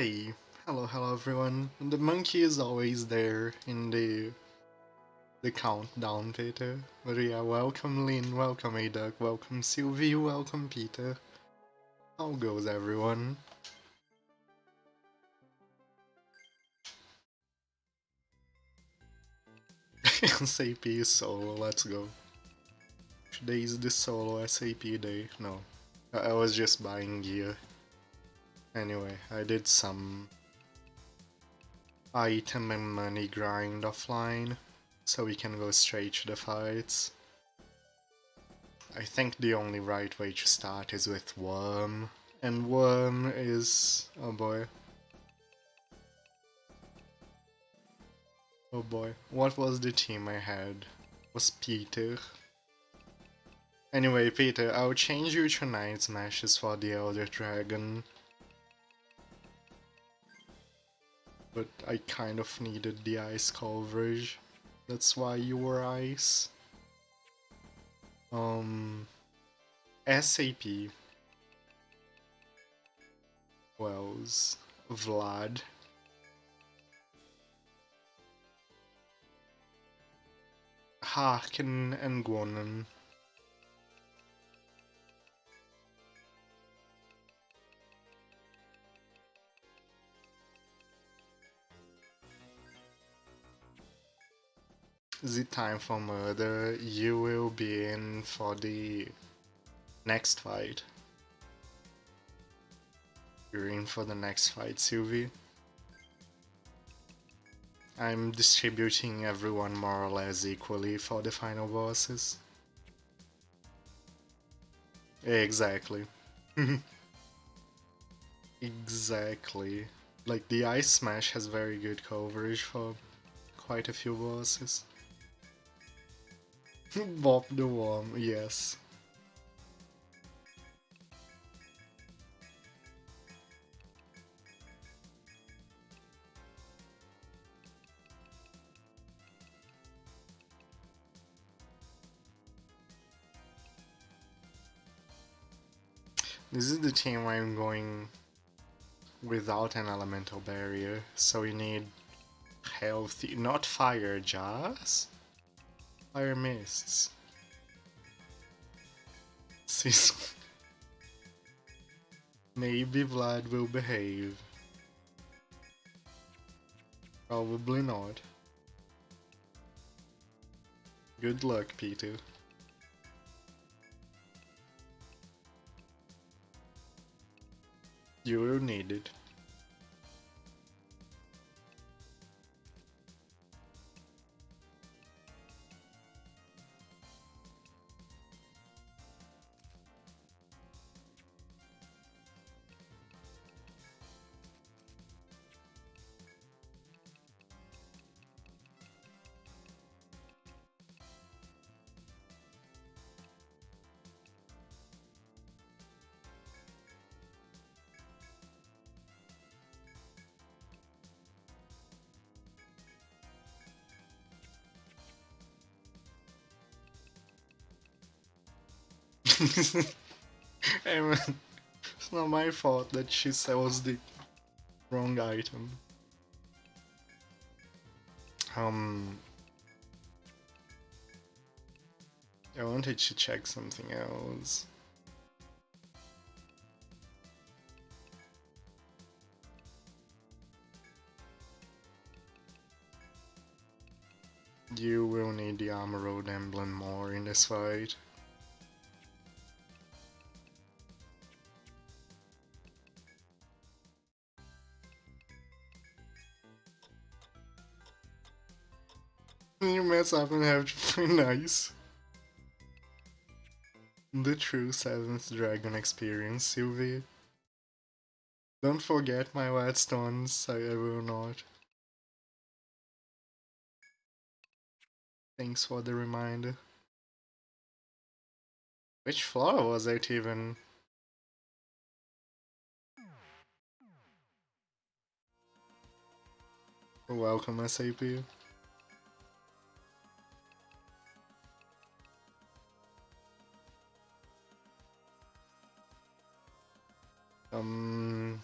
Hey, hello everyone. The monkey is always there in the countdown, Peter. But yeah, welcome Lynn, welcome Aduck, welcome Sylvie, welcome Peter. How goes everyone? SAP solo, let's go. Today is the solo SAP day. No, I was just buying gear. Anyway, I did some item and money grind offline, so we can go straight to the fights. I think the only right way to start is with Worm. And Worm is... oh boy. Oh boy. What was the team I had? Was Peter. Anyway, Peter, I'll change you to Night Smashes for the Elder Dragon. But I kind of needed the ice coverage. That's why you were ice. SAP. Wells. Vlad. Harkin and Gwonnen. The time for murder, you will be in for the next fight. You're in for the next fight, Sylvie. I'm distributing everyone more or less equally for the final bosses. Exactly. Exactly. Like, the Ice Smash has very good coverage for quite a few bosses. Bob the Worm, yes. This is the team where I'm going without an elemental barrier, so we need healthy, not fire jars, fire mists. Maybe Vlad will behave. Probably not. Good luck, Peter. You will need it. Hey man, it's not my fault that she sells the wrong item. Um, I wanted to check something else. You will need the Armor Road emblem more in this fight. You mess up and have to play nice. The true 7th Dragon experience, Sylvie. Don't forget my whetstones, I will not. Thanks for the reminder. Which floor was it even? Welcome, SAP. Um,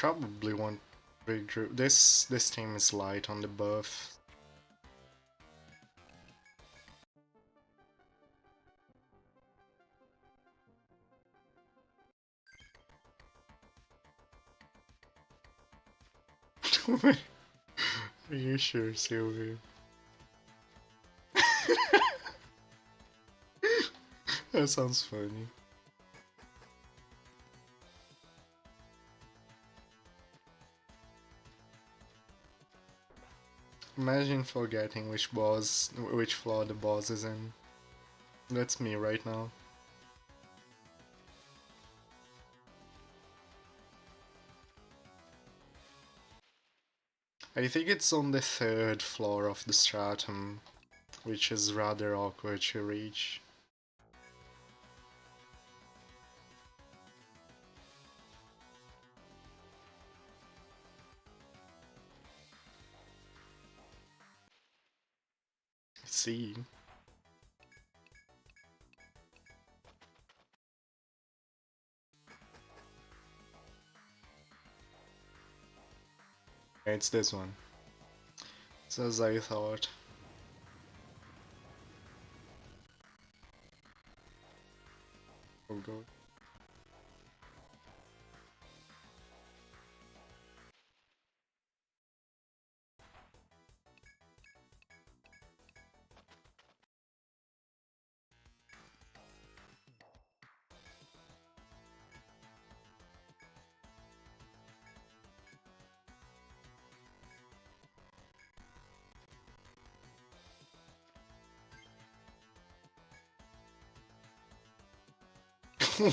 probably won't break through. This team is light on the buff. Are you sure, Sylvia? That sounds funny. Imagine forgetting which floor the boss is in. That's me right now. I think it's on the third floor of the stratum, which is rather awkward to reach. See? It's this one. It's as I thought. Oh god.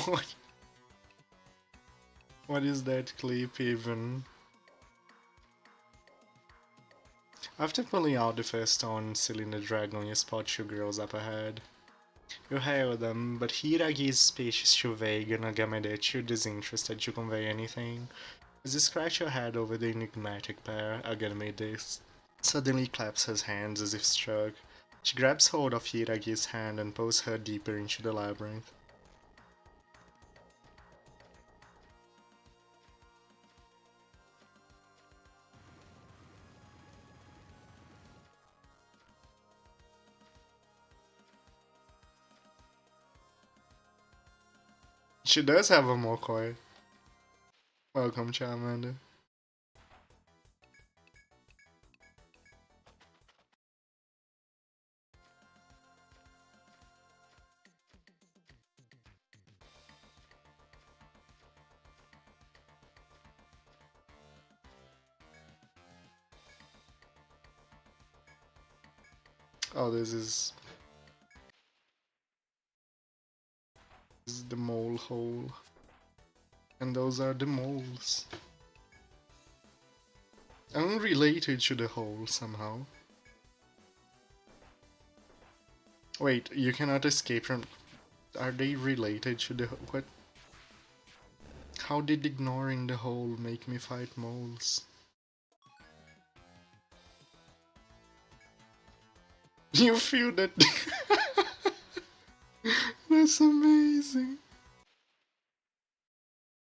What? What is that clip even? After pulling out the first stone, Cylinder Dragon, you spot two girls up ahead. You hail them, but Hiragi's speech is too vague and Agamede too disinterested to convey anything. As you scratch your head over the enigmatic pair, Agamede suddenly claps her hands as if struck. She grabs hold of Hiragi's hand and pulls her deeper into the labyrinth. She does have a Mokoi. Welcome, Charmander. Oh, this is the mole hole. And those are the moles. Unrelated to the hole somehow. Wait, you cannot escape from... Are they related to the... What? How did ignoring the hole make me fight moles? You feel that... That's amazing.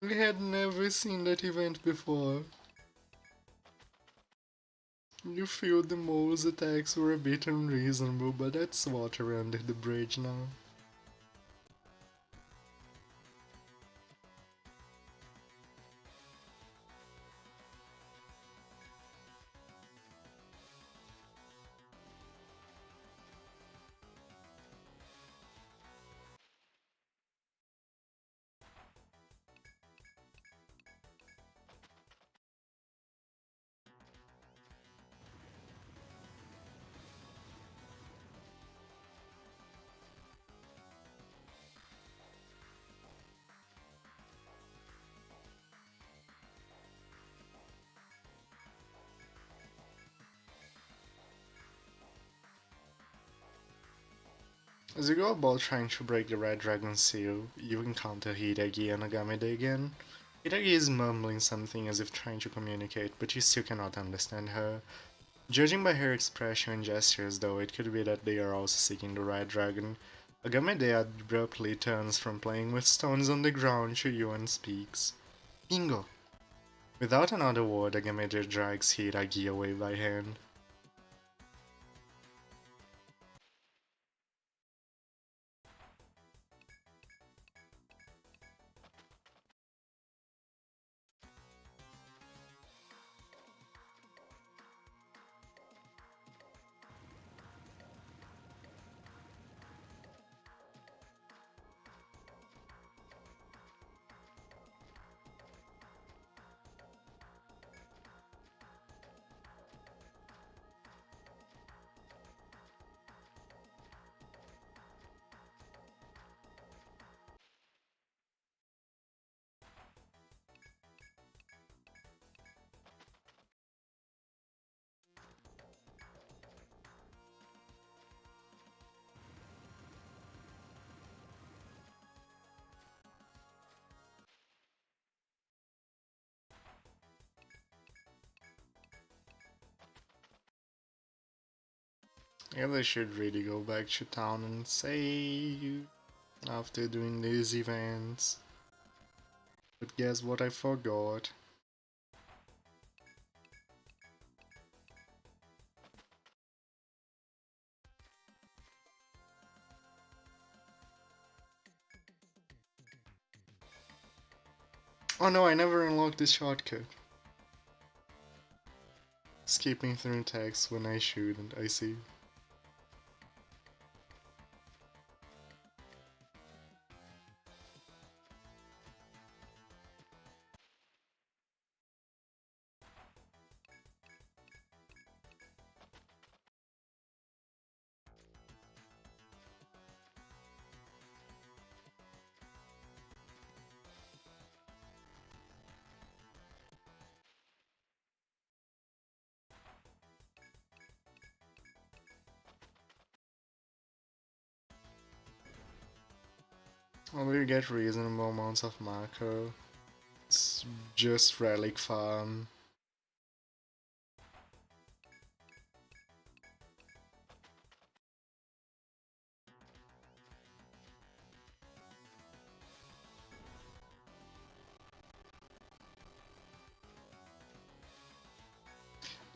We had never seen that event before. You feel the mole's attacks were a bit unreasonable, but that's water under the bridge now. As you go about trying to break the Red Dragon seal, you encounter Hideki and Agamede again. Hideki is mumbling something as if trying to communicate, but you still cannot understand her. Judging by her expression and gestures though, it could be that they are also seeking the Red Dragon. Agamede abruptly turns from playing with stones on the ground to you and speaks. Bingo! Without another word, Agamemnon drags Hiragi away by hand. Yeah, they should really go back to town and save after doing these events. But guess what I forgot? Oh no, I never unlocked this shortcut. Skipping through text when I shouldn't, I see. Well, we get reasonable amounts of macro. It's just relic farm.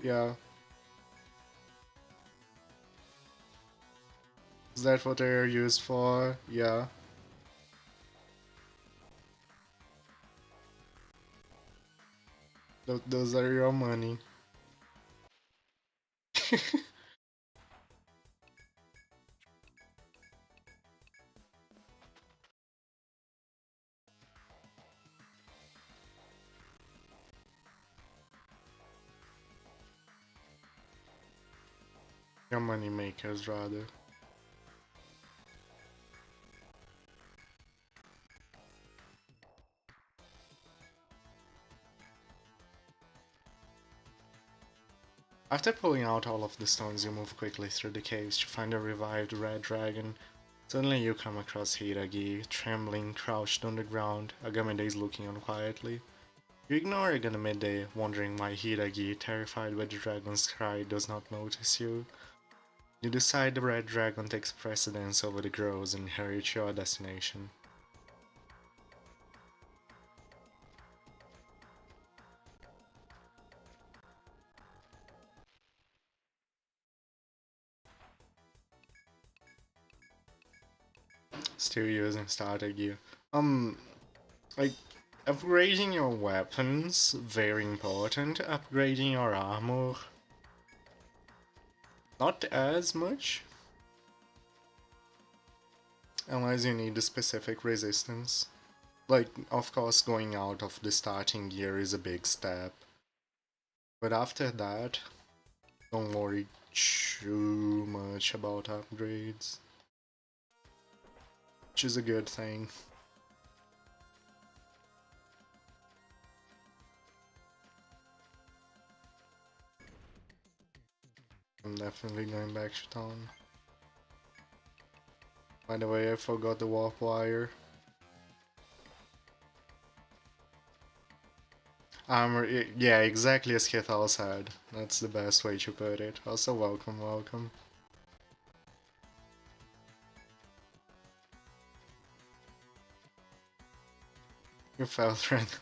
Yeah. Is that what they're used for? Yeah. Those are your money. Your money makers, rather. After pulling out all of the stones, you move quickly through the caves to find a revived red dragon. Suddenly you come across Hiragi, trembling, crouched on the ground. Agamede is looking on quietly. You ignore Agamede, wondering why Hiragi, terrified by the dragon's cry, does not notice you. You decide the red dragon takes precedence over the girls and hurry to your destination. Still using starter gear. Like, upgrading your weapons, very important. Upgrading your armor, not as much. Unless you need a specific resistance. Like, of course, going out of the starting gear is a big step. But after that, don't worry too much about upgrades. Which is a good thing. I'm definitely going back to town. By the way, I forgot the warp wire. Yeah, exactly as Kithal said. That's the best way to put it. Also, welcome, welcome. You fell threat.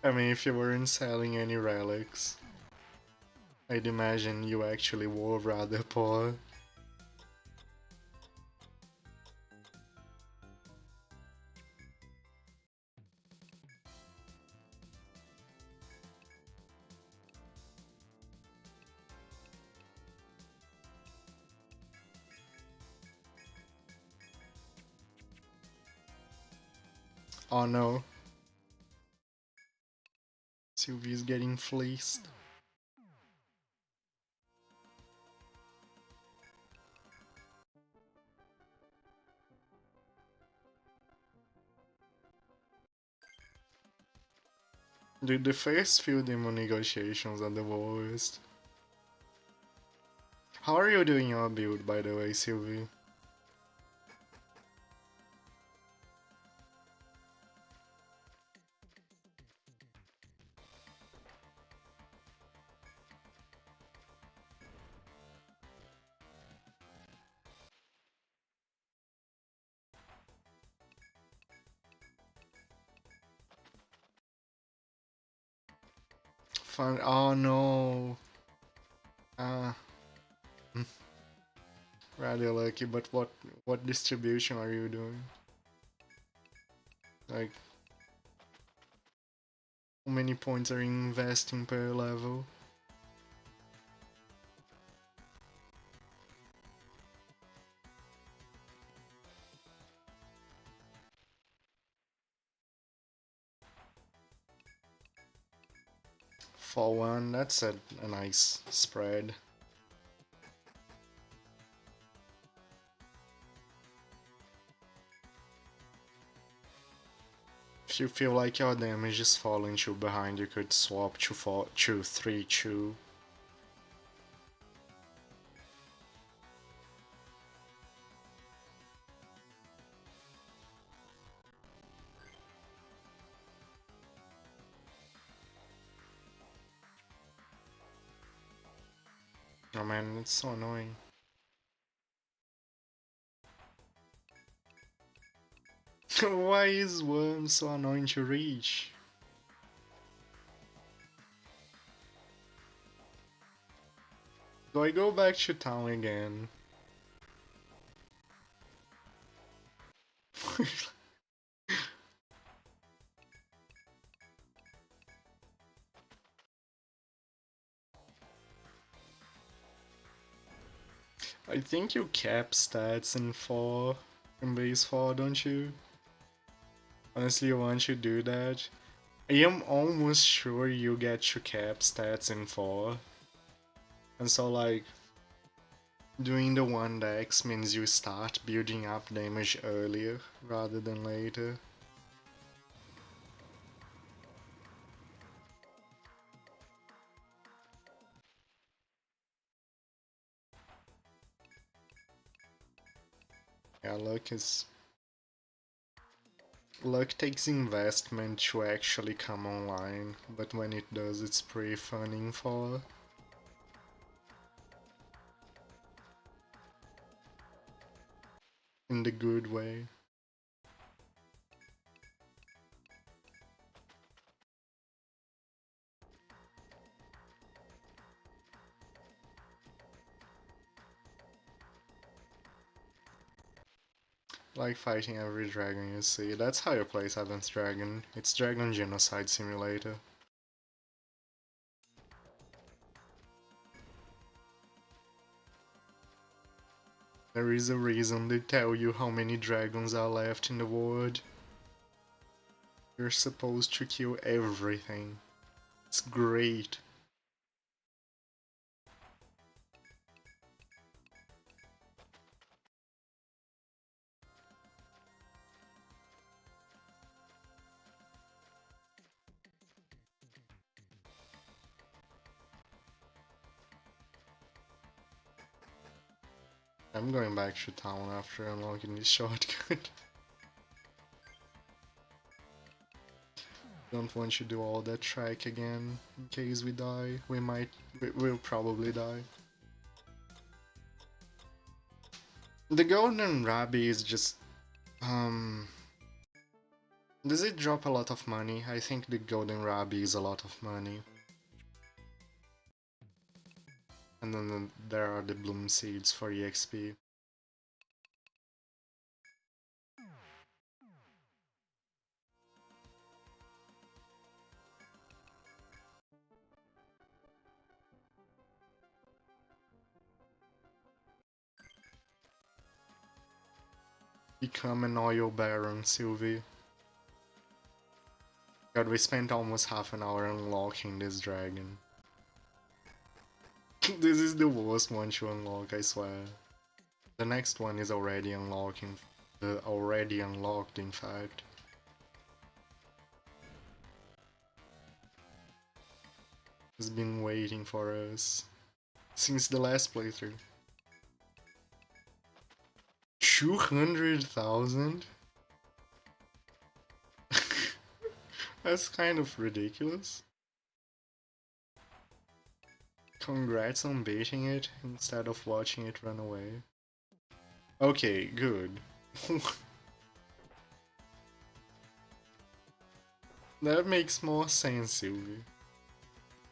I mean, if you weren't selling any relics, I'd imagine you actually were rather poor. Oh no, Sylvie's getting fleeced. Dude, the first few demo negotiations are the worst. How are you doing your build, by the way, Sylvie? Fun. Oh no. Ah, rather lucky. But what distribution are you doing? Like, how many points are you investing per level? For one, that's a nice spread. If you feel like your damage is falling too behind, you could swap to 4, 2, 3, 2. Oh man, it's so annoying. Why is Worm so annoying to reach? Do I go back to town again? I think you cap stats in 4, in base 4, don't you? Honestly, once you do that, I am almost sure you get to cap stats in 4. And so like, doing the 1 dex means you start building up damage earlier rather than later. Yeah, luck takes investment to actually come online, but when it does, it's pretty fun in 4. In the good way. Like fighting every dragon you see. That's how you play 7th Dragon. It's Dragon Genocide Simulator. There is a reason they tell you how many dragons are left in the world. You're supposed to kill everything. It's great. I'm going back to town after unlocking this shortcut. Don't want to do all that track again in case we die. We'll probably die. The golden rabbit is just, um, Does it drop a lot of money? I think the golden rabbit is a lot of money. And then there are the bloom seeds for EXP. Become an oil baron, Sylvie. God, we spent almost half an hour unlocking this dragon. This is the worst one to unlock, I swear. The next one is already unlocking. Already unlocked, in fact. It's been waiting for us since the last playthrough. 200,000? That's kind of ridiculous. Congrats on beating it instead of watching it run away. Okay, good. That makes more sense, Sylvie.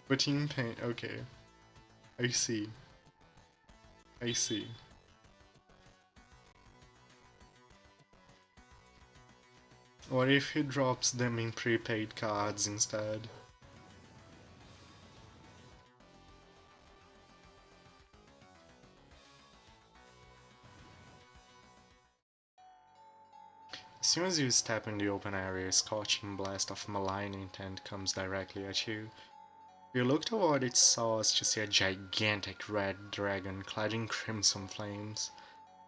But in pain, okay. I see. I see. What if he drops them in prepaid cards instead? As soon as you step in the open area, a scorching blast of malign intent comes directly at you. You look toward its source to see a gigantic red dragon clad in crimson flames.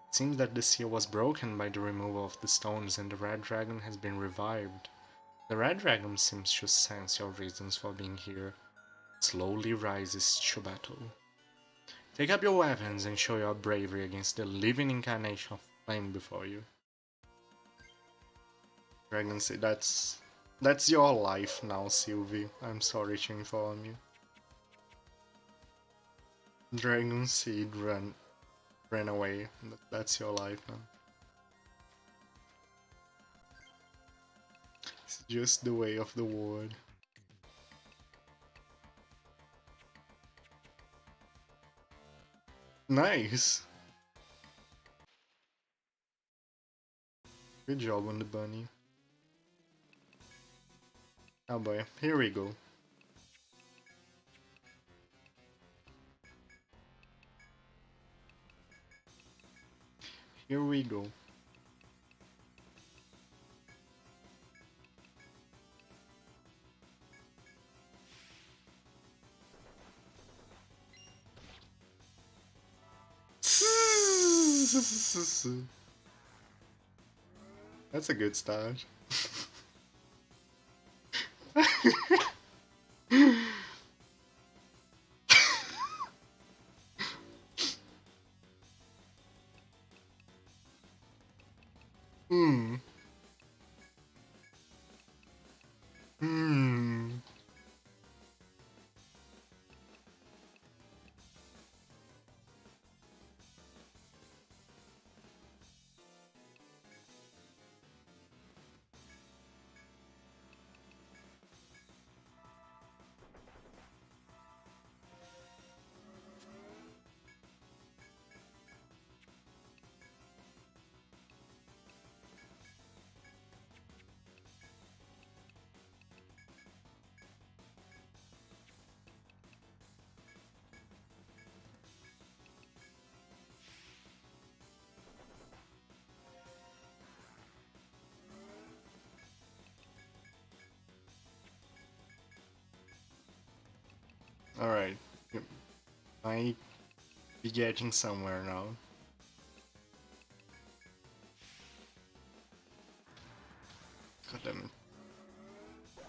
It seems that the seal was broken by the removal of the stones and the red dragon has been revived. The red dragon seems to sense your reasons for being here. It slowly rises to battle. Take up your weapons and show your bravery against the living incarnation of flame before you. Dragon Seed, that's your life now, Sylvie. I'm sorry to inform you. Dragon Seed ran away. That's your life now. It's just the way of the world. Nice! Good job on the bunny. Oh boy, here we go. Here we go. That's a good start. Hmm. Hmm. Alright. Might be getting somewhere now. God damn it.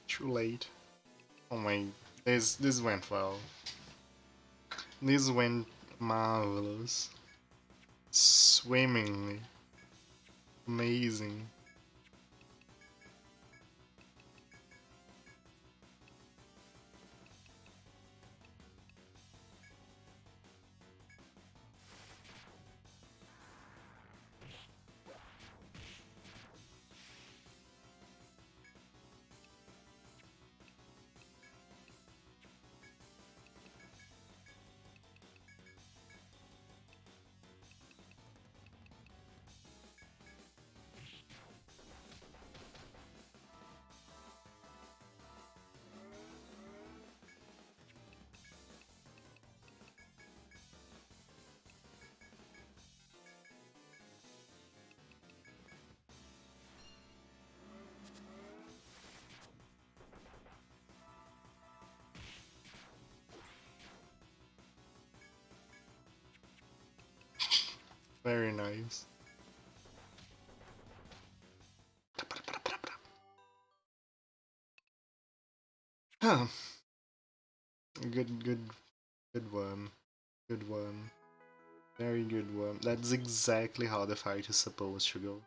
Too late. Oh my, this went well. This went marvelous. Swimmingly. Amazing. Very nice. Huh. Good worm. Good worm. Very good worm. That's exactly how the fight is supposed to go.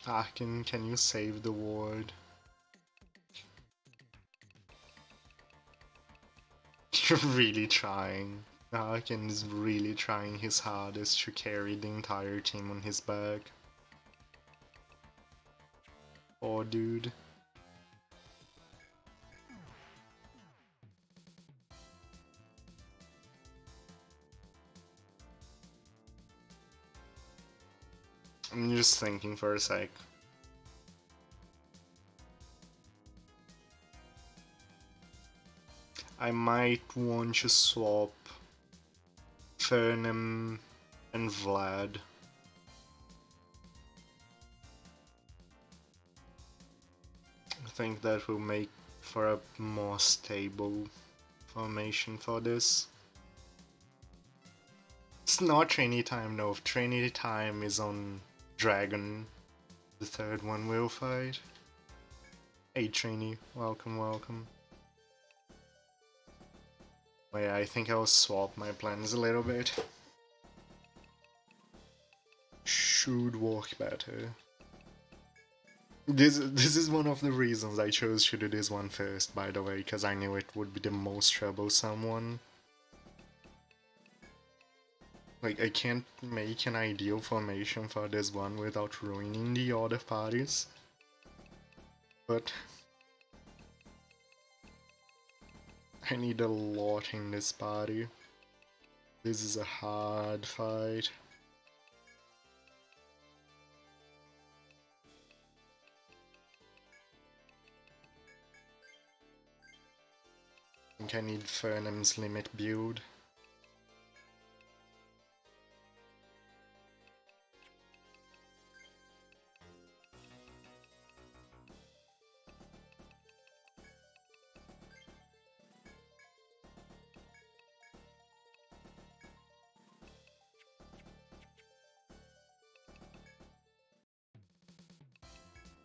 Arkin, can you save the ward? You're really trying. Arkin is really trying his hardest to carry the entire team on his back. Poor dude. I'm just thinking for a sec. I might want to swap Fernim and Vlad. I think that will make for a more stable formation for this. It's not Trinity time, no. Trinity time is on Dragon. The third one will fight. Hey Trini, welcome, welcome. Oh yeah, I think I'll swap my plans a little bit. Should work better. This is one of the reasons I chose to do this one first, by the way, because I knew it would be the most troublesome one. Like, I can't make an ideal formation for this one without ruining the other parties. But I need a lot in this party. This is a hard fight. I think I need Fernum's limit build.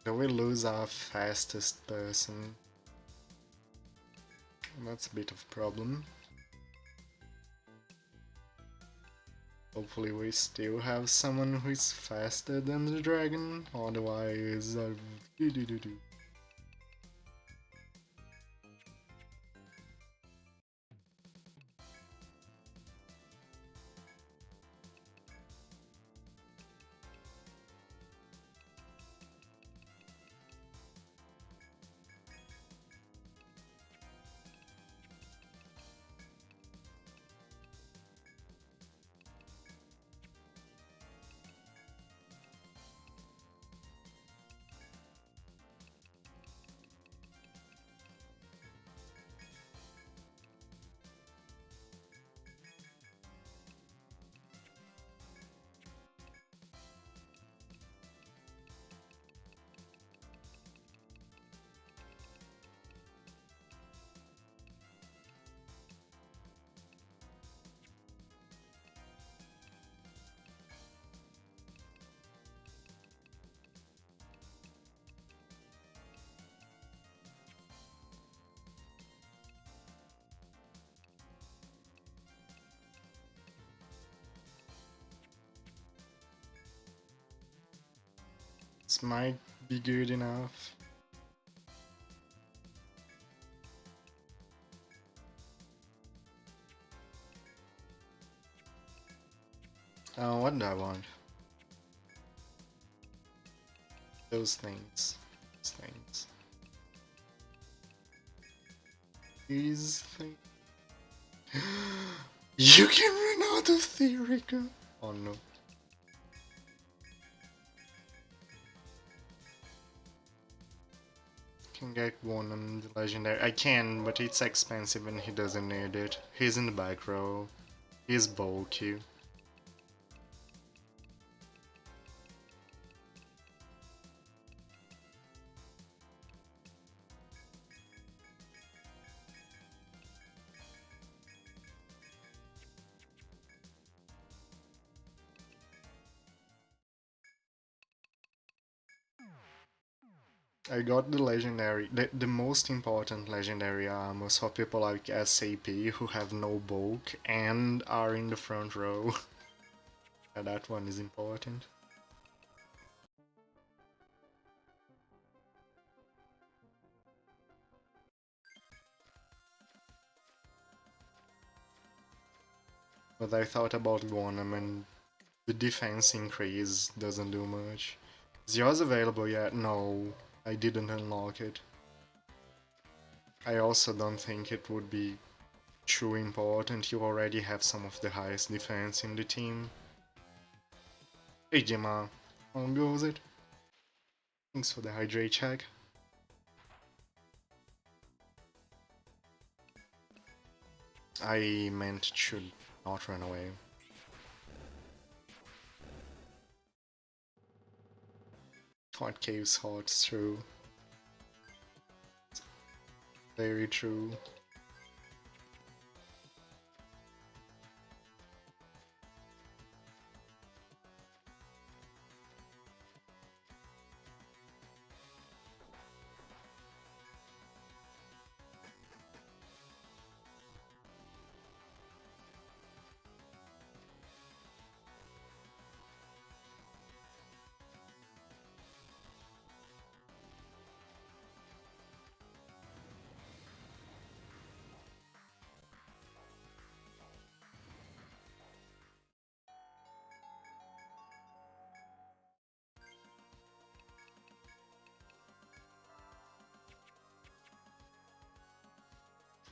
Do we lose our fastest person? That's a bit of a problem. Hopefully we still have someone who is faster than the dragon, otherwise do. This might be good enough. What do I want? Those things. Those things. These things. You can run out of Theorica! Oh no. Can get one on the legendary. I can, but it's expensive and he doesn't need it. He's in the back row. He's bulky. I got the legendary, the most important legendary armors for people like SAP who have no bulk and are in the front row. Yeah, that one is important. But I thought about Guanam and the defense increase doesn't do much. Is yours available yet? No, I didn't unlock it. I also don't think it would be too important. You already have some of the highest defense in the team. Hey Gemma, how goes it? Thanks for the hydrate check. I meant should not run away. Hot caves hot, true. Very true.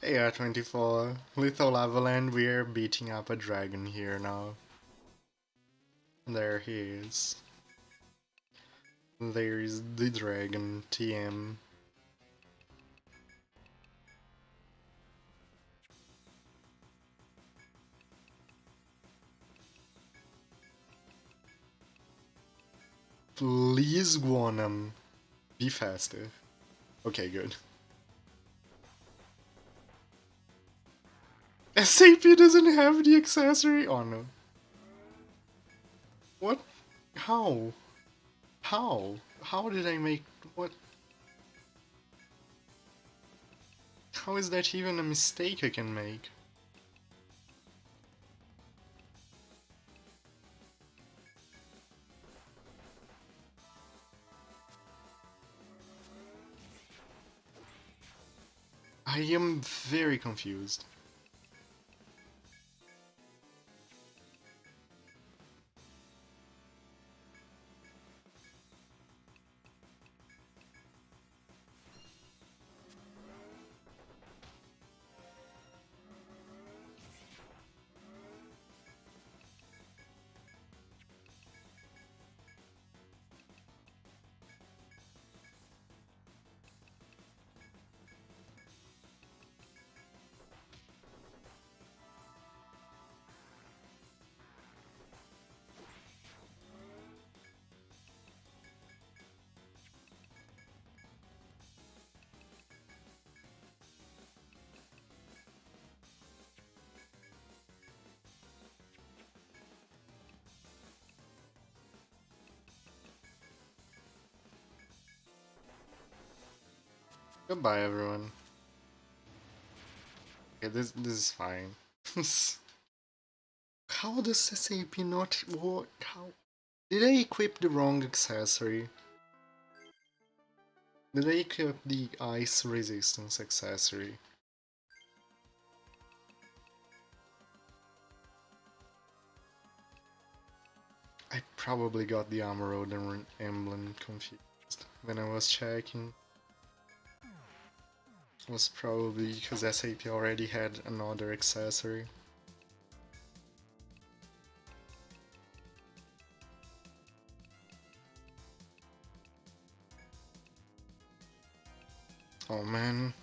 Hey, 24. Lethal Avalanche, we're beating up a dragon here now. There he is. There's the dragon, TM. Please, Guanam, be faster. Okay, good. SAP doesn't have the accessory? Oh no. What? How? How? How did I make... what? How is that even a mistake I can make? I am very confused. Goodbye, everyone. Okay, this is fine. How does SAP not work? How did I equip the wrong accessory? Did I equip the ice resistance accessory? I probably got the armor Odin emblem confused when I was checking. It was probably because SAP already had another accessory. Oh man.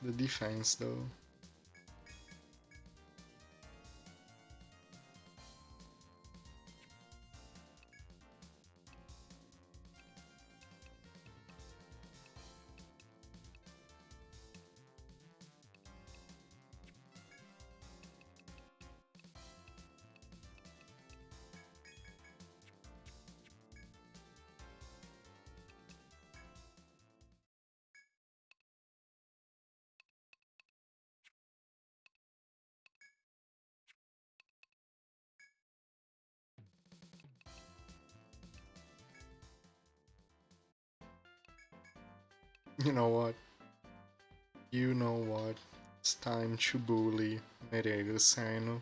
The defense though. You know what? You know what? It's time to bully Mereiro Sano.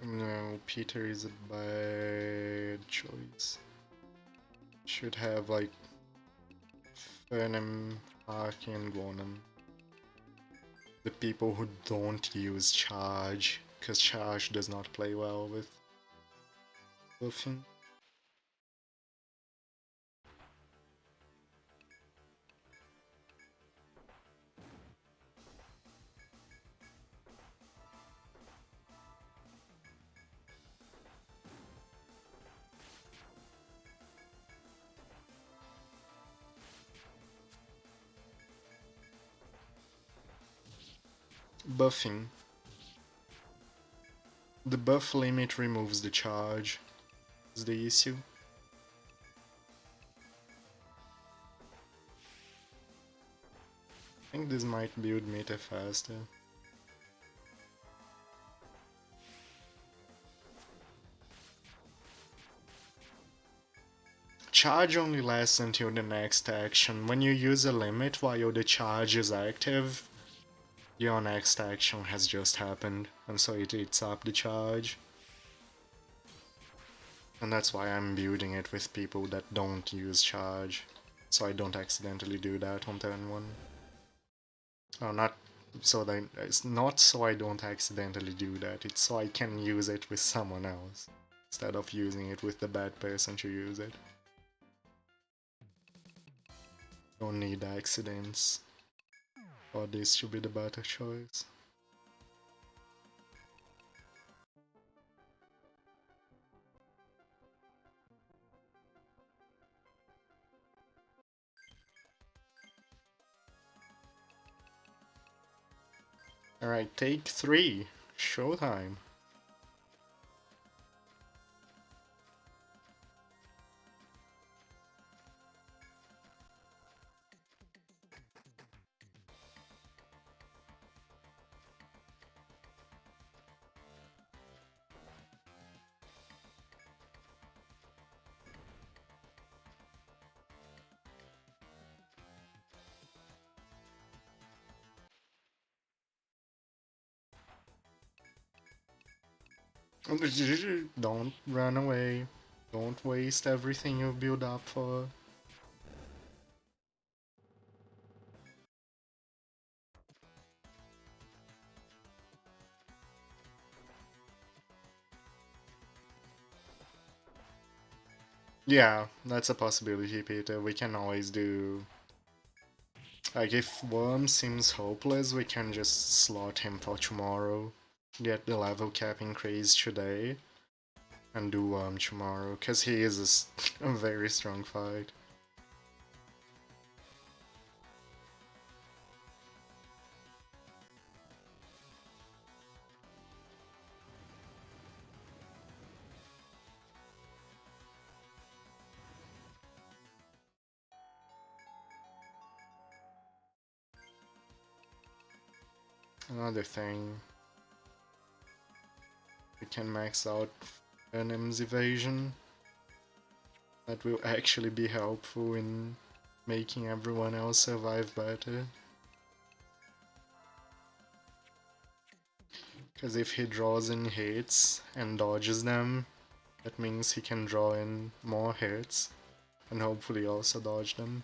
No, Peter is a bad choice. Should have like Fernem, Haki, and Gonum. The people who don't use charge, because charge does not play well with buffing. Buffing. The buff limit removes the charge, is the issue. I think this might build meta faster. Charge only lasts until the next action. When you use a limit while the charge is active, your next action has just happened, and so it eats up the charge. And that's why I'm building it with people that don't use charge, so I don't accidentally do that on turn 1. Oh, not so that it's not so I don't accidentally do that, it's so I can use it with someone else, instead of using it with the bad person to use it. Don't need accidents for this to be the better choice. Alright, take 3. Showtime. Don't run away. Don't waste everything you build up for. Yeah, that's a possibility, Peter. We can always do... Like, if Worm seems hopeless, we can just slot him for tomorrow. Get the level cap increased today. And do Worm tomorrow, because he is a very strong fight. Another thing, we can max out Venom's evasion. That will actually be helpful in making everyone else survive better. Because if he draws in hits and dodges them, that means he can draw in more hits and hopefully also dodge them.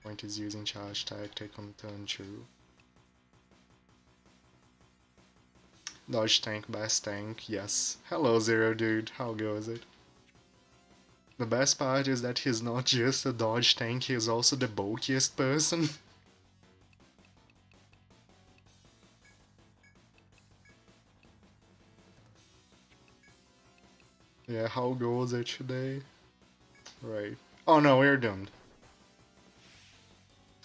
Point is using charge tactic on turn 2. Dodge tank, best tank, yes. Hello Zero Dude, how goes it? The best part is that he's not just a dodge tank, he is also the bulkiest person. Yeah, how goes it today? Right. Oh no, we're doomed.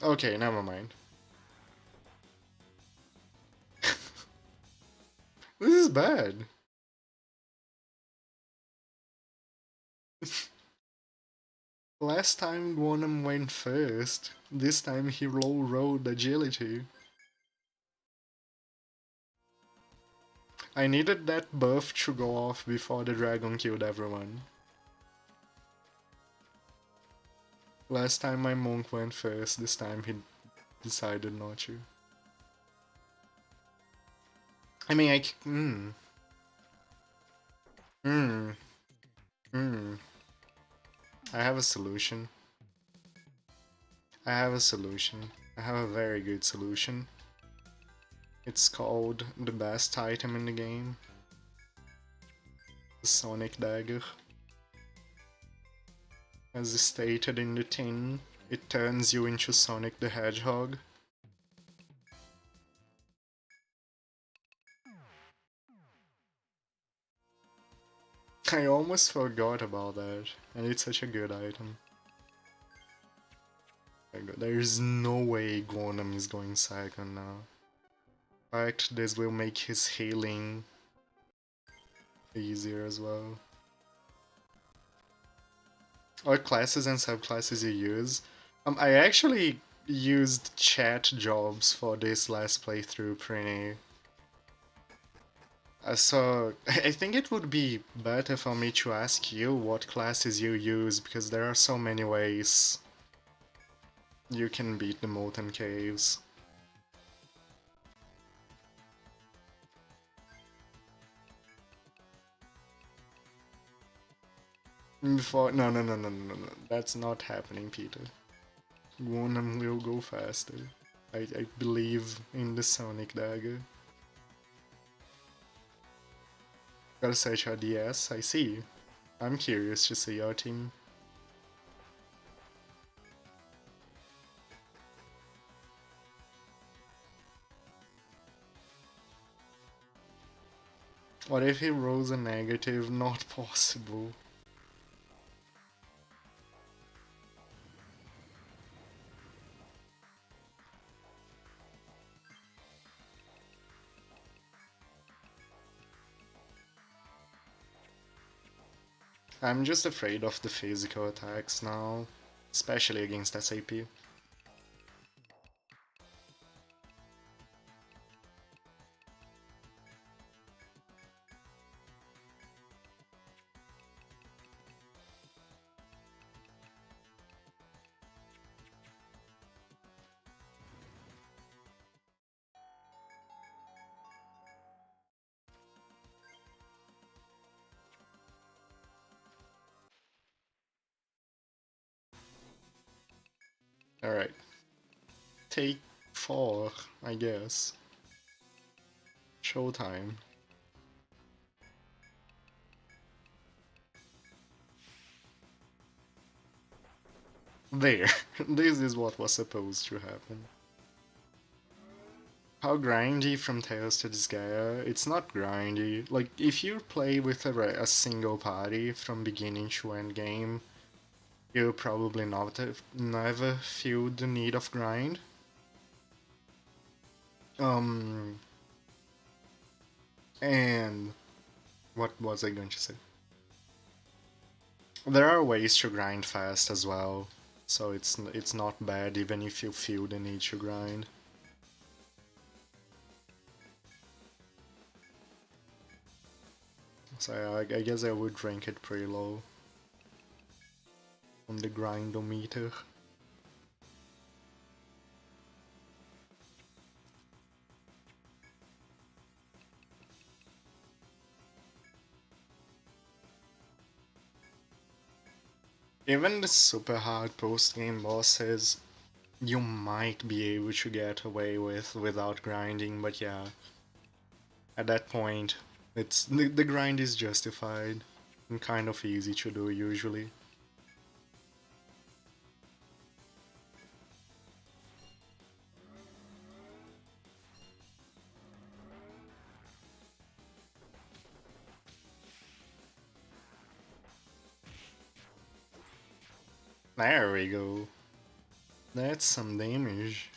Okay, never mind. This is bad. Last time Guanam went first. This time he rolled agility. I needed that buff to go off before the dragon killed everyone. Last time my monk went first, this time he decided not to. I mean, hmm, hmm. I have a solution. I have a solution. I have a very good solution. It's called the best item in the game. The Sonic Dagger. As stated in the tin, it turns you into Sonic the Hedgehog. I almost forgot about that, and it's such a good item. There's no way Gonam is going second now. In fact, this will make his healing easier as well. What classes and subclasses you use? I actually used chat jobs for this last playthrough pretty. So I think it would be better for me to ask you what classes you use, because there are so many ways you can beat the Molten Caves. Before no, that's not happening, Peter. Gonam will go faster. I believe in the Sonic Dagger. Gotta search our DS, I see. I'm curious to see your team. What if he rolls a negative? Not possible. I'm just afraid of the physical attacks now, especially against SAP. Alright. Take 4, I guess. Showtime. There. This is what was supposed to happen. How grindy from Tales to Disgaea? It's not grindy. Like, if you play with a single party from beginning to end game, you'll probably never feel the need of grind. Um, and what was I going to say? There are ways to grind fast as well, so it's not bad even if you feel the need to grind. So I guess I would rank it pretty low on the grindometer. Even the super hard post-game bosses, you might be able to get away with without grinding, but yeah, at that point, the grind is justified and kind of easy to do usually. There we go. That's some damage.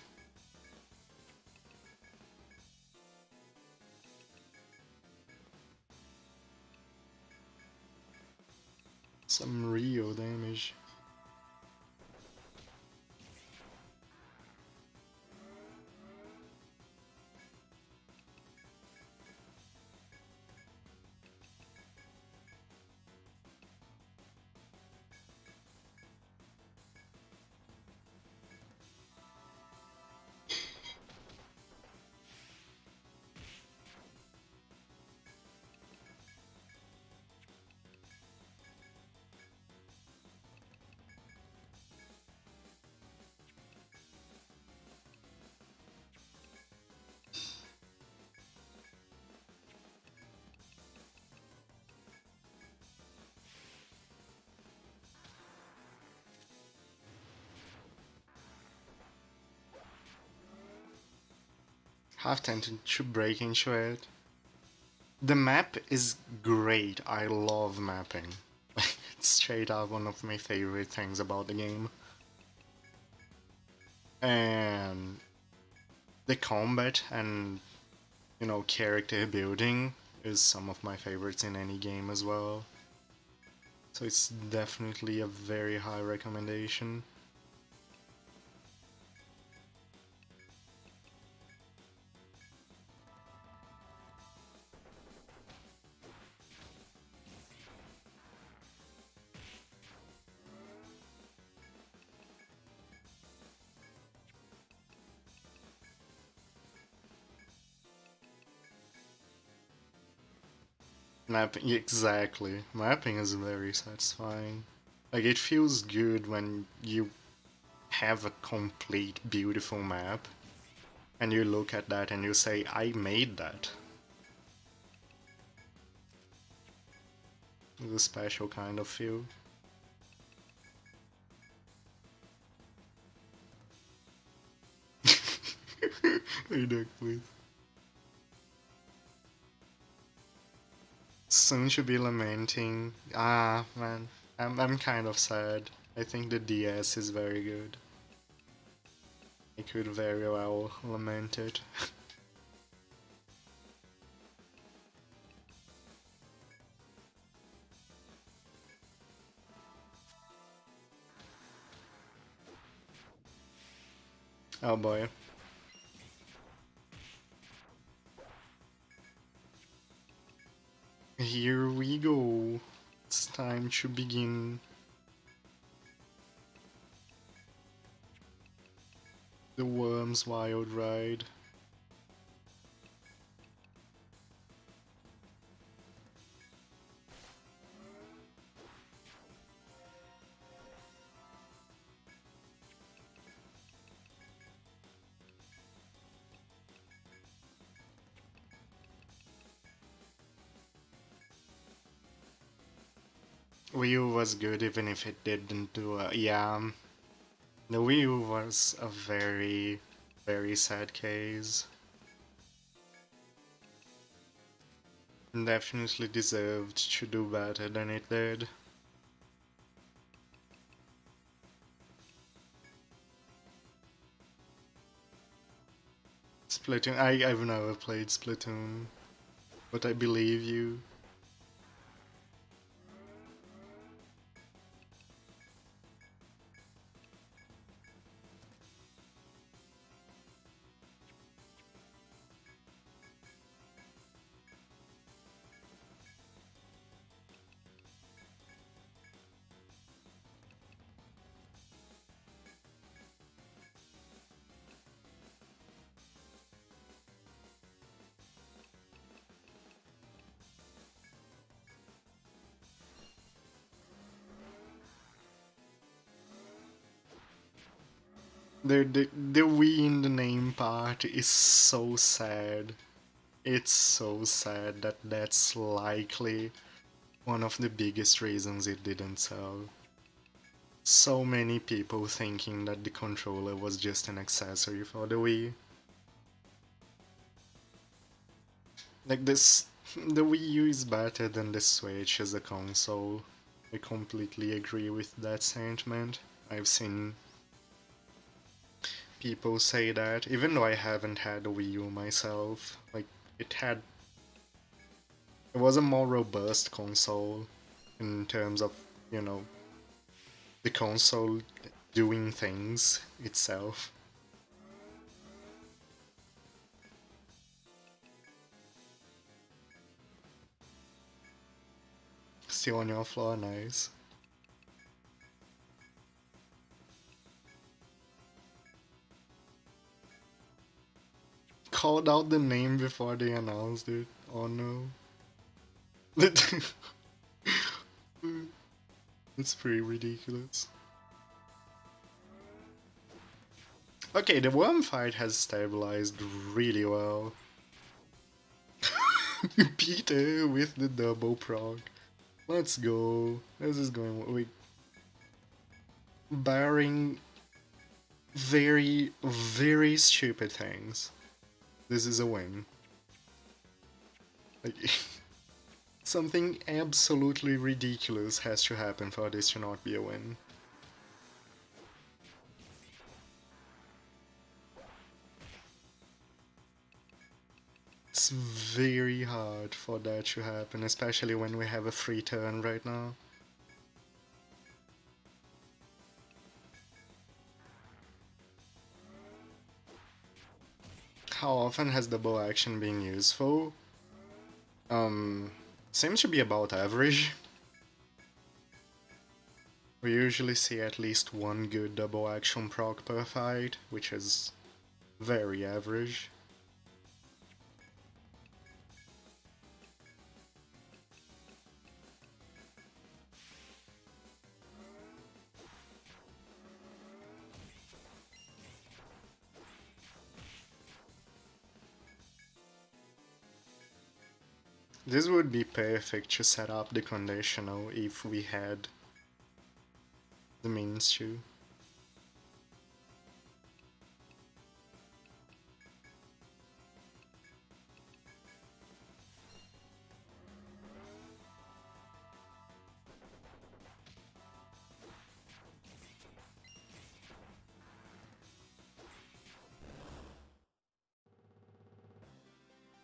Some real damage. have tended to break into it. The map is great. I love mapping. It's straight up one of my favorite things about the game. And the combat and, character building is some of my favorites in any game as well. So it's definitely a very high recommendation. Mapping, exactly. Mapping is very satisfying. Like, it feels good when you have a complete, beautiful map, and you look at that and you say, I made that. It's a special kind of feel. Hey, Doug, please. Soon to be lamenting. Ah, man. I'm kind of sad. I think the DS is very good. I could very well lament it. Oh boy. Here we go. It's time to begin the Worm's Wild Ride. Wii U was good even if it didn't do a... Yeah, the Wii U was a very, very sad case. Definitely deserved to do better than it did. Splatoon, I've never played Splatoon, but I believe you. The Wii in the name part is so sad. It's so sad that that's likely one of the biggest reasons it didn't sell. So many people thinking that the controller was just an accessory for the Wii. Like this, the Wii U is better than the Switch as a console. I completely agree with that sentiment. I've seen people say that, even though I haven't had a Wii U myself. Like, it had... It was a more robust console in terms of, you know, the console doing things itself. Still on your floor, nice. Called out the name before they announced it. Oh no. It's pretty ridiculous. Okay, the worm fight has stabilized really well. Peter with the double proc. Let's go. This is going... Wait. Barring very, very stupid things. This is a win. Like, something absolutely ridiculous has to happen for this to not be a win. It's very hard for that to happen, especially when we have a free turn right now. How often has double action been useful? Seems to be about average. We usually see at least one good double action proc per fight, which is very average. This would be perfect to set up the conditional if we had the means to.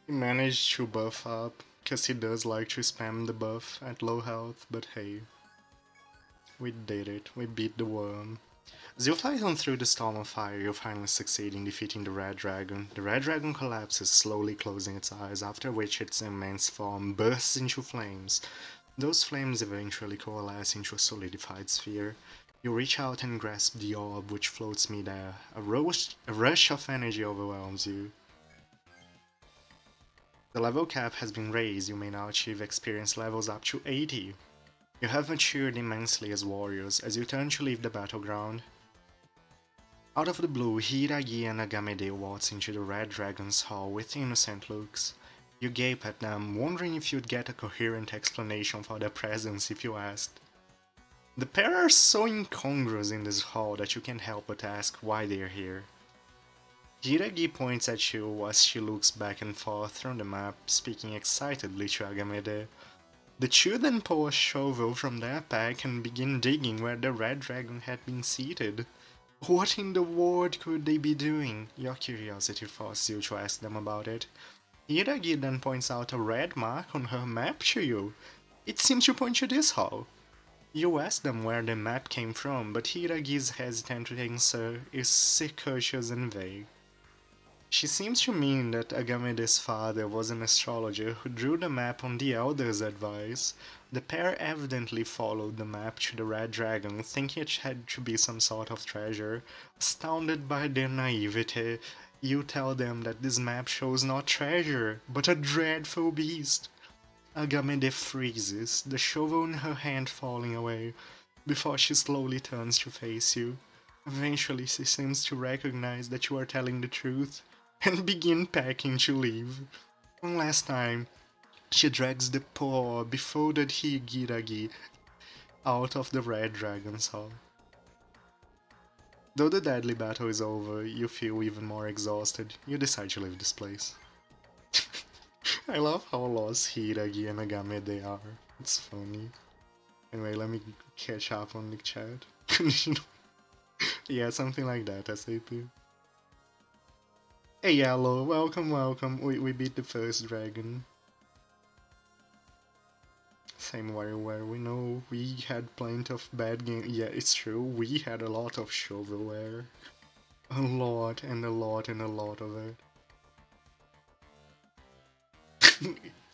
He managed to buff up, cause he does like to spam the buff at low health, but hey. We did it, we beat the worm. As you fly on through the storm of fire, you finally succeed in defeating the red dragon. The red dragon collapses, slowly closing its eyes, after which its immense form bursts into flames. Those flames eventually coalesce into a solidified sphere. You reach out and grasp the orb which floats midair. A rush of energy overwhelms you. The level cap has been raised, you may now achieve experience levels up to 80. You have matured immensely as warriors as you turn to leave the battleground. Out of the blue, Hiragi and Agamede waltz into the Red Dragon's hall with innocent looks. You gape at them, wondering if you'd get a coherent explanation for their presence if you asked. The pair are so incongruous in this hall that you can't help but ask why they're here. Hiragi points at you as she looks back and forth from the map, speaking excitedly to Agamede. The two then pull a shovel from their pack and begin digging where the red dragon had been seated. What in the world could they be doing? Your curiosity forces you to ask them about it. Hiragi then points out a red mark on her map to you. It seems to point to this hall. You ask them where the map came from, but Hiragi's hesitant answer is circuitous and vague. She seems to mean that Agamede's father was an astrologer who drew the map on the Elder's advice. The pair evidently followed the map to the Red Dragon, thinking it had to be some sort of treasure. Astounded by their naivety, you tell them that this map shows not treasure, but a dreadful beast. Agamede freezes, the shovel in her hand falling away, before she slowly turns to face you. Eventually, she seems to recognize that you are telling the truth and begin packing to leave. One last time, she drags the poor, befolded Higiragi out of the Red Dragon's hall. Though the deadly battle is over, you feel even more exhausted. You decide to leave this place. I love how lost Hiragi and Agamede are. It's funny. Anyway, let me catch up on the chat. Yeah, something like that, SAP. Hey Yellow, welcome, welcome. We beat the first dragon. Same WarioWare, we know we had plenty of bad games. Yeah, it's true, we had a lot of shovelware. A lot and a lot and a lot of it.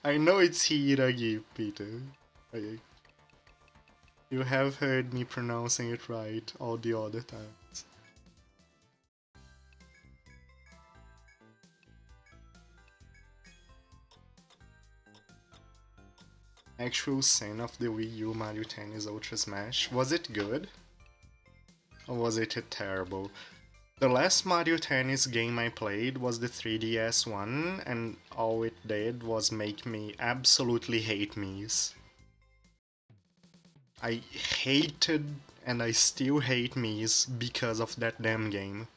I know it's Hiragi, Peter. You have heard me pronouncing it right all the other times. Actual sin of the Wii U Mario Tennis Ultra Smash. Was it good? Or was it terrible? The last Mario Tennis game I played was the 3DS one, and all it did was make me absolutely hate Mii's. I hated and I still hate Mii's because of that damn game.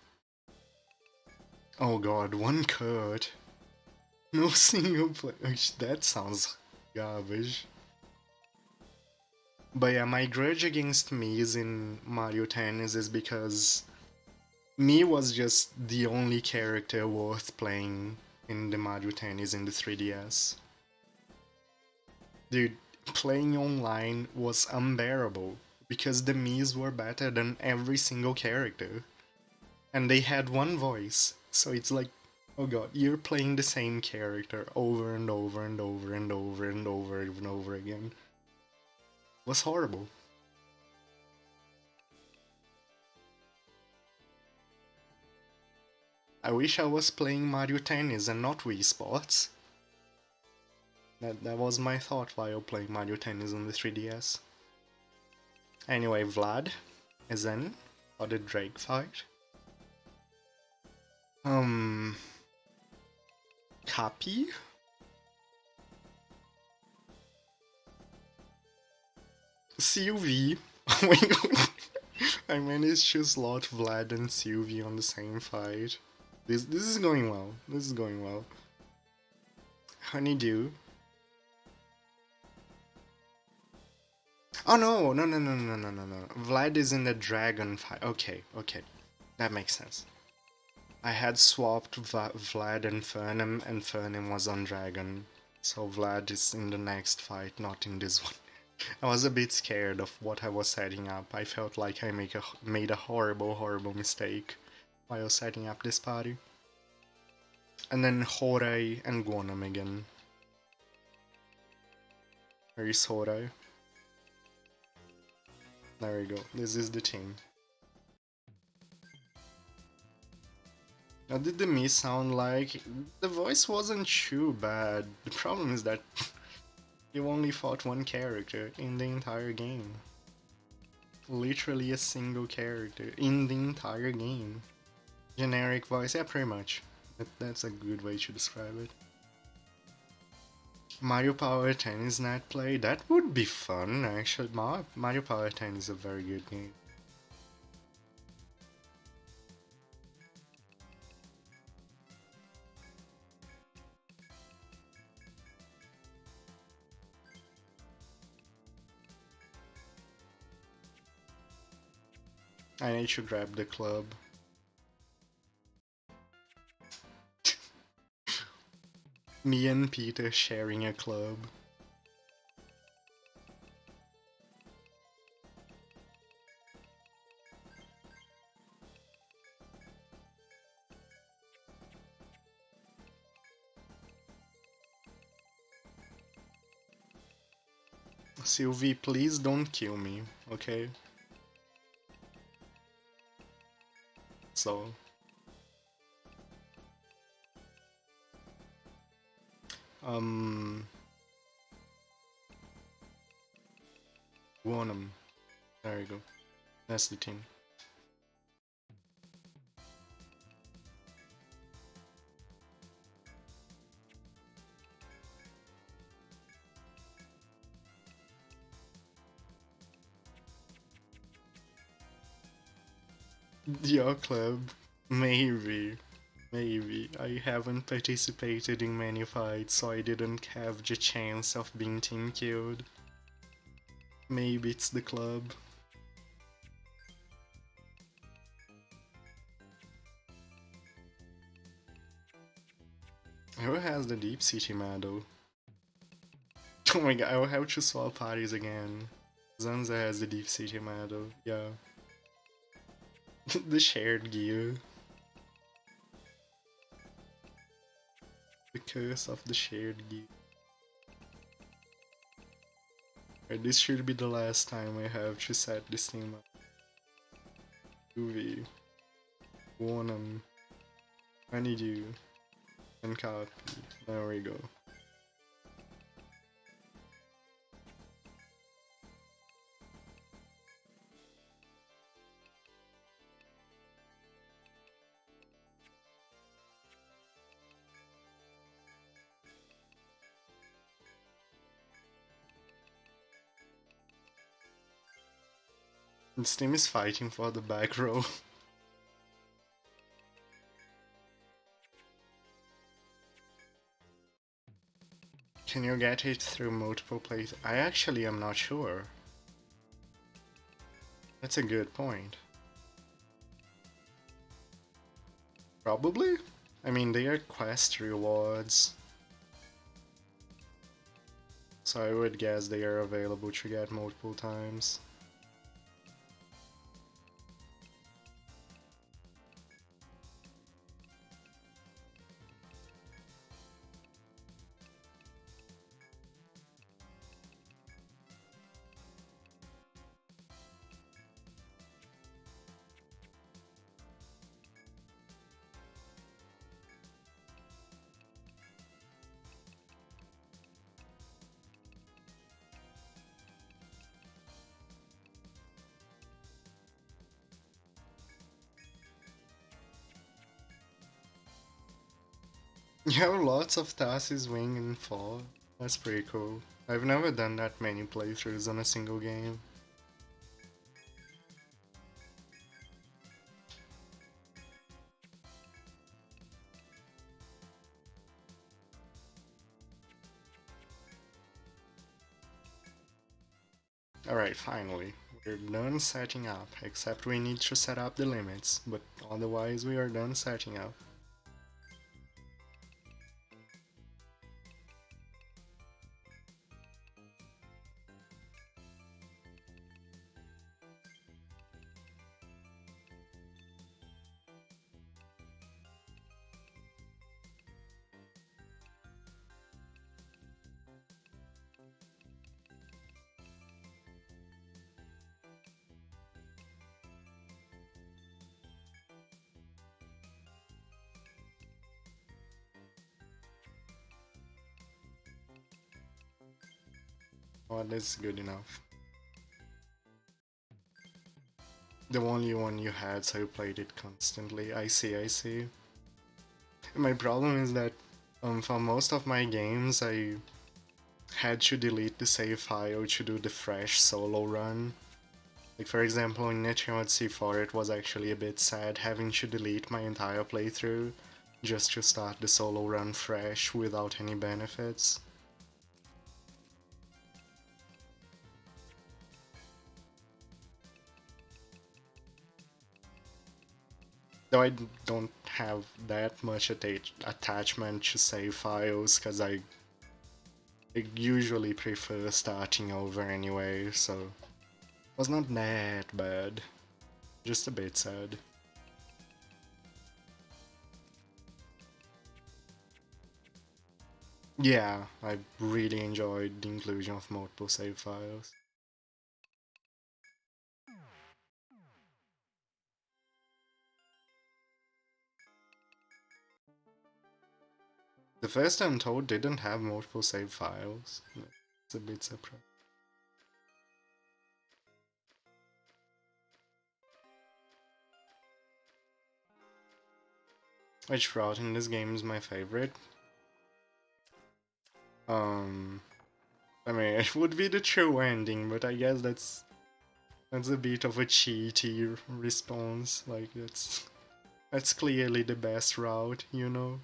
Oh god, one cut. No single player. That sounds garbage. But yeah, my grudge against Mii's in Mario Tennis is because Mii was just the only character worth playing in the Mario Tennis in the 3DS. Dude, playing online was unbearable because the Mii's were better than every single character. And they had one voice, so it's like, oh god, you're playing the same character over and over and over and over and over and over again. It was horrible. I wish I was playing Mario Tennis and not Wii Sports. That was my thought while playing Mario Tennis on the 3DS. Anyway, Vlad is in for the Drake fight. Um, Cappy? Sylvie? Oh my god. I managed to slot Vlad and Sylvie on the same fight. This is going well. This is going well. Honeydew. Oh no, no, no, no, no, no, no, no. Vlad is in the dragon fight. Okay, okay. That makes sense. I had swapped Vlad and Fernum was on dragon. So Vlad is in the next fight, not in this one. I was a bit scared of what I was setting up. I felt like I made a horrible, horrible mistake while setting up this party. And then Horai and Guanam again. Where is Horai? There we go. This is the team. Now, did the Mii sound like... The voice wasn't too bad. The problem is that you only fought one character in the entire game. Literally a single character in the entire game. Generic voice, yeah, pretty much. That's a good way to describe it. Mario Power 10 is not play. That would be fun, actually. Mario Power 10 is a very good game. I need to grab the club. Me and Peter sharing a club. Sylvie, please don't kill me, okay? So... Won There you go. That's the team. Your club? Maybe. Maybe. I haven't participated in many fights, so I didn't have the chance of being team killed. Maybe it's the club. Who has the Deep City medal? Oh my god, I will have to swap parties again. Zanza has the Deep City medal, yeah. The shared gear. The curse of the shared gear. Right, this should be the last time I have to set this team up. UV. Warnum. Honeydew. And copy. There we go. This team is fighting for the back row. Can you get it through multiple plays? I actually am not sure. That's a good point. Probably? I mean, they are quest rewards. So I would guess they are available to get multiple times. You have lots of tasks wing and fall. That's pretty cool. I've never done that many playthroughs on a single game. Alright, finally. We're done setting up, except we need to set up the limits, but otherwise we are done setting up. Oh, that's good enough. The only one you had, so you played it constantly. I see, I see. My problem is that for most of my games, I had to delete the save file to do the fresh solo run. Like for example, in Etrian Odyssey 4, it was actually a bit sad having to delete my entire playthrough just to start the solo run fresh without any benefits. Though I don't have that much attachment to save files, because I usually prefer starting over anyway, so it was not that bad. Just a bit sad. Yeah, I really enjoyed the inclusion of multiple save files. The first Untold didn't have multiple save files. It's a bit surprising. Which route in this game is my favorite? Um, I mean, it would be the true ending, but I guess that's a bit of a cheaty response. Like that's clearly the best route, you know.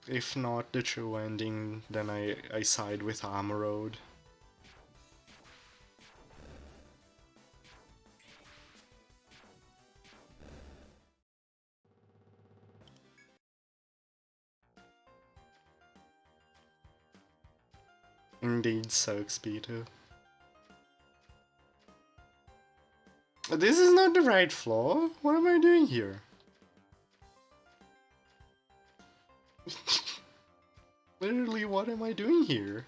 If not the true ending, then I side with Armor Road. Indeed sucks, Peter. This is not the right floor. What am I doing here? Literally, what am I doing here?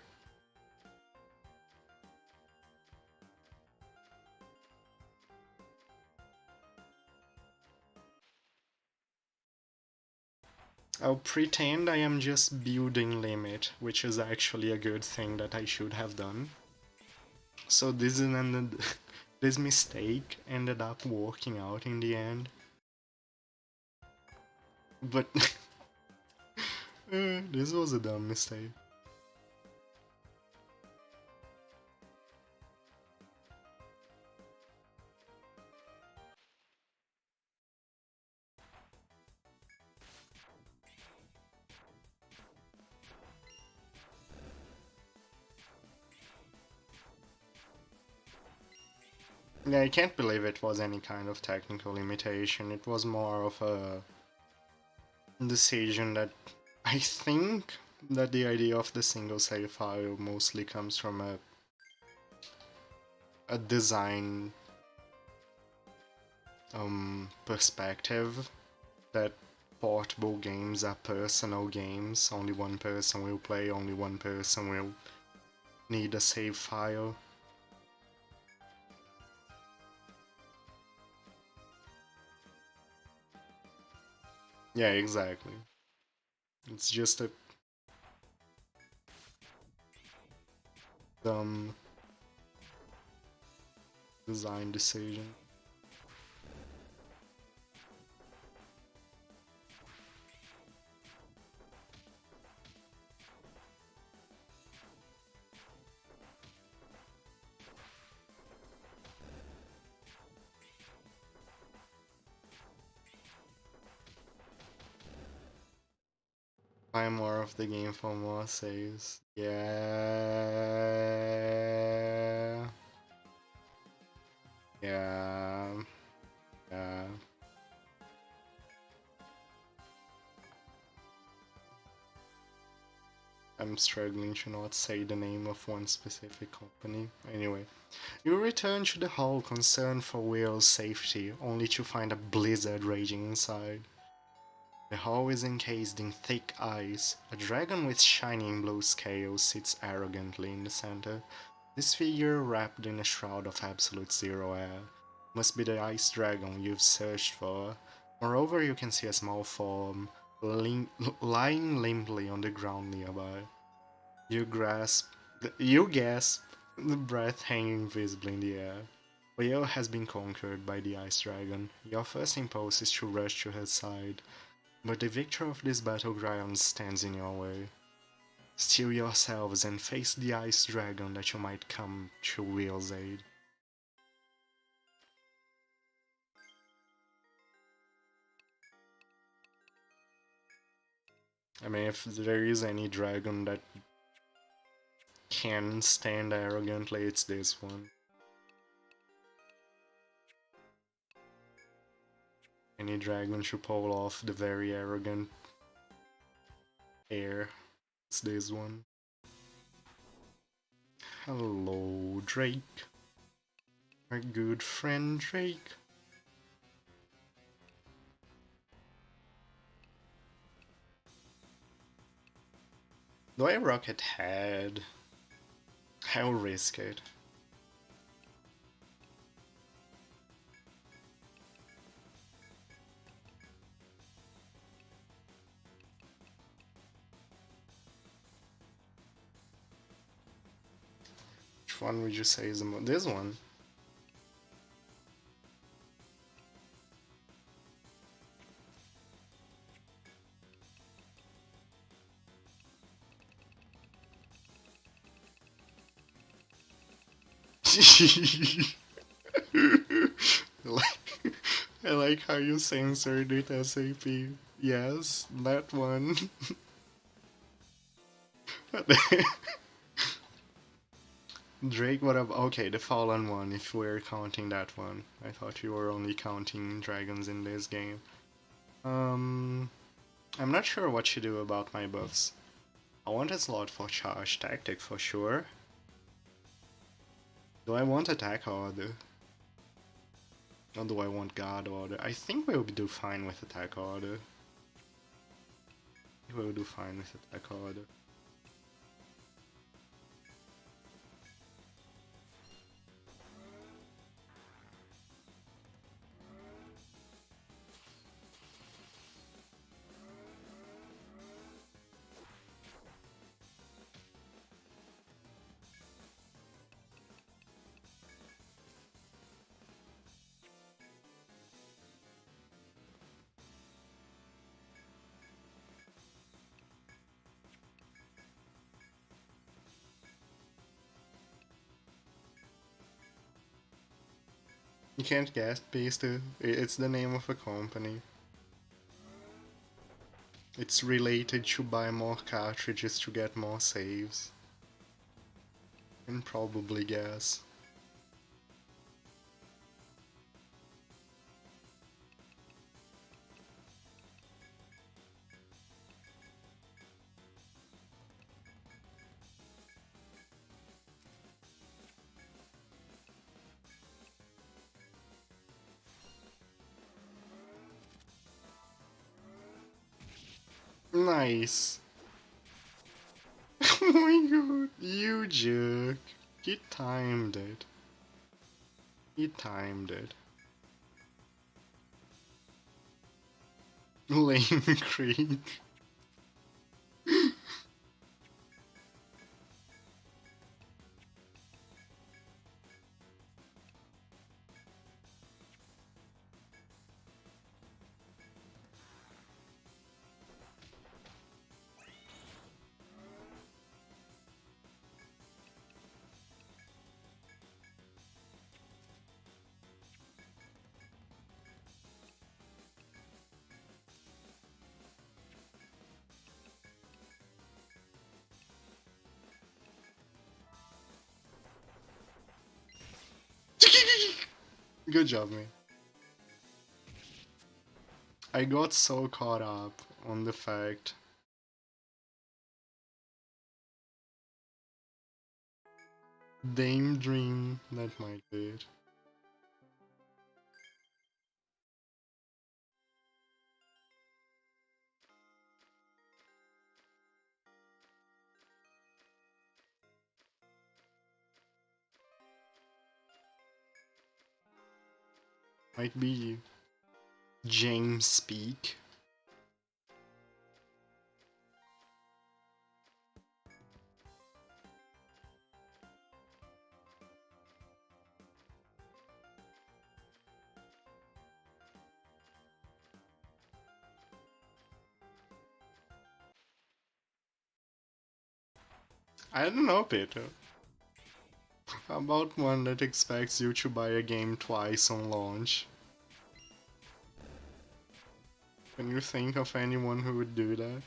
I'll pretend I am just building limit, which is actually a good thing that I should have done. So this mistake ended up working out in the end. But this was a dumb mistake. Yeah, I can't believe it was any kind of technical limitation. It was more of a decision that I think that the idea of the single save file mostly comes from a design perspective, that portable games are personal games. Only one person will play, only one person will need a save file. Yeah, exactly. It's just a dumb design decision. Buy more of the game for more saves. Yeah. Yeah. Yeah. I'm struggling to not say the name of one specific company. Anyway, you return to the hall concerned for Will's safety, only to find a blizzard raging inside. The hall is encased in thick ice. A dragon with shining blue scales sits arrogantly in the center. This figure, wrapped in a shroud of absolute zero air, must be the ice dragon you've searched for. Moreover, you can see a small form lying limply on the ground nearby. You gasp, the breath hanging visibly in the air. Leo has been conquered by the ice dragon. Your first impulse is to rush to her side, but the victor of this battleground stands in your way. Steel yourselves and face the ice dragon that you might come to Will's aid. I mean, if there is any dragon that can stand arrogantly, it's this one. Any dragon should pull off the very arrogant air. It's this one. Hello, Drake. Our good friend Drake. Do I rocket head? I'll risk it. Which one would you say is the most? This one. I like how you censored it, SAP. Yes, that one. Drake, what about. Okay, the Fallen one, if we're counting that one. I thought you were only counting dragons in this game. I'm not sure what to do about my buffs. I want a slot for charge tactic for sure. Do I want attack order? Or do I want guard order? I think we'll do fine with attack order. We'll do fine with attack order. You can't guess, Beaster. It's the name of a company. It's related to buy more cartridges to get more saves. And probably guess. Nice. Oh my god, you jerk. He timed it. He timed it. Lame Creek. Good job, man. I got so caught up on the fact Dame Dream, that might be it. Might be James Speak. I don't know, Peter. How about one that expects you to buy a game twice on launch? Can you think of anyone who would do that?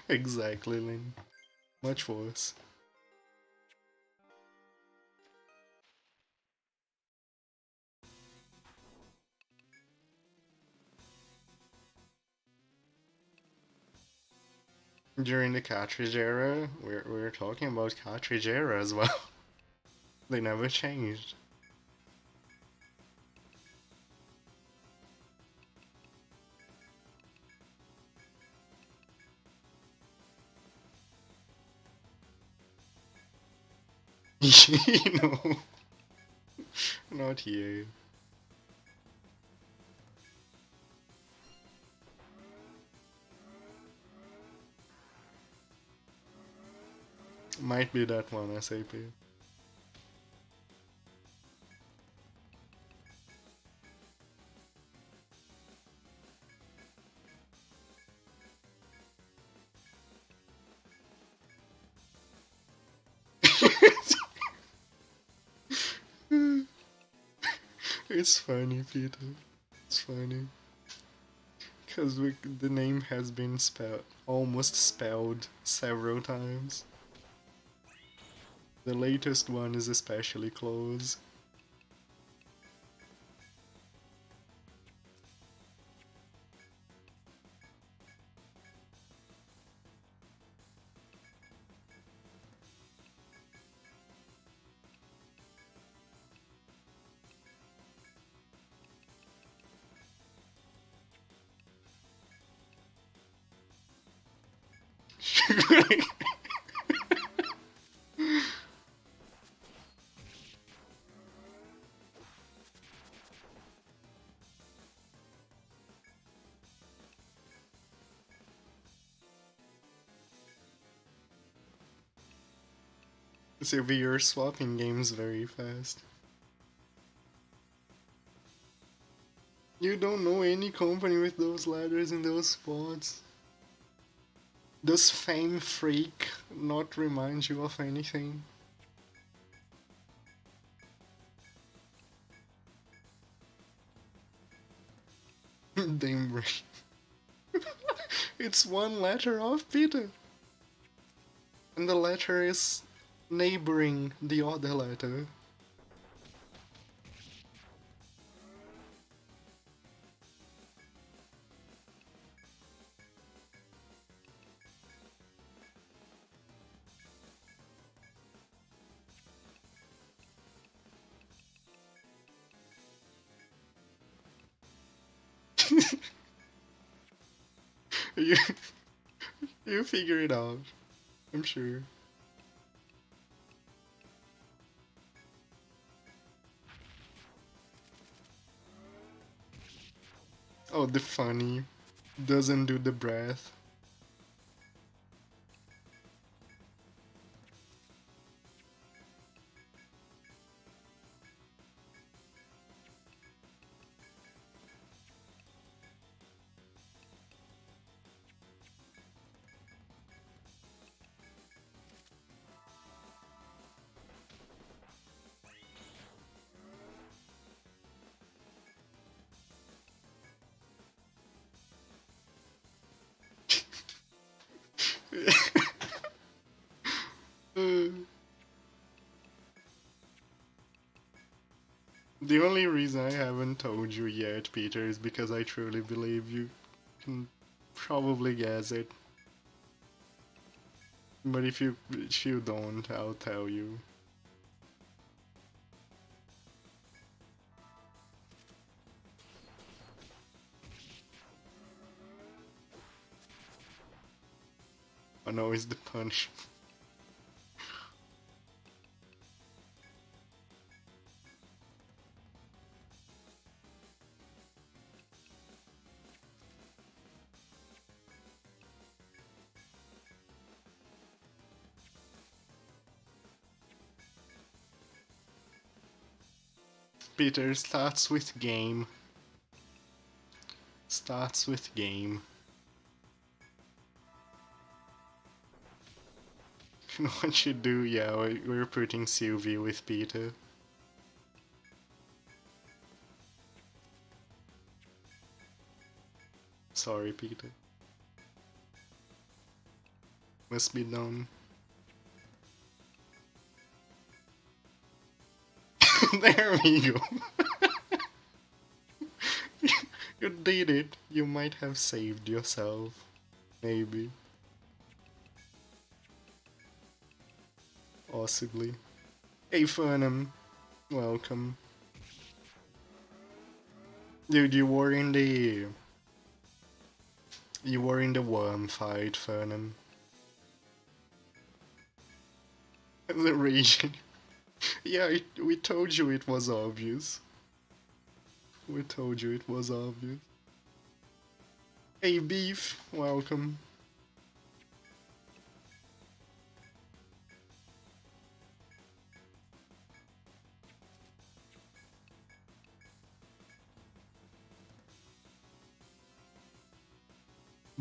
Exactly, Lynn. Much worse. During the cartridge era, we're talking about cartridge era as well. They never changed. No, not you. Might be that one, SAP. It's funny, Peter. It's funny. Because the name has been spelled, almost spelled several times. The latest one is especially close. Sylvie, you're swapping games very fast. You don't know any company with those letters in those spots. Does Fame Freak not remind you of anything? Damn brain. It's one letter off, Peter. And the letter is neighboring the other letter. you, you figure it out, I'm sure. Oh, the funny. Doesn't do the breath. Uh, the only reason I haven't told you yet, Peter, is because I truly believe you can probably guess it. But if you don't, I'll tell you. Oh no, it's the punishment. Peter starts with game. Starts with game. What you do, yeah, we're putting Sylvie with Peter. Sorry, Peter. Must be done. There we go. You did it. You might have saved yourself. Maybe. Possibly. Hey, Fernum. Welcome. Dude, you were in the... You were in the worm fight, Fernum. The region. Yeah, we told you it was obvious. We told you it was obvious. Hey, Beef. Welcome.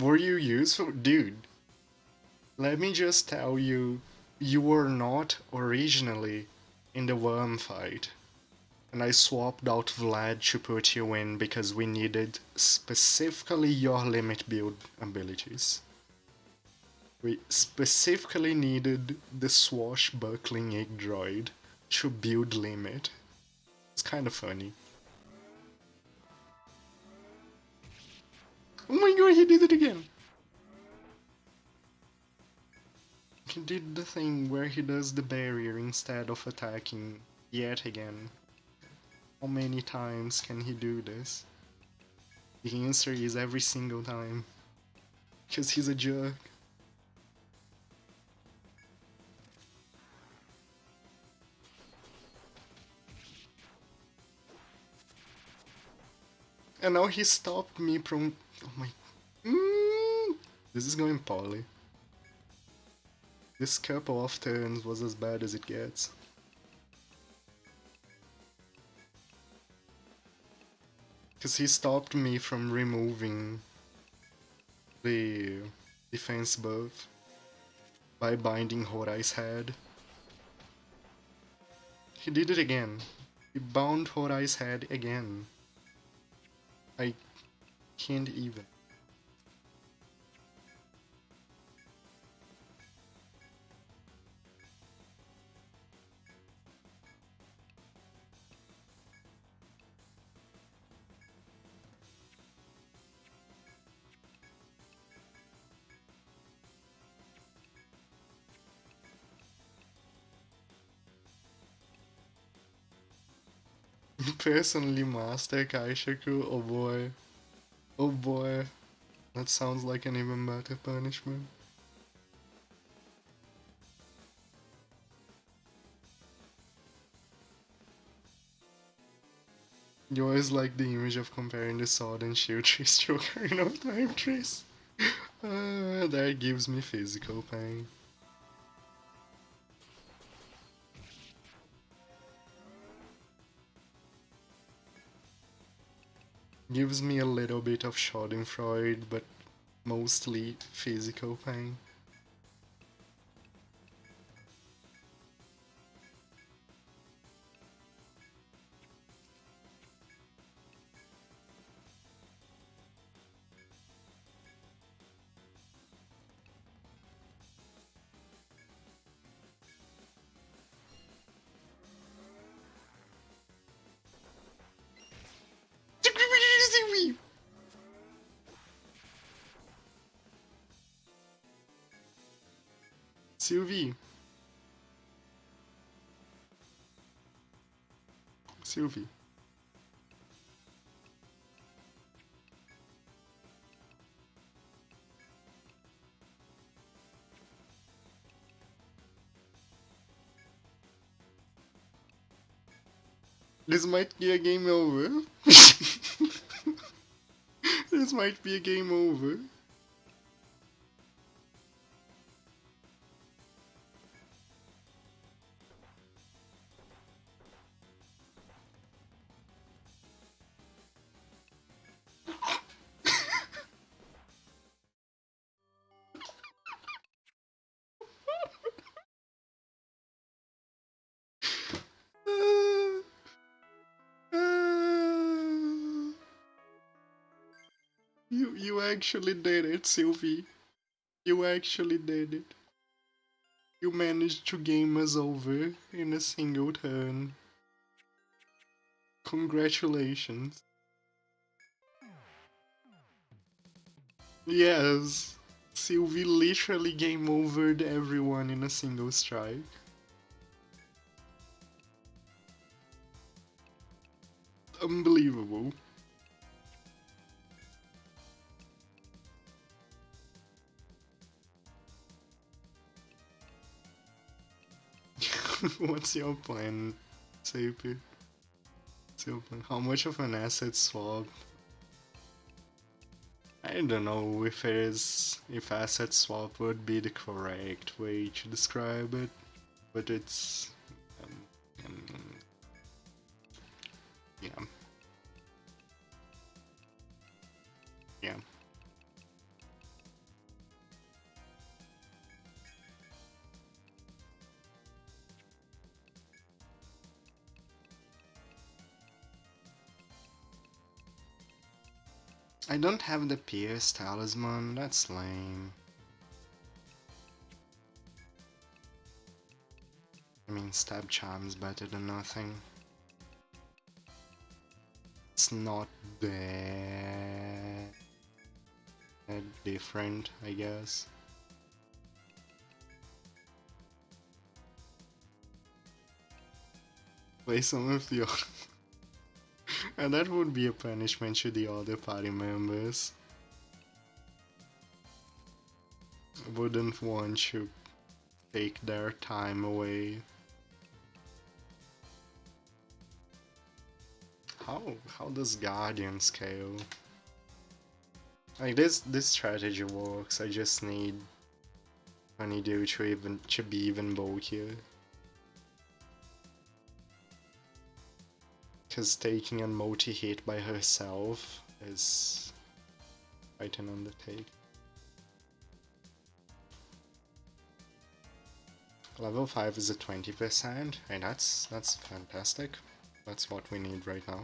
Were you useful? Dude, let me just tell you, you were not originally in the worm fight. And I swapped out Vlad to put you in because we needed specifically your limit build abilities. We specifically needed the swashbuckling egg droid to build limit. It's kind of funny. Oh my god, he did it again! He did the thing where he does the barrier instead of attacking yet again. How many times can he do this? The answer is every single time. Because he's a jerk. And now he stopped me from... Oh my... This is going poorly. This couple of turns was as bad as it gets. Because he stopped me from removing the defense buff by binding Horai's head. He did it again. He bound Horai's head again. I can't even. Personally master Kaishaku, oh boy. Oh boy. That sounds like an even better punishment. You always like the image of comparing the sword and shield trees to Ocarina of Time trees. That gives me physical pain. Gives me a little bit of Schadenfreude, but mostly physical pain. Sylvie. Sylvie. This might be a game over. This might be a game over. You actually did it, Sylvie. You actually did it. You managed to game us over in a single turn. Congratulations. Yes. Sylvie literally game overed everyone in a single strike. Unbelievable. What's your plan, Sapir? What's your plan? How much of an asset swap? I don't know if asset swap would be the correct way to describe it, but it's um, um, yeah, yeah. I don't have the Pierce talisman. That's lame. I mean, stab charm's better than nothing. It's not that different, I guess. Play some of the other. And that would be a punishment to the other party members. Wouldn't want to take their time away. How does Guardian scale? Like this strategy works. I just need Honeydew to be even bulkier. Cause taking a multi-hit by herself is quite an undertaking. Level 5 is a 20%, and that's fantastic. That's what we need right now.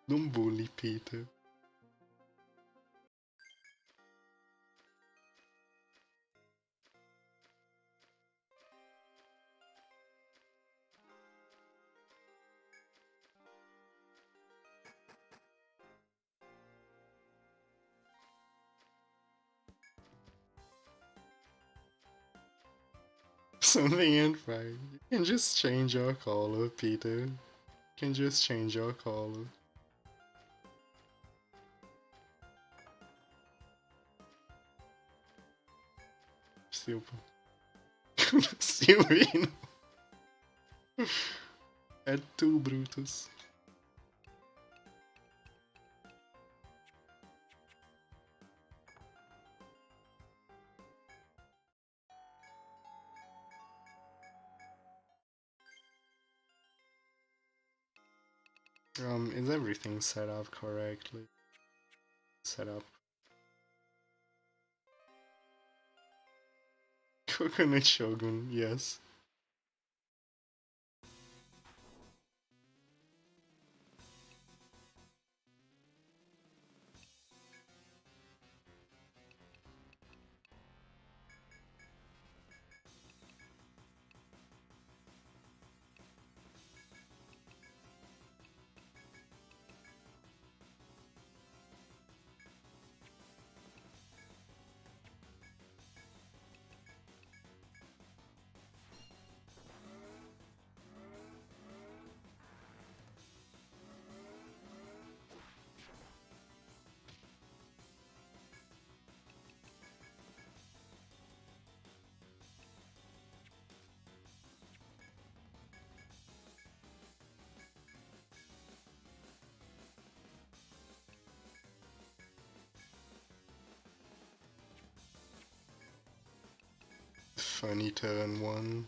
Don't bully Peter. Something in right. You can just change your color, Peter. You can just change your color. Super. Silvino. Add two Brutus. Is everything set up correctly? Set up. Coconut Shogun, yes. Funny turn one.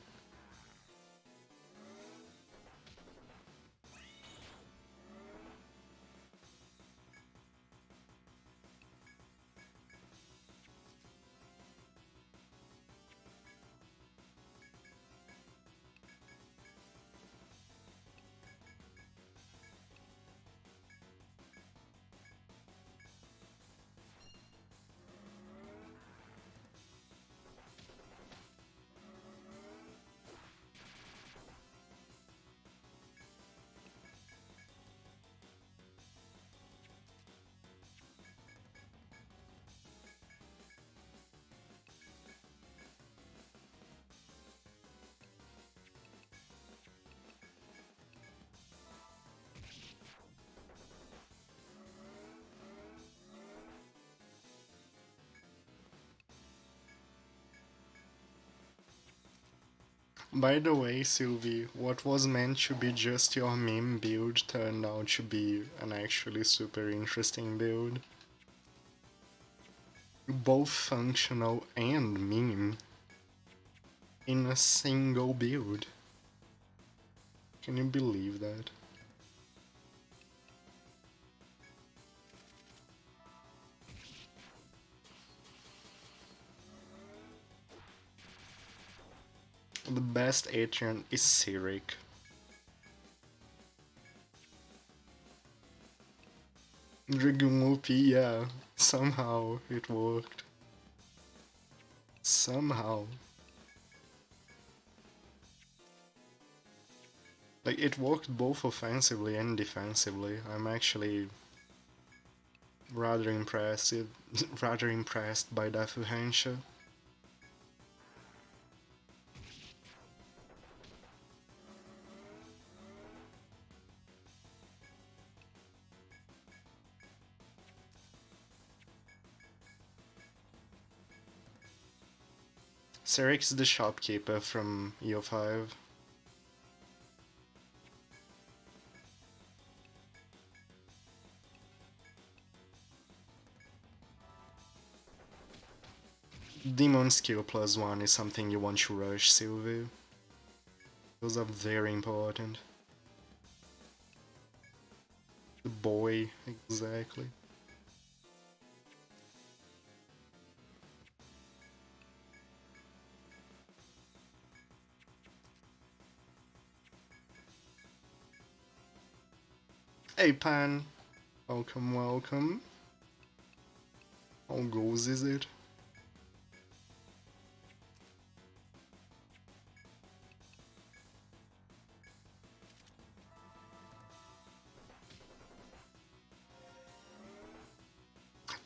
By the way, Sylvie, what was meant to be just your meme build turned out to be an actually super interesting build. Both functional and meme in a single build. Can you believe that? The best Etrian is Cyric. Dragoon OP, yeah. Somehow it worked. Somehow. Like, it worked both offensively and defensively. I'm actually rather impressed rather impressed by that Fuhensha. Cyric's the shopkeeper from EO5. Demon skill +1 is something you want to rush, Sylvie. Those are very important. The boy, exactly. Hey Pan, welcome, welcome. How goes is it?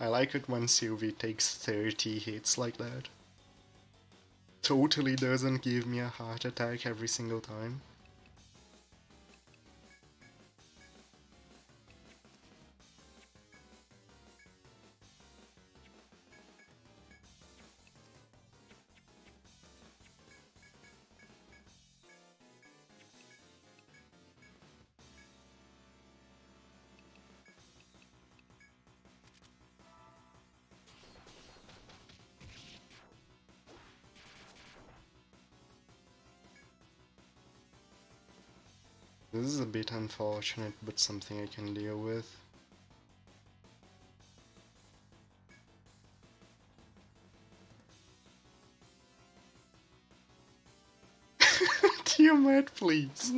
I like it when Sylvie takes 30 hits like that. totally doesn't give me a heart attack every single time. This is a bit unfortunate, but something I can deal with. Tiamat, please!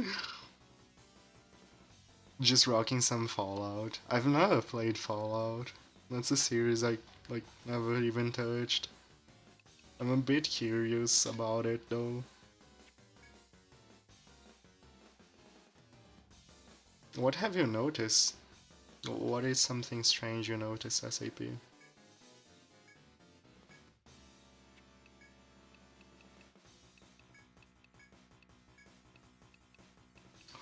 Just rocking some Fallout. I've never played Fallout. That's a series I, like, never even touched. I'm a bit curious about it, though. What have you noticed? What is something strange you notice, SAP?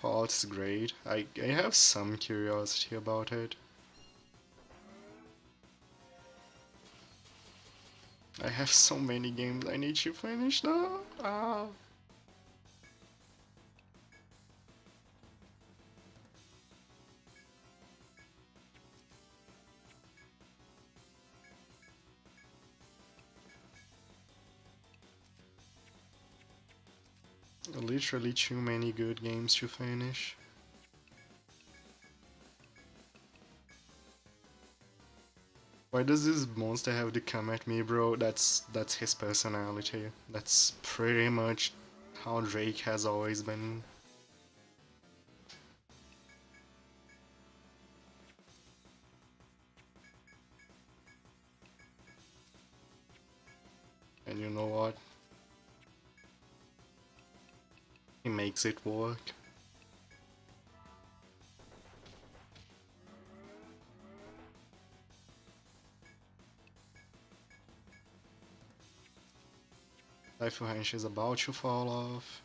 Oh, it's great. I have some curiosity about it. I have so many games I need to finish now. Ah. Literally too many good games to finish. Why does this monster have to come at me, bro? That's his personality. That's pretty much how Drake has always been. And you know what? He makes it work. Life Hench is about to fall off.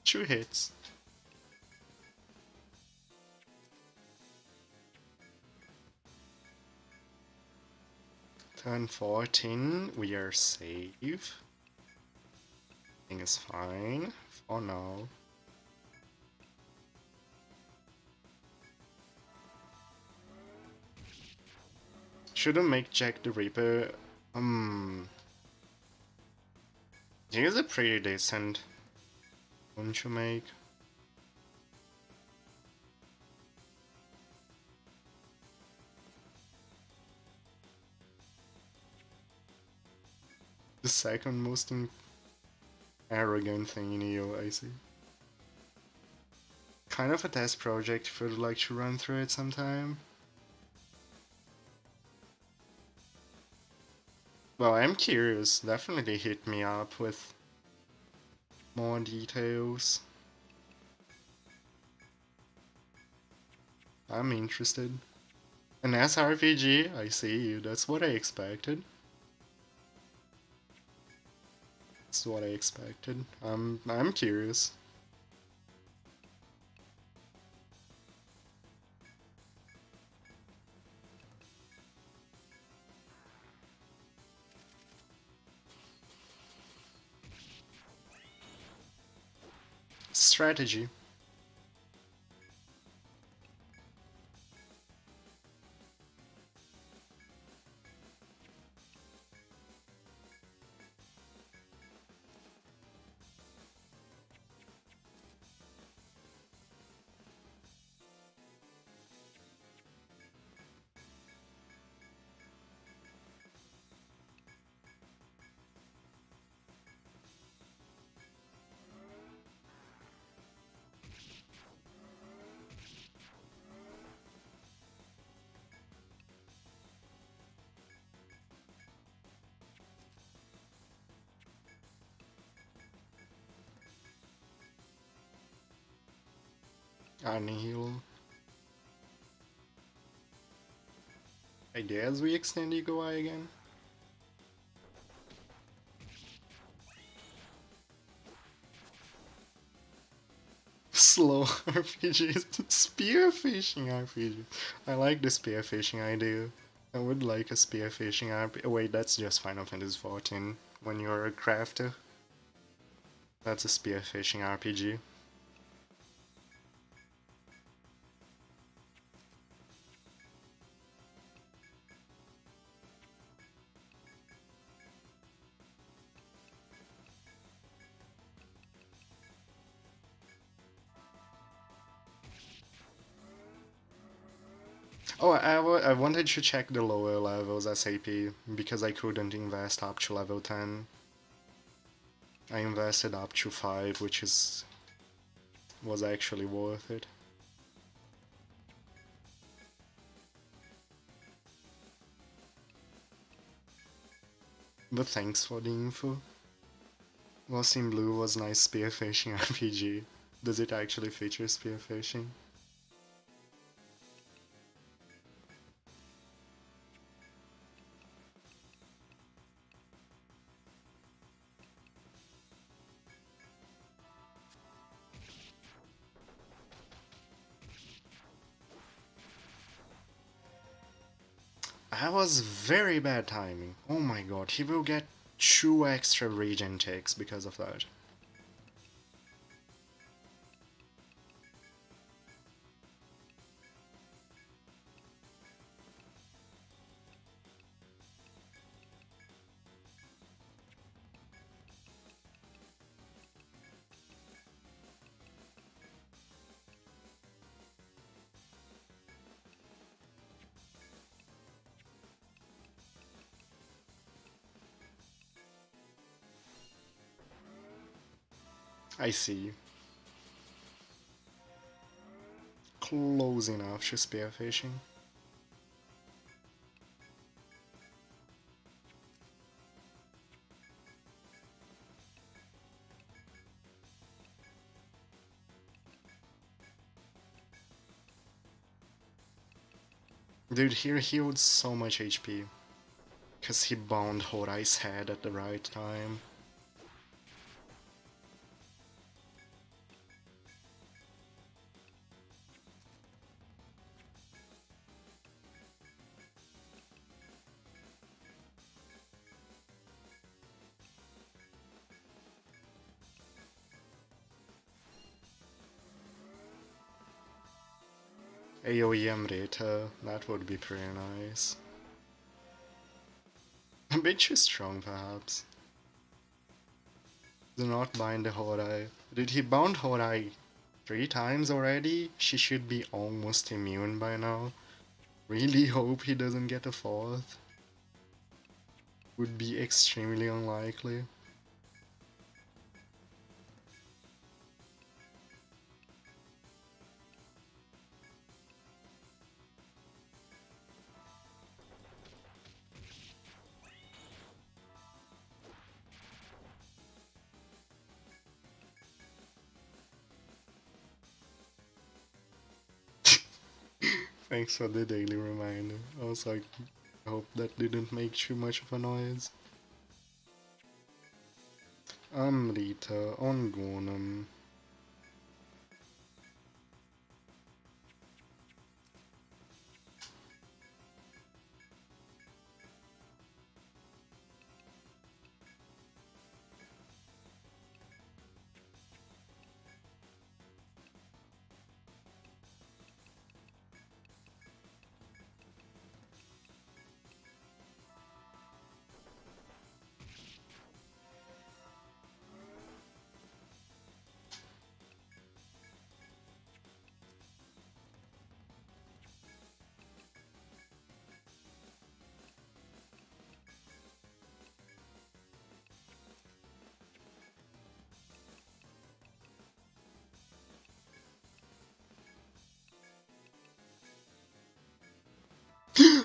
Two hits. Turn 14, we are safe. Thing is fine for now. Shouldn't make Jack the Ripper. He is a pretty decent one to make. The second most arrogant thing in EO, I see. Kind of a test project if you'd like to run through it sometime. Well, I'm curious. Definitely hit me up with more details. I'm interested. An SRPG? I see you. That's what I expected. That's what I expected. I'm curious. Strategy. Annihil. I guess we extend Eagle Eye again. Slow RPGs. Spearfishing RPG. I like the spearfishing idea. I would like a spearfishing RPG. Wait, that's just Final Fantasy XIV. When you're a crafter. That's a spearfishing RPG. Oh, I wanted to check the lower levels SAP because I couldn't invest up to level 10. I invested up to 5, which was actually worth it. But thanks for the info. Lost in Blue was nice spearfishing RPG. Does it actually feature spearfishing? That was very bad timing. Oh my god, he will get 2 extra regen ticks because of that. I see. Close enough to spearfishing. Dude, he healed so much HP. Cause he bound Horai's head at the right time. AoE Amrita, that would be pretty nice. A bit too strong, perhaps. Do not bind the Horai. Did he bound Horai 3 times already? She should be almost immune by now. Really hope he doesn't get a 4th. Would be extremely unlikely. Thanks for the daily reminder. I was like, I hope that didn't make too much of a noise. Amrita on Gonum.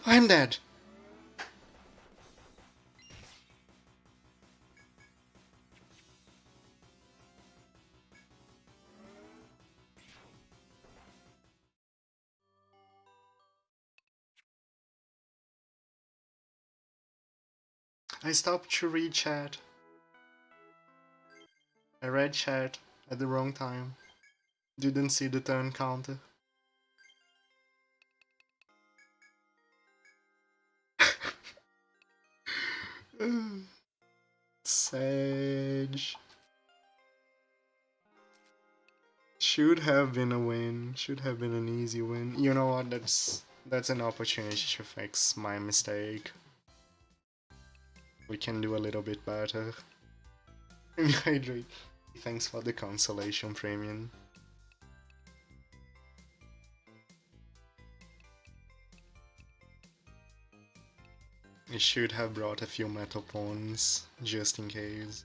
I'm dead! I stopped to read chat. I read chat at the wrong time. Didn't see the turn counter. Sage. Should have been a win. Should have been an easy win. You know what? That's an opportunity to fix my mistake. We can do a little bit better. Hydrate. Thanks for the consolation premium. I should have brought a few metal pawns, just in case.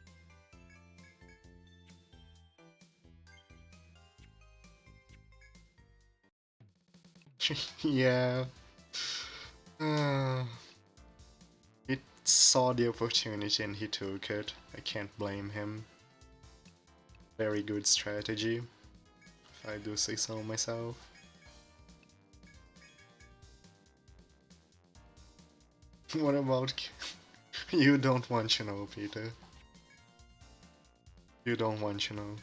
Yeah. He saw the opportunity and he took it. I can't blame him. Very good strategy, if I do say so myself. What about... You don't want to know, Peter. You don't want to know.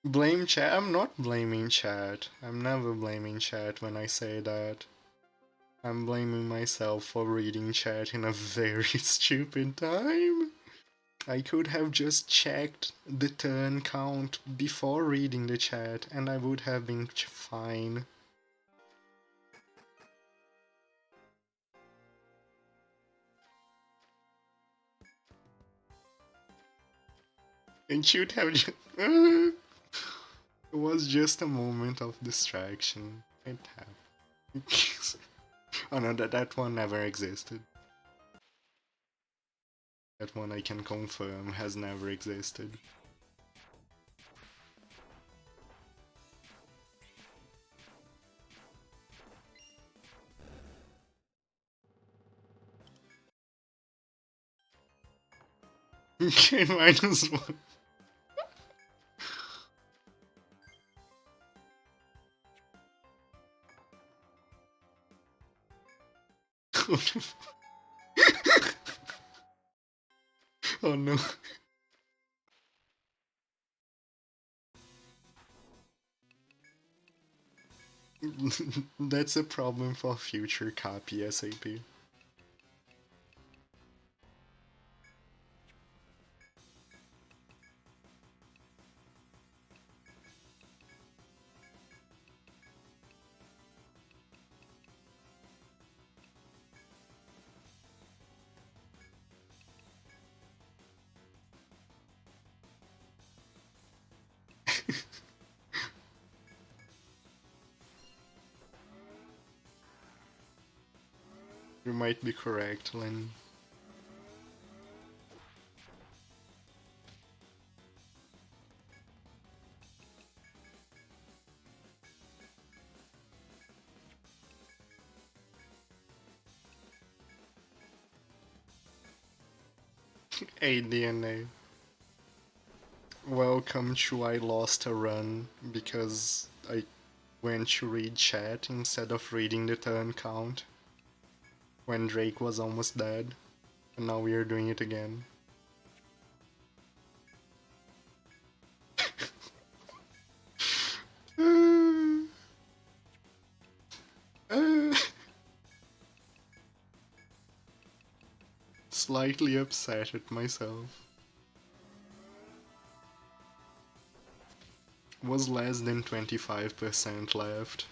Blame chat? I'm not blaming chat. I'm never blaming chat when I say that. I'm blaming myself for reading chat in a very stupid time. I could have just checked the turn count before reading the chat and I would have been fine. It should have just... It was just a moment of distraction. It happened. Oh no, that one never existed. That one I can confirm has never existed. Okay, -1. Oh no. That's a problem for future copy SAP. You might be correct, Lynn. Hey DNA. Welcome to I lost a run because I went to read chat instead of reading the turn count when Drake was almost dead, and now we are doing it again. Slightly upset at myself. Was less than 25% left.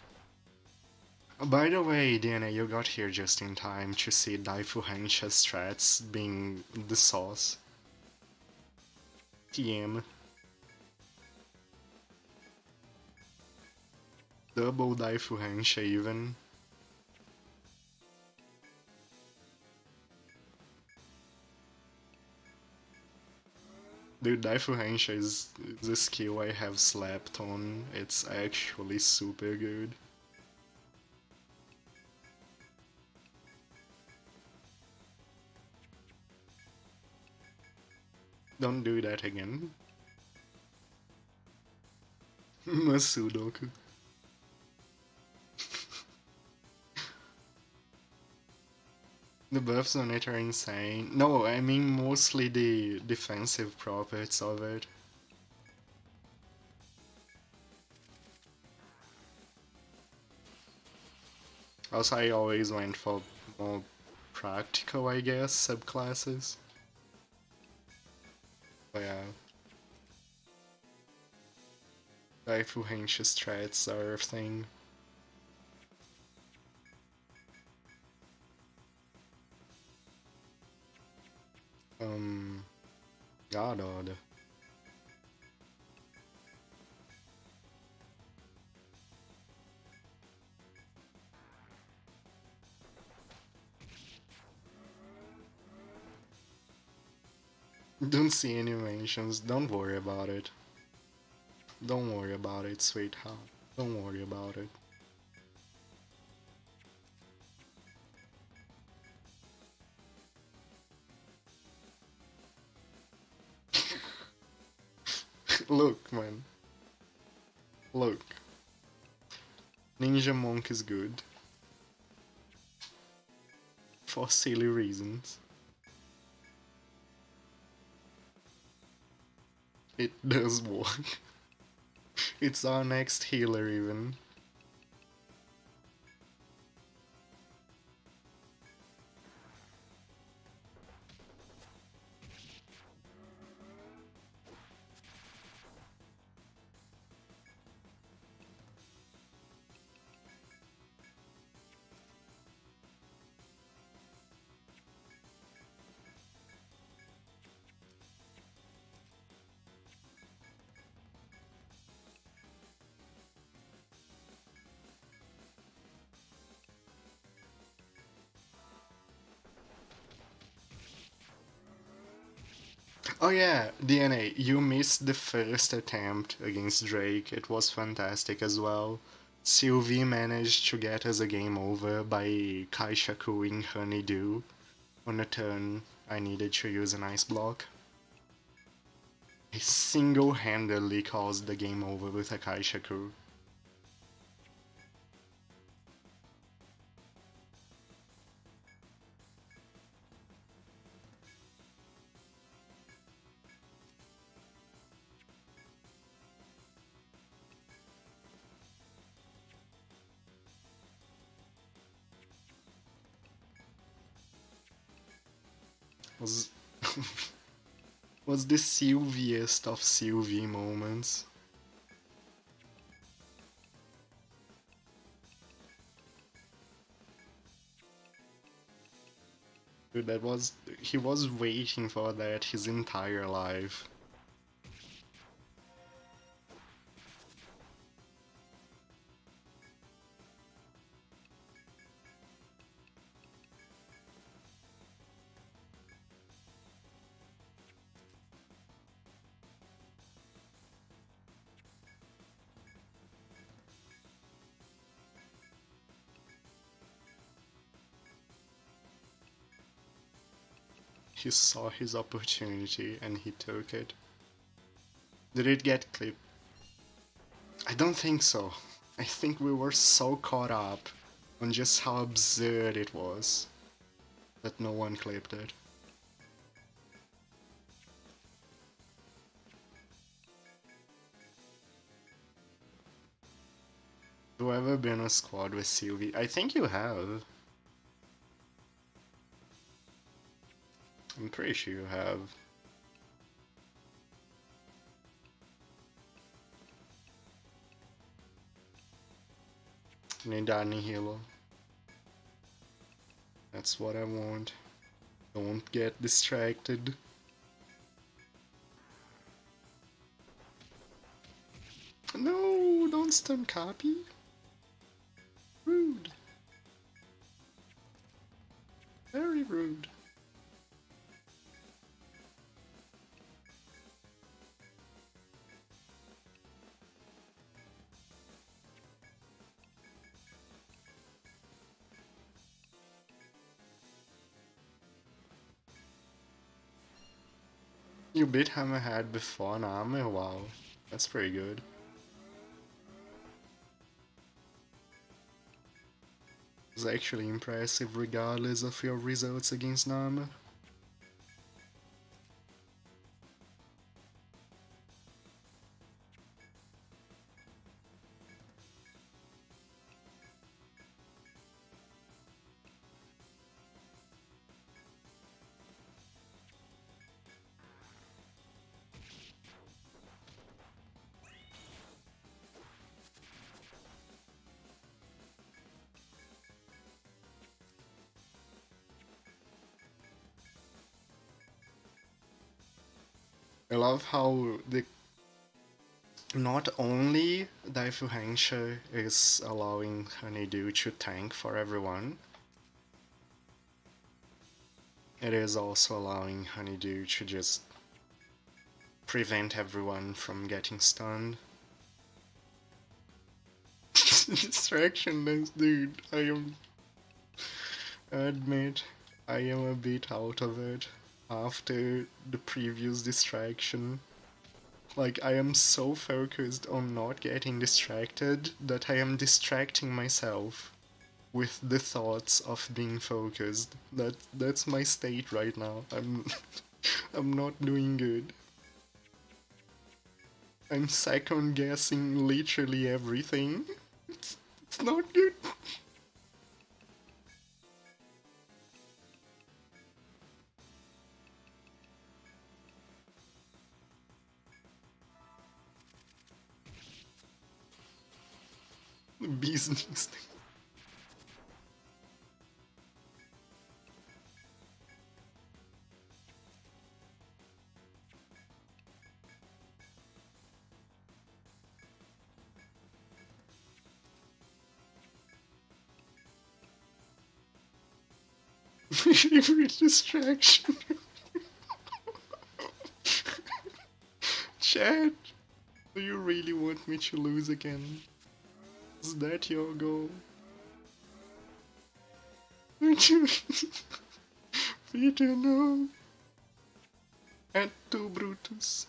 By the way, DNA, you got here just in time to see Daifu Hensha's strats being the sauce. TM. Double Daifu Hensha even. Dude, Daifu Hensha is the skill I have slept on. It's actually super good. Don't do that again. Masudoku. The buffs on it are insane. No, I mean mostly the defensive properties of it. Also, I always went for more practical, I guess, subclasses. But yeah. Rifle range strats are a thing. God order. Don't see any mentions, don't worry about it. Don't worry about it, sweetheart. Don't worry about it. Look, man. Look. Ninja Monk is good. For silly reasons. It does work. It's our next healer even. Oh yeah, DNA, you missed the first attempt against Drake. It was fantastic as well. Sylvie managed to get us a game over by Kaishakuing Honeydew on a turn I needed to use an ice block. He single-handedly caused the game over with a Kaishaku. Was was the Sylviest of Sylvie moments. Dude, he was waiting for that his entire life. He saw his opportunity and he took it. Did it get clipped? I don't think so. I think we were so caught up on just how absurd it was that no one clipped it. Have you ever been a squad with Sylvie? I think you have. I'm pretty sure you have. Need any healer. That's what I want. Don't get distracted. No, don't stun copy. Rude. Very rude. You beat Hammerhead before an armor? Wow, that's pretty good. It's actually impressive regardless of your results against Nama. I love how the not only Daifu Hensha is allowing Honeydew to tank for everyone, it is also allowing Honeydew to just prevent everyone from getting stunned. Distraction, dude. I admit, I am a bit out of it after the previous distraction. Like, I am so focused on not getting distracted that I am distracting myself with the thoughts of being focused. That's my state right now. I'm not doing good. I'm second guessing literally everything. It's not good. Business. Favorite distraction. Chat, do you really want me to lose again? Is that your goal? Peter, no. Et tu, Brutus.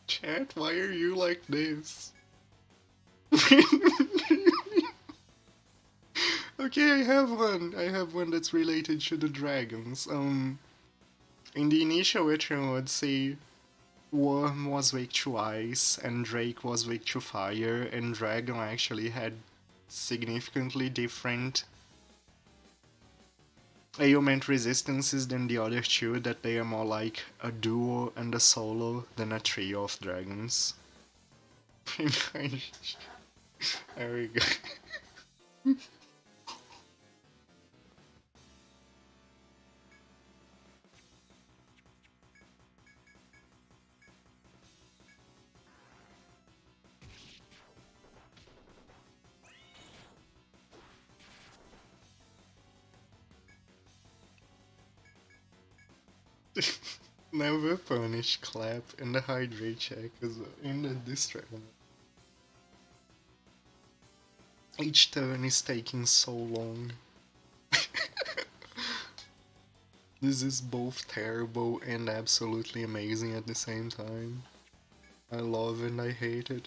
Chat, why are you like this? Okay, I have one. I have one that's related to the dragons. In the initial Etrian, I would say Worm was weak to ice, and Drake was weak to fire, and Dragon actually had significantly different ailment resistances than the other two, that they are more like a duo and a solo than a trio of dragons. There we go. Never punish clap and the hydrate check is in the distract. Each turn is taking so long. This is both terrible and absolutely amazing at the same time. I love and I hate it.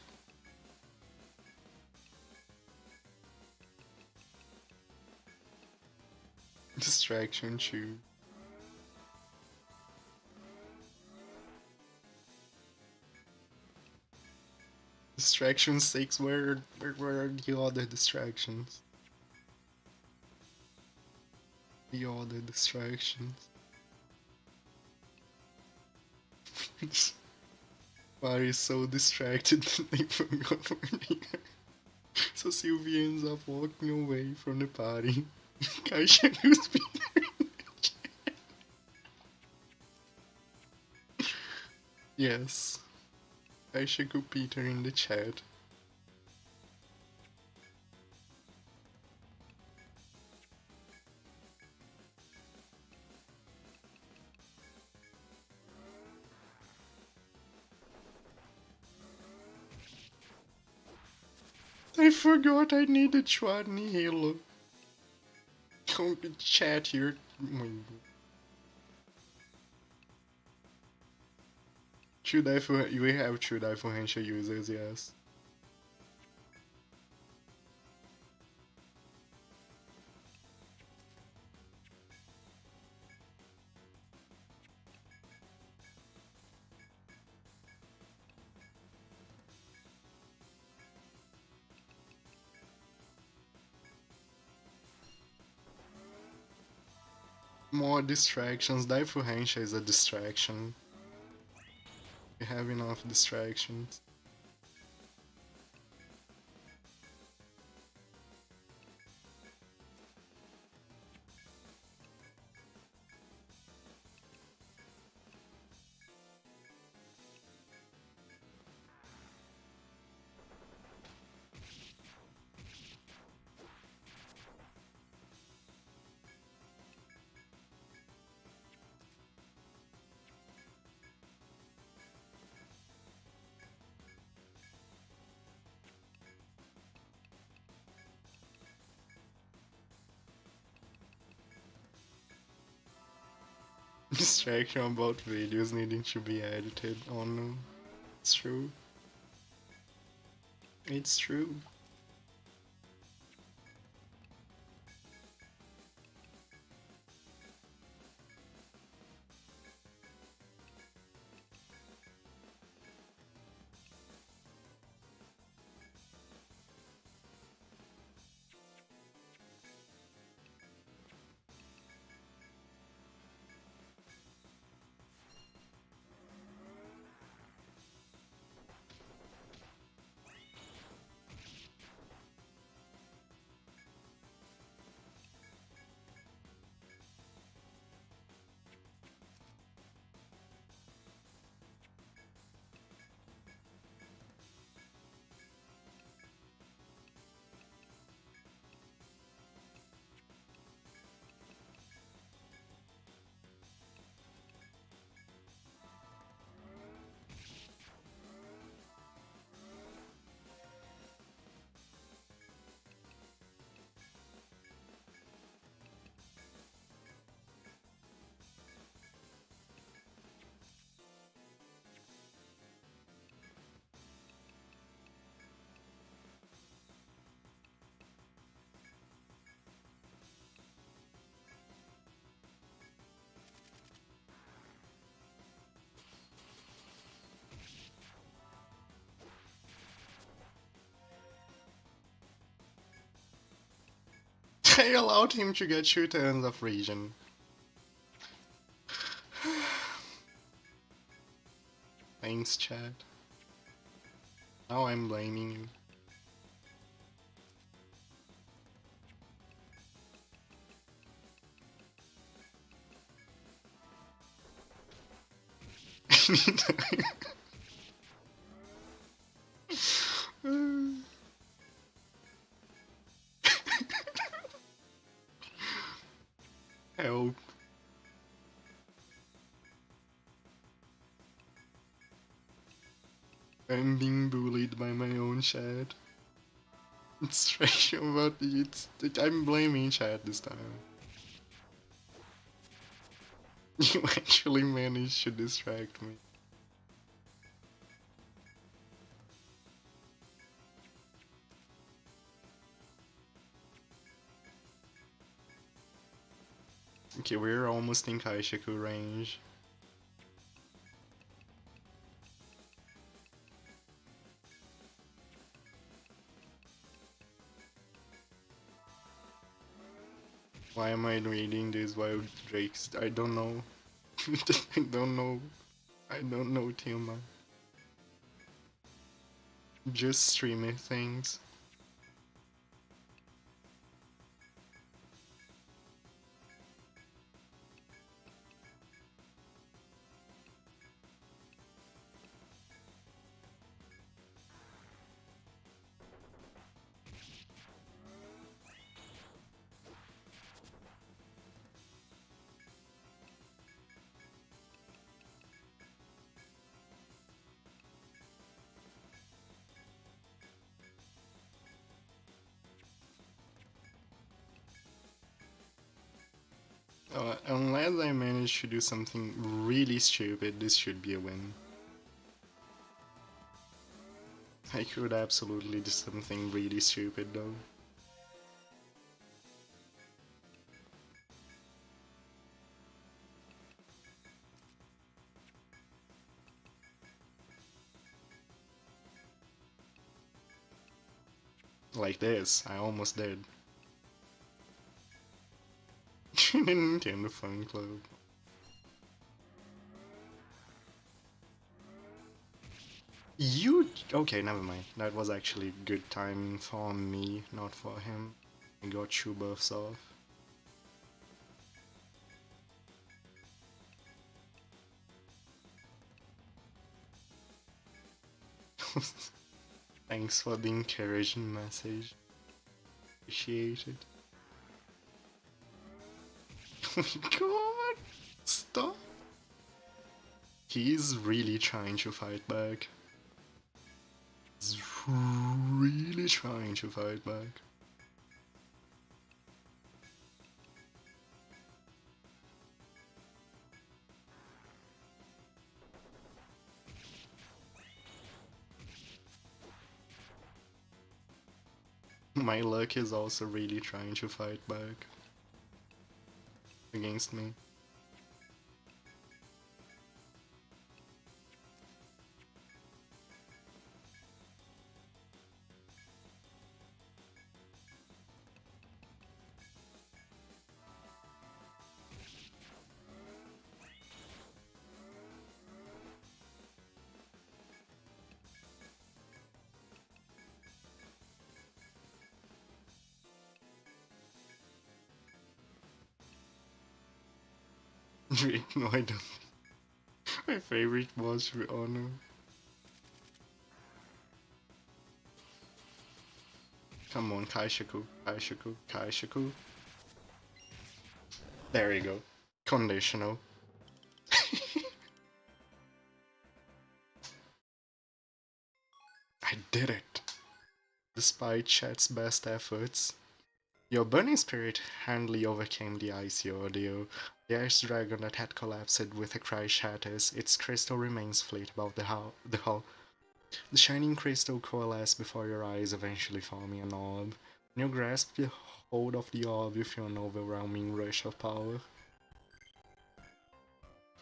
Distraction too. Distraction 6, where are the other distractions? The other distractions. Mari is so distracted that they forgot where they are. So Sylvie ends up walking away from the party. Kaisha who's Peter. Yes. Kaisha Peter in the chat. forgot I needed Chuan Halo. Chat here. We have true differential users, yes. More distractions. Differential is a distraction. We have enough distractions. Distraction about videos needing to be edited. Oh no. It's true. It's true. I allowed him to get 2 turns of region. Thanks, chat. Now I'm blaming you. Help. I'm being bullied by my own chat. It's strange about I'm blaming chat this time. You actually managed to distract me. Okay, we're almost in Kaishaku range. Why am I reading these wild drakes? I don't know. I don't know. I don't know, Tilma. Just streaming things. Unless I manage to do something really stupid, this should be a win. I could absolutely do something really stupid though. Like this, I almost did. The Nintendo Fun Club. You... Okay, never mind. That was actually good timing for me, not for him. I got 2 buffs off. Thanks for the encouraging message. Appreciate it. Oh my god! Stop! He's really trying to fight back. He's really trying to fight back. My luck is also really trying to fight back against me. Wait, no I don't. My favorite was Honor. Come on, Kaishaku, Kaishaku, Kaishaku. There you go. Conditional. I did it! Despite Chat's best efforts. Your burning spirit handily overcame the icy ordeal. The ice dragon that had collapsed with a cry shatters, its crystal remains fleet above the hull. The shining crystal coalesced before your eyes, eventually forming an orb. When you grasp the hold of the orb, you feel an overwhelming rush of power.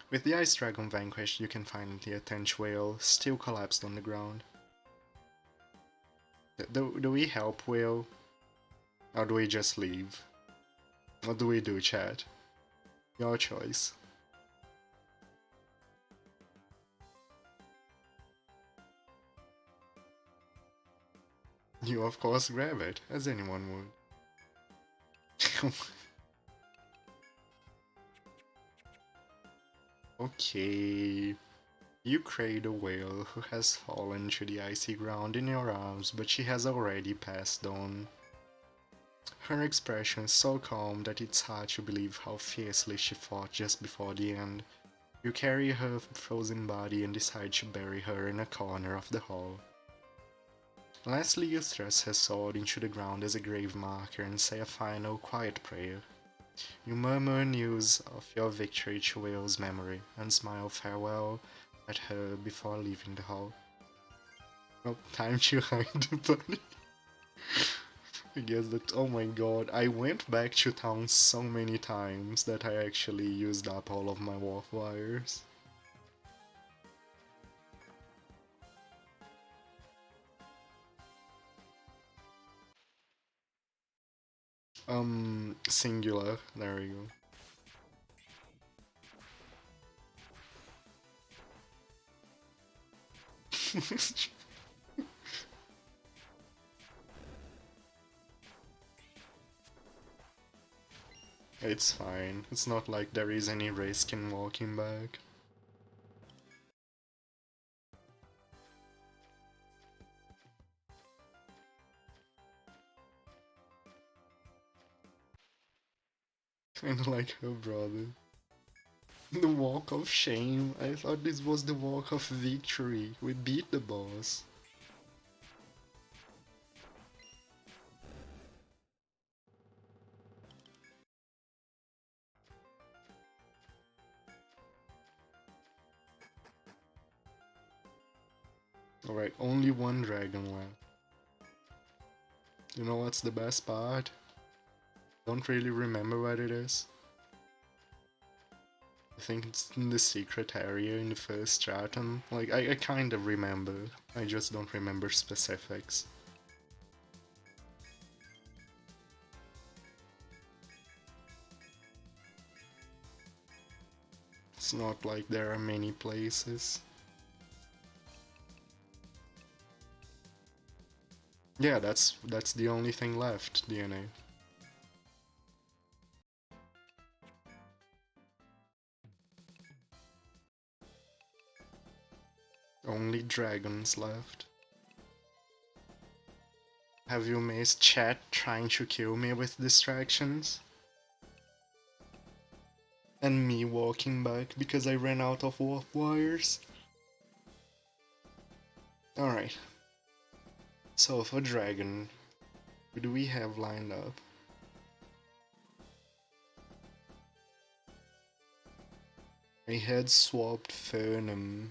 With the ice dragon vanquished, you can finally attend Whale, still collapsed on the ground. Do we help Whale? Or do we just leave? What do we do, chat? Your choice. You of course grab it, as anyone would. Okay. You carry the whale who has fallen to the icy ground in your arms, but she has already passed on. Her expression is so calm that it's hard to believe how fiercely she fought just before the end. You carry her frozen body and decide to bury her in a corner of the hall. Lastly, you thrust her sword into the ground as a grave marker and say a final, quiet prayer. You murmur news of your victory to Whale's memory and smile farewell at her before leaving the hall. Oh, time to hide the body. I guess that, oh my god, I went back to town so many times that I actually used up all of my warp wires. Singular, there we go. It's fine, it's not like there is any risk in walking back. Kinda like her brother. The walk of shame, I thought this was the walk of victory. We beat the boss. Alright, only one dragon left. You know what's the best part? Don't really remember what it is. I think it's in the secret area in the first stratum. Like, I kind of remember. I just don't remember specifics. It's not like there are many places. Yeah, that's the only thing left, DNA. Only dragons left. Have you missed chat trying to kill me with distractions? And me walking back because I ran out of warp wires? Alright. So for dragon, who do we have lined up? I had swapped Fernum.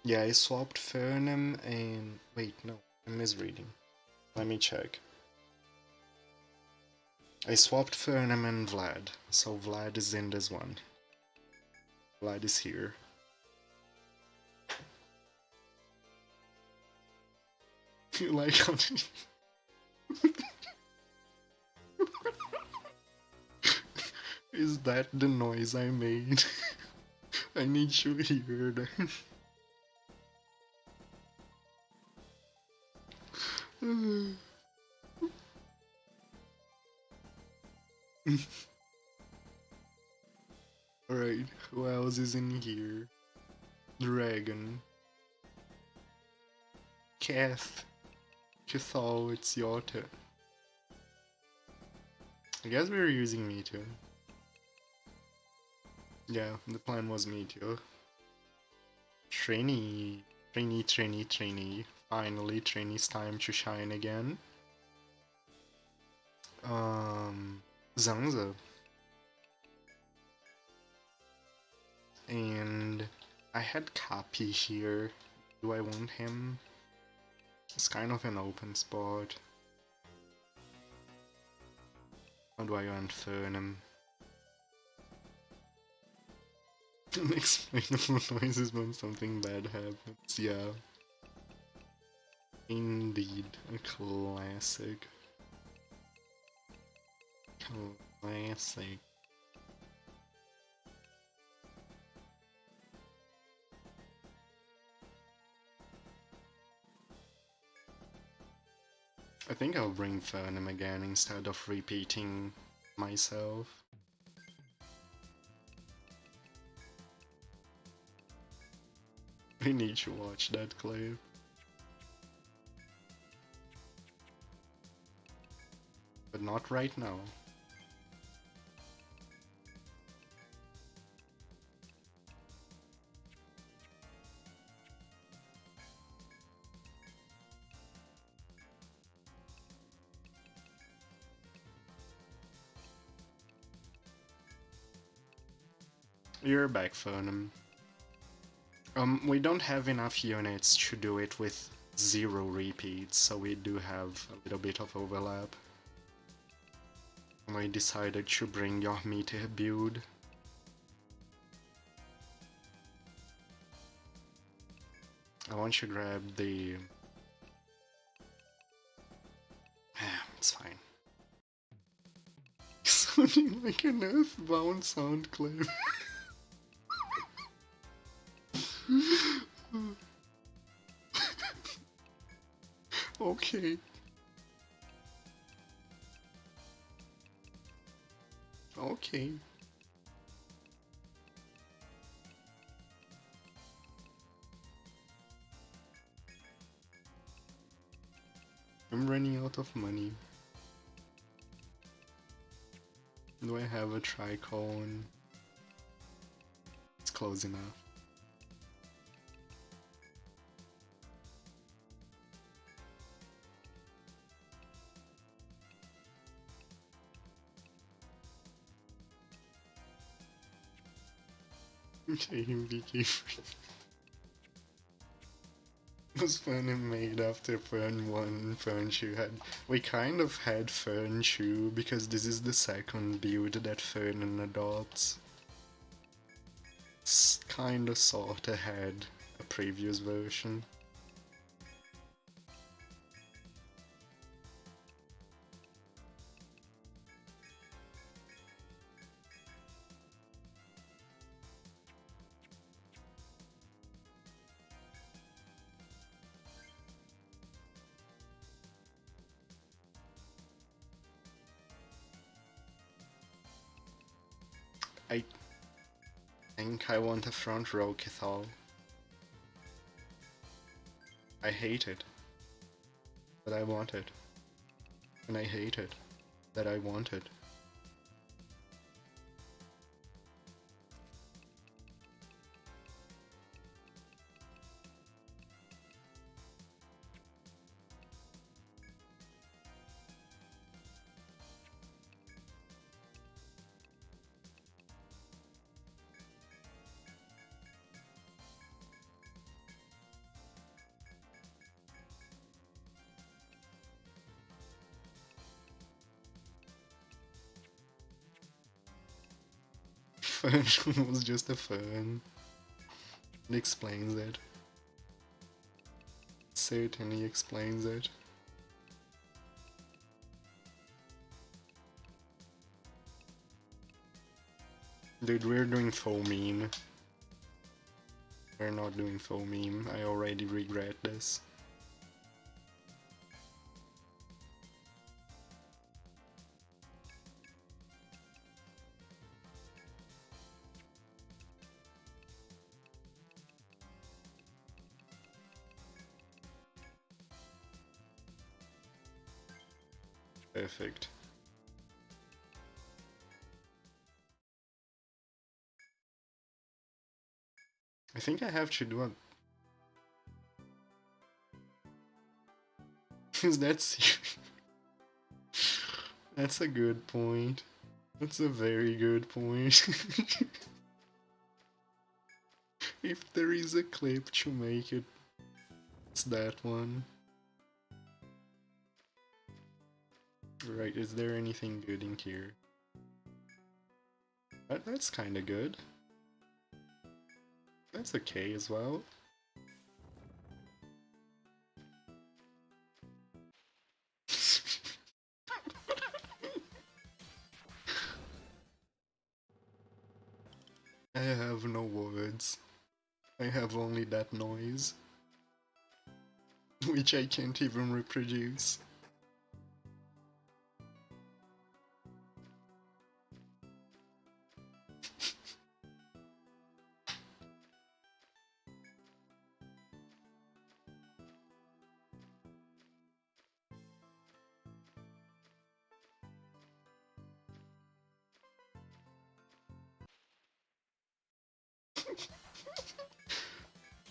Yeah, I swapped Fernum and... Wait, no, I'm misreading. Let me check. I swapped Fernum and Vlad, so Vlad is in this one. Vlad is here. You like how... Is that the noise I made? I need to hear that. Alright, who else is in here? Dragon. Kath. Cathal, it's your turn. I guess we were using Meteor. Yeah, the plan was Meteor. Trainee. Trainee. Finally, Trainee's time to shine again. Zangza. And I had Kapi here. Do I want him? It's kind of an open spot. How do I unfern him? Unexplainable noises when something bad happens, yeah. Indeed, a classic. Classic. I think I'll bring Fernum again instead of repeating myself. We need to watch that clip. But not right now. You're back, Fernum. We don't have enough units to do it with 0 repeats, so we do have a little bit of overlap. And I decided to bring your meter build. I want you to grab the... it's fine. Sounding like an Earthbound sound clip. Okay. Okay. I'm running out of money. Do I have a tricone? It's close enough. Game became was fun and made after Fern 1, Fern 2 had. We kind of had Fern 2 because this is the second build that Fern adopts. It's kinda sorta had a previous version. I think I want a front row Cathal. I hate it, but I want it. And I hate it, that I want it. Fern was just a fern. It explains it. Certainly explains it. Dude, we're doing faux meme. We're not doing faux meme. I already regret this. Perfect. I think I have to do a... Is that serious? That's a good point. That's a very good point. If there is a clip to make it, it's that one. Right, is there anything good in here? That's kinda good. That's okay as well. I have no words. I have only that noise. Which I can't even reproduce.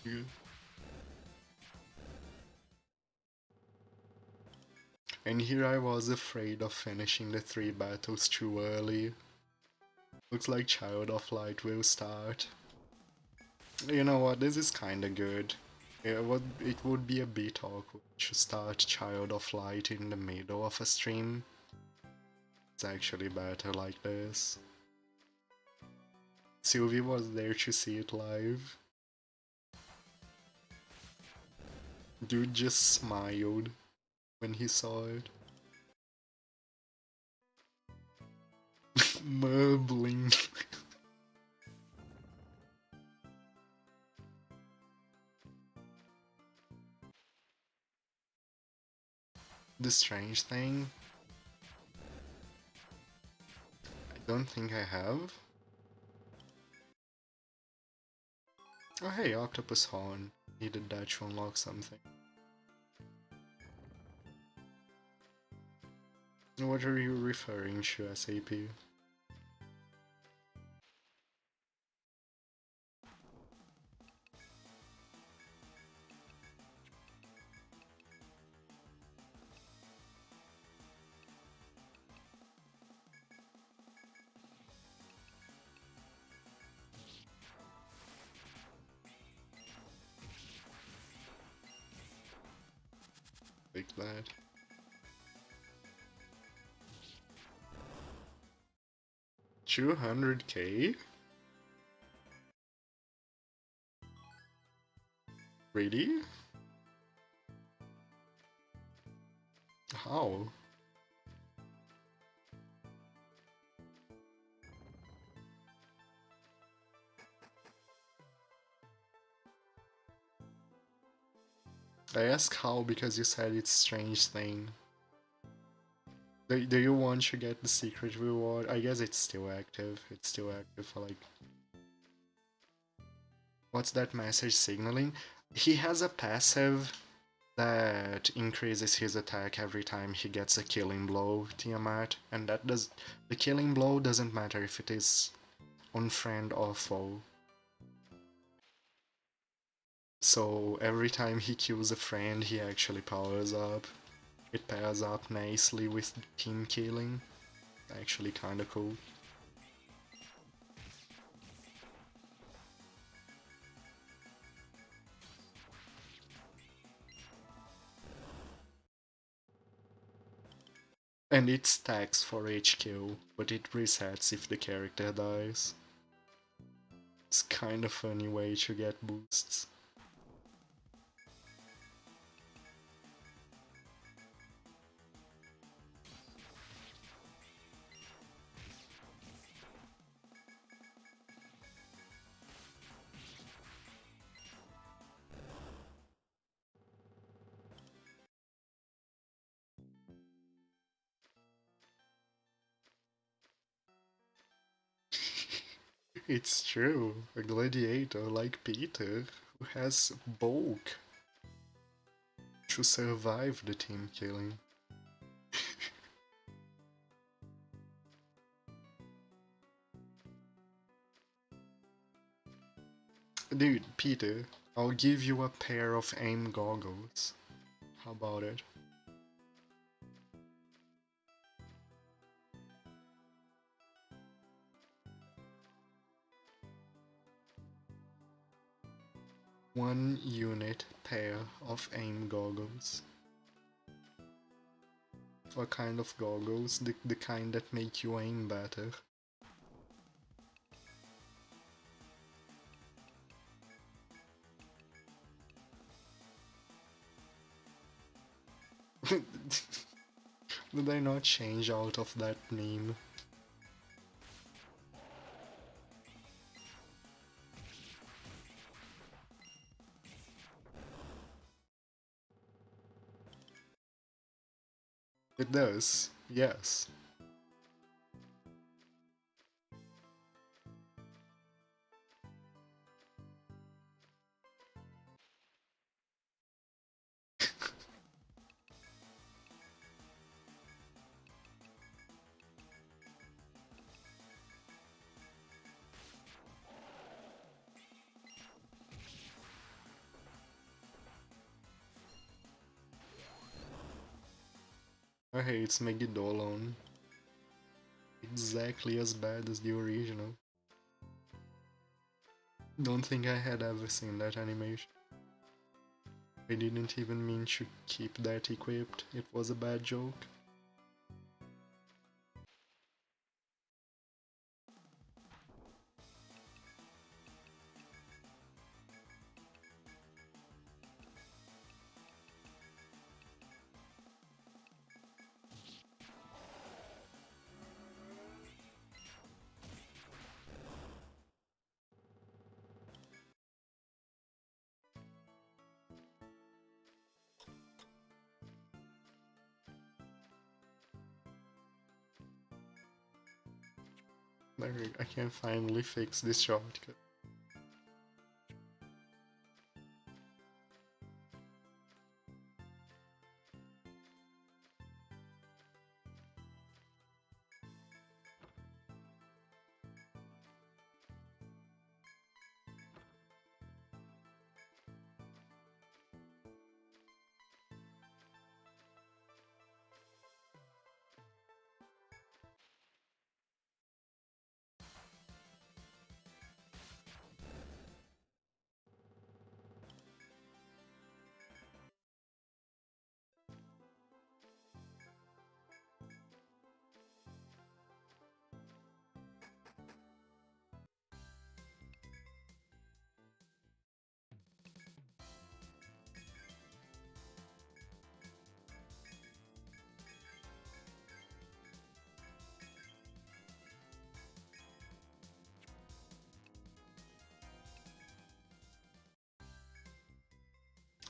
Good. And here I was afraid of finishing the 3 battles too early. Looks like Child of Light will start. You know what, this is kinda good. It would be a bit awkward to start Child of Light in the middle of a stream. It's actually better like this. Sylvie was there to see it live. Dude just smiled when he saw it. Murbling. The strange thing, I don't think I have. Oh hey, Octopus Horn. Needed that to unlock something. What are you referring to, SAP? like that. $200K? Really? How? I ask how because you said it's strange thing. Do you want to get the secret reward? I guess it's still active. It's still active for like... What's that message signaling? He has a passive that increases his attack every time he gets a killing blow, Tiamat, and that does... The killing blow doesn't matter if it is on friend or foe. So every time he kills a friend, he actually powers up. It pairs up nicely with team killing. Actually kinda cool. And it stacks for HQ, but it resets if the character dies. It's kinda funny way to get boosts. It's true, a gladiator like Peter, who has bulk to survive the team killing. Dude, Peter, I'll give you a pair of aim goggles. How about it? One unit pair of aim goggles. What kind of goggles? The kind that make you aim better. Did I not change out of that meme? It does, yes. Okay, it's Megidolon. Exactly as bad as the original. Don't think I had ever seen that animation. I didn't even mean to keep that equipped, it was a bad joke. There, I can finally fix this shortcut.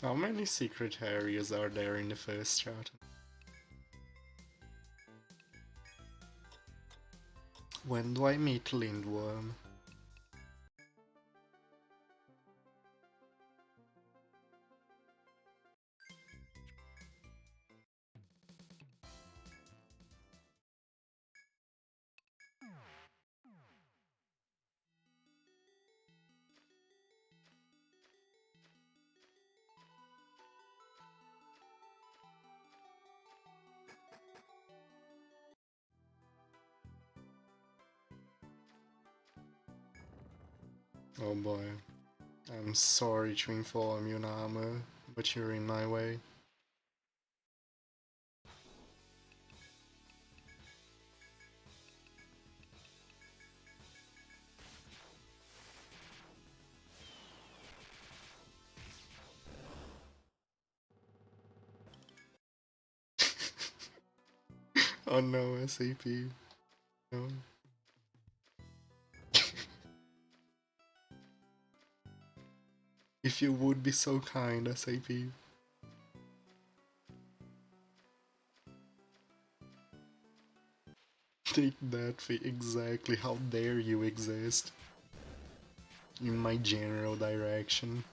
How many secret areas are there in the first chapter? When do I meet Lindworm? Oh boy. I'm sorry to inform you, Nama, but you're in my way. Oh no, SAP. No. If you would be so kind, SAP. Take that exactly. How dare you exist in my general direction?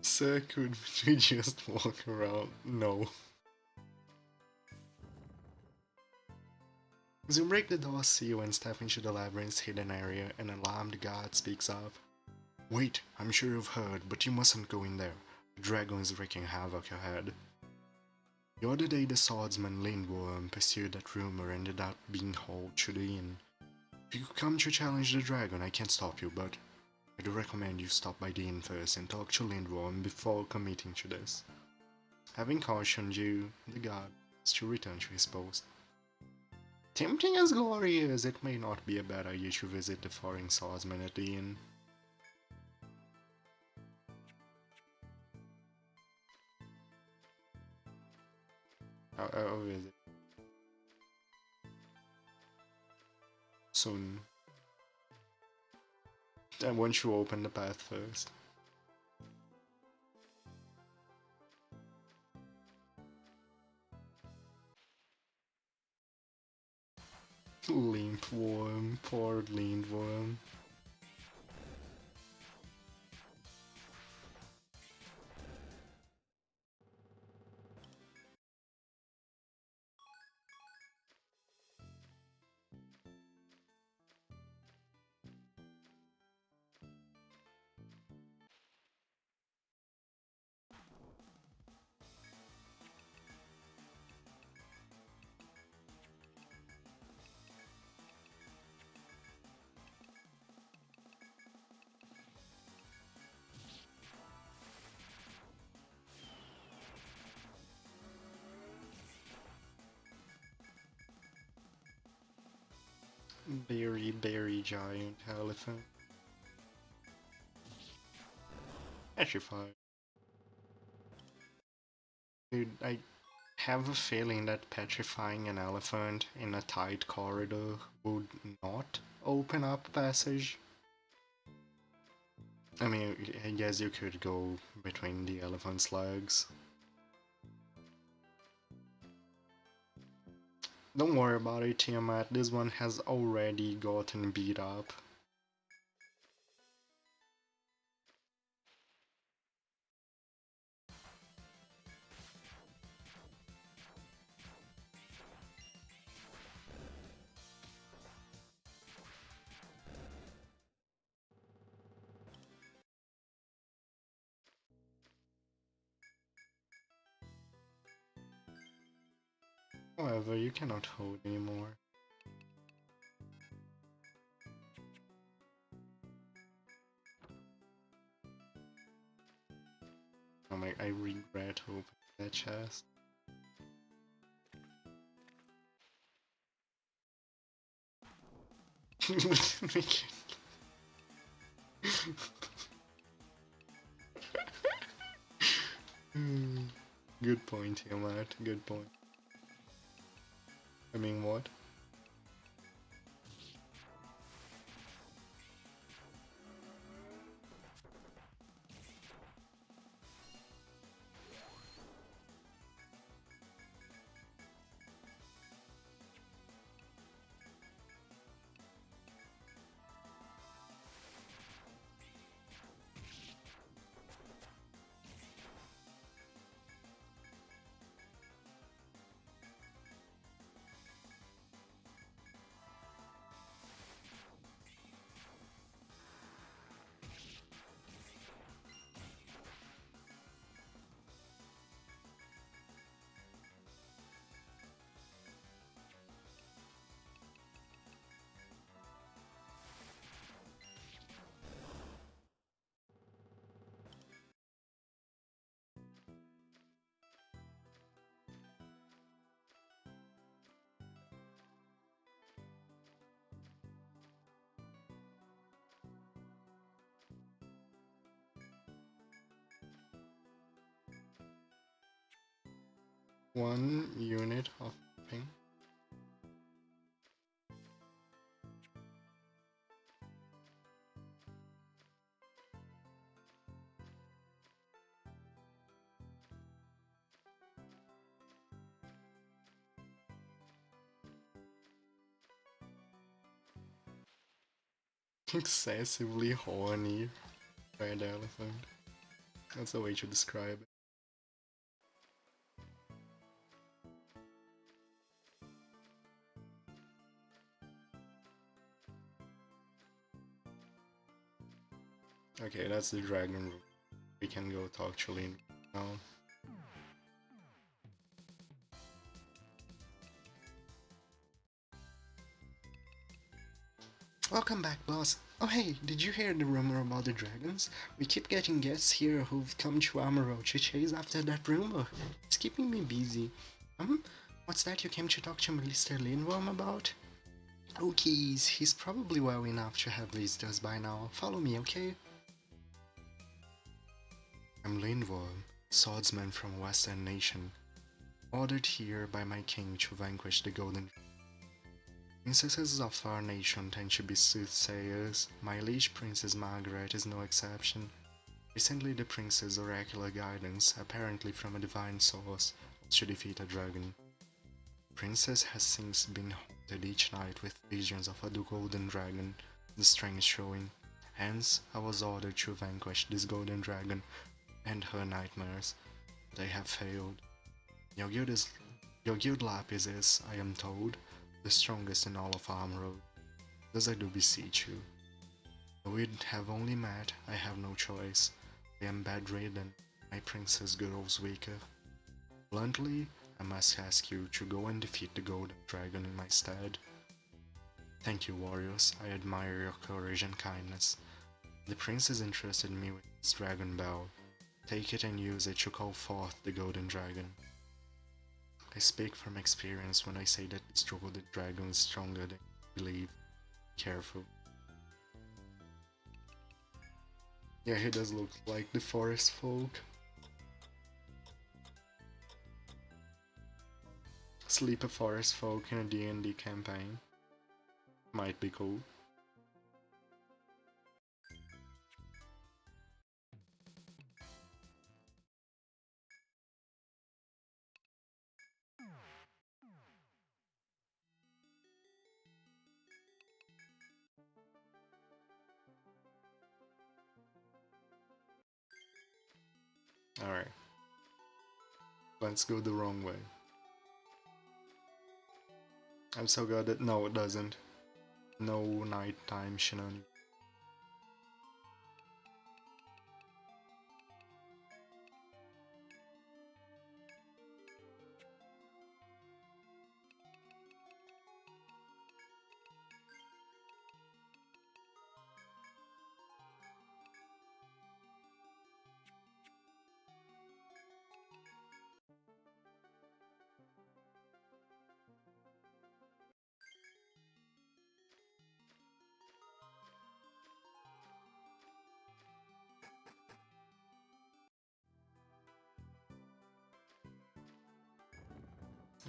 Sir, could we just walk around? No. As you break the door seal and step into the labyrinth's hidden area, an alarmed guard speaks up. Wait, I'm sure you've heard, but you mustn't go in there. The dragon is wreaking havoc ahead. The other day the swordsman Lindworm pursued that rumor and ended up being hauled to the inn. If you come to challenge the dragon, I can't stop you, but I do recommend you stop by the inn first and talk to Lindworm before committing to this. Having cautioned you, the guard is to return to his post. Tempting as glory is, it may not be a bad idea to visit the foreign swordsman at the inn. I'll visit soon. I want you to open the path first. Lindworm, poor Lindworm. Very giant elephant. Petrified. Dude, I have a feeling that petrifying an elephant in a tight corridor would not open up passage. I mean, I guess you could go between the elephant's legs. Don't worry about it, Tiamat, this one has already gotten beat up. However, you cannot hold anymore. Oh my, I regret opening that chest. Good point here, Matt. Good point. I mean, what? One unit of ping. Excessively horny red elephant. That's the way to describe it. Okay, that's the dragon room. We can go talk to Lin now. Welcome back, boss. Oh hey, did you hear the rumor about the dragons? We keep getting guests here who've come to Amaro to chase after that rumor. It's keeping me busy. What's that you came to talk to Mr. Lindworm about? Oh keys, he's probably well enough to have visitors by now. Follow me, okay? I'm Lindworm, swordsman from Western Nation, ordered here by my king to vanquish the Golden. Princesses of our nation tend to be soothsayers. My liege Princess Margaret is no exception. Recently the prince's oracular guidance, apparently from a divine source, was to defeat a dragon. The princess has since been haunted each night with visions of a golden dragon, the strength showing. Hence, I was ordered to vanquish this golden dragon and her nightmares, but I have failed. Your guild lapis is, I am told, the strongest in all of Armroad. Thus I do beseech you. Though we have only met, I have no choice. I am bedridden, my princess grows weaker. Bluntly, I must ask you to go and defeat the golden dragon in my stead. Thank you, warriors, I admire your courage and kindness. The prince has entrusted me with his dragon bell. Take it and use it to call forth the golden dragon. I speak from experience when I say that this golden dragon is stronger than you believe. Careful. Yeah, he does look like the forest folk. Sleep a forest folk in a D&D campaign. Might be cool. Alright. Let's go the wrong way. I'm so good at— no, it doesn't. No nighttime shenanigans.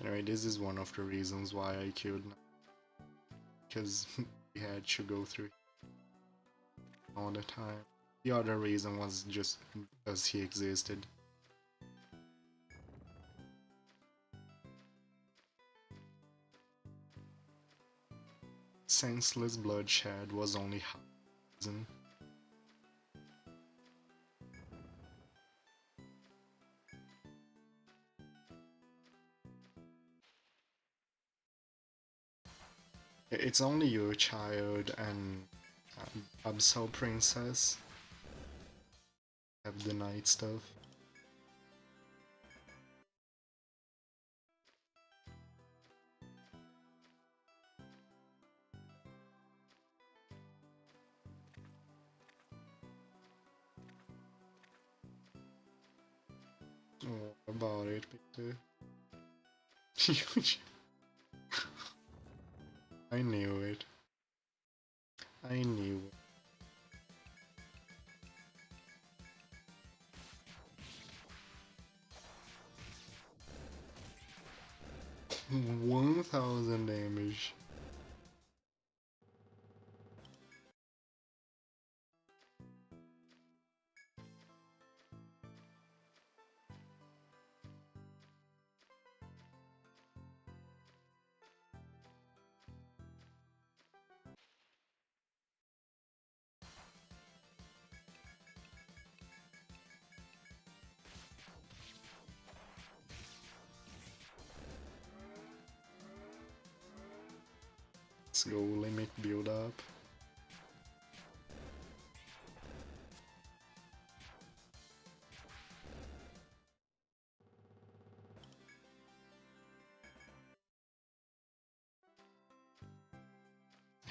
Anyway, this is one of the reasons why I killed him, because he had to go through all the time. The other reason was just because he existed. Senseless bloodshed was only half the reason. It's only you, child, and Absol Princess have the night stuff. What about it, Peter? I knew it. I knew it. — 1000 damage. Let's go limit build up.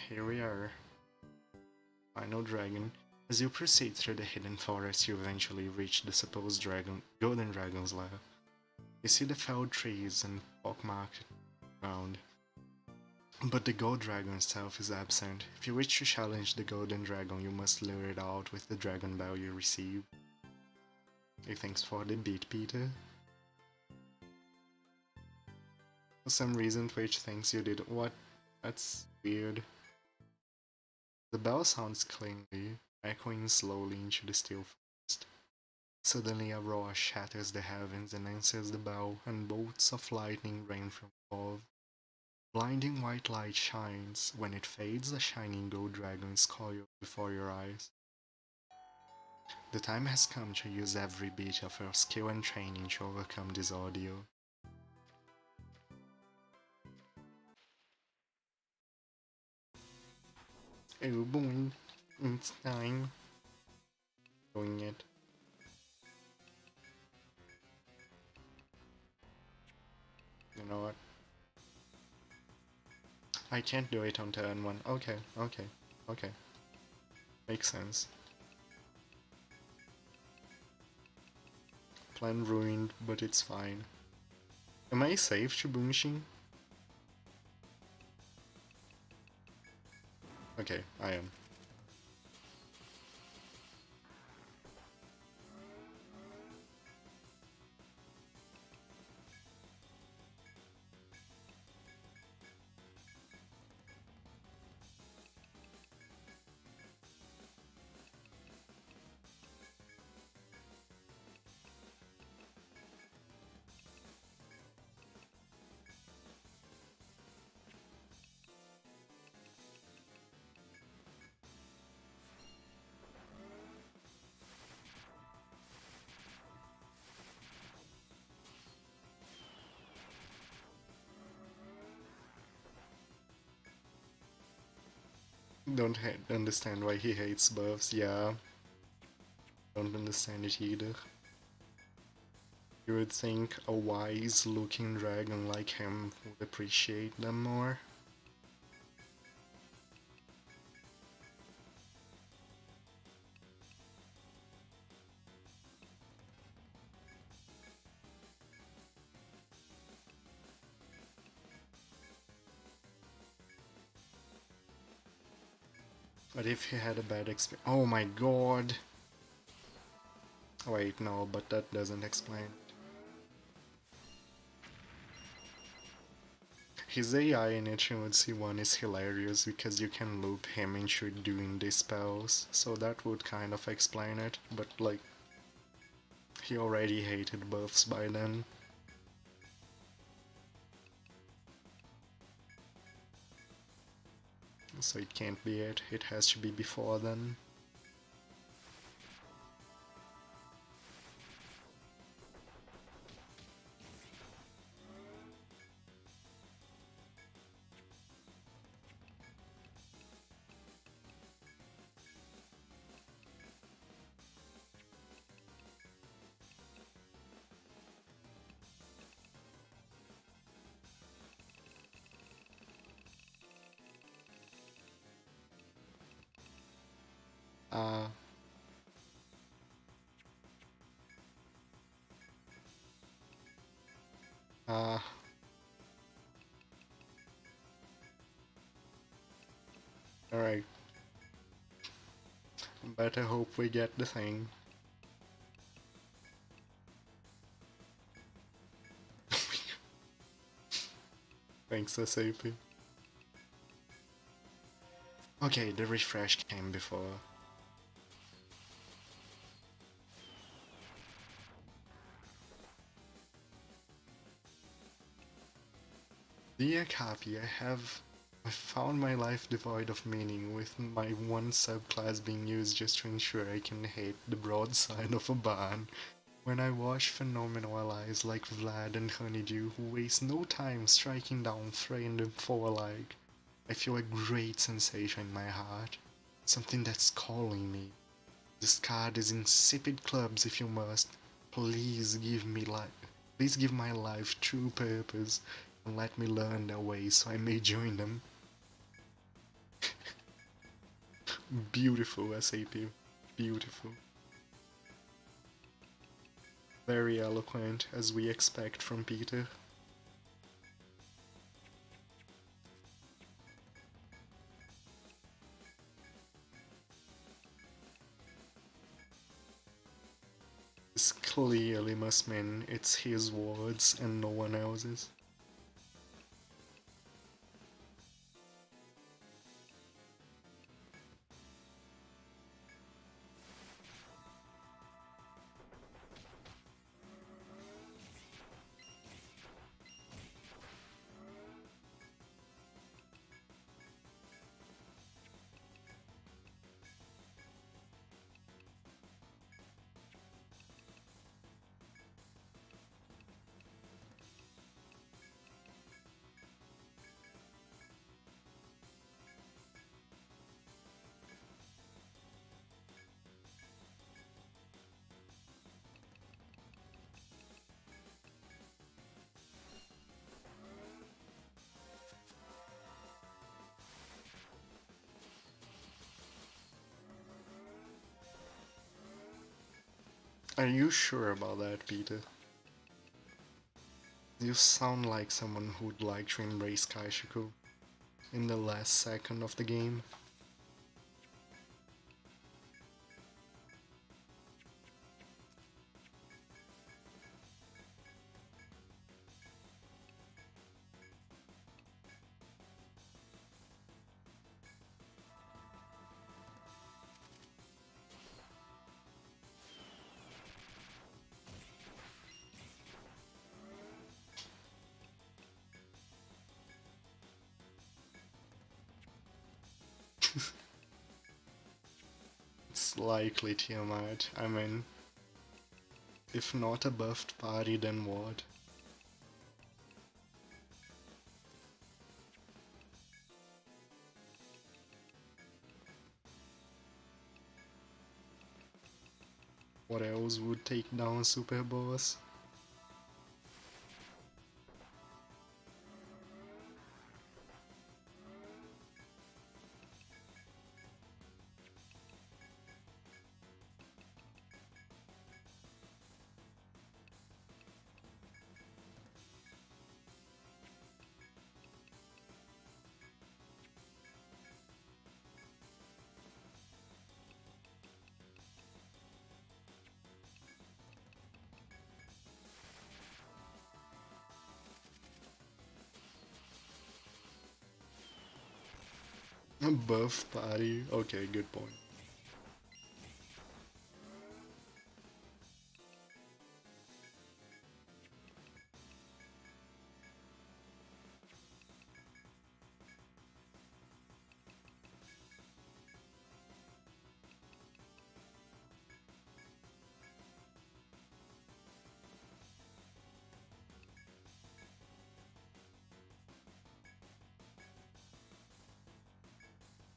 Here we are. Final dragon. As you proceed through the hidden forest, you eventually reach the supposed golden dragon's lair. You see the felled trees and pockmarked ground, but the gold dragon itself is absent. If you wish to challenge the golden dragon, you must lure it out with the dragon bell you receive. Hey, thanks for the beat, Peter. For some reason, Twitch thinks you did what? That's weird. The bell sounds clingly, echoing slowly into the still forest. Suddenly a roar shatters the heavens and answers the bell, and bolts of lightning rain from above. Blinding white light shines. When it fades, a shining gold dragon is coiled before your eyes. The time has come to use every bit of your skill and training to overcome this ordeal. Oh boy, it's time. Doing it. You know what? I can't do it on turn 1. Okay, okay, okay. Makes sense. Plan ruined, but it's fine. Am I safe to Bunshin? Okay, I am. Don't understand why he hates buffs, yeah. Don't understand it either. You would think a wise looking dragon like him would appreciate them more. But if he had a bad experience. Oh my god! Wait, no, but that doesn't explain it. His AI in Etrian Odyssey 1 is hilarious because you can loop him into doing these spells, so that would kind of explain it, but like, he already hated buffs by then. So it can't be it has to be before then. Uh, uh, alright. Better hope we get the thing. Thanks, SAP. Okay, the refresh came before. Dear Copy, I found my life devoid of meaning, with my one subclass being used just to ensure I can hit the broadside of a barn. When I watch phenomenal allies like Vlad and Honeydew who waste no time striking down Frey and Foe alike, I feel a great sensation in my heart. Something that's calling me. Discard these insipid clubs if you must. Please give me life. Please give my life true purpose and let me learn their ways so I may join them. Beautiful, SAP. Beautiful. Very eloquent, as we expect from Peter. This clearly must mean it's his words and no one else's. Are you sure about that, Peter? You sound like someone who'd like to embrace Kaishiku in the last second of the game. It's likely Tiamat. I mean, if not a buffed party, then what? What else would take down Super Boss? A buff party. Okay, good point.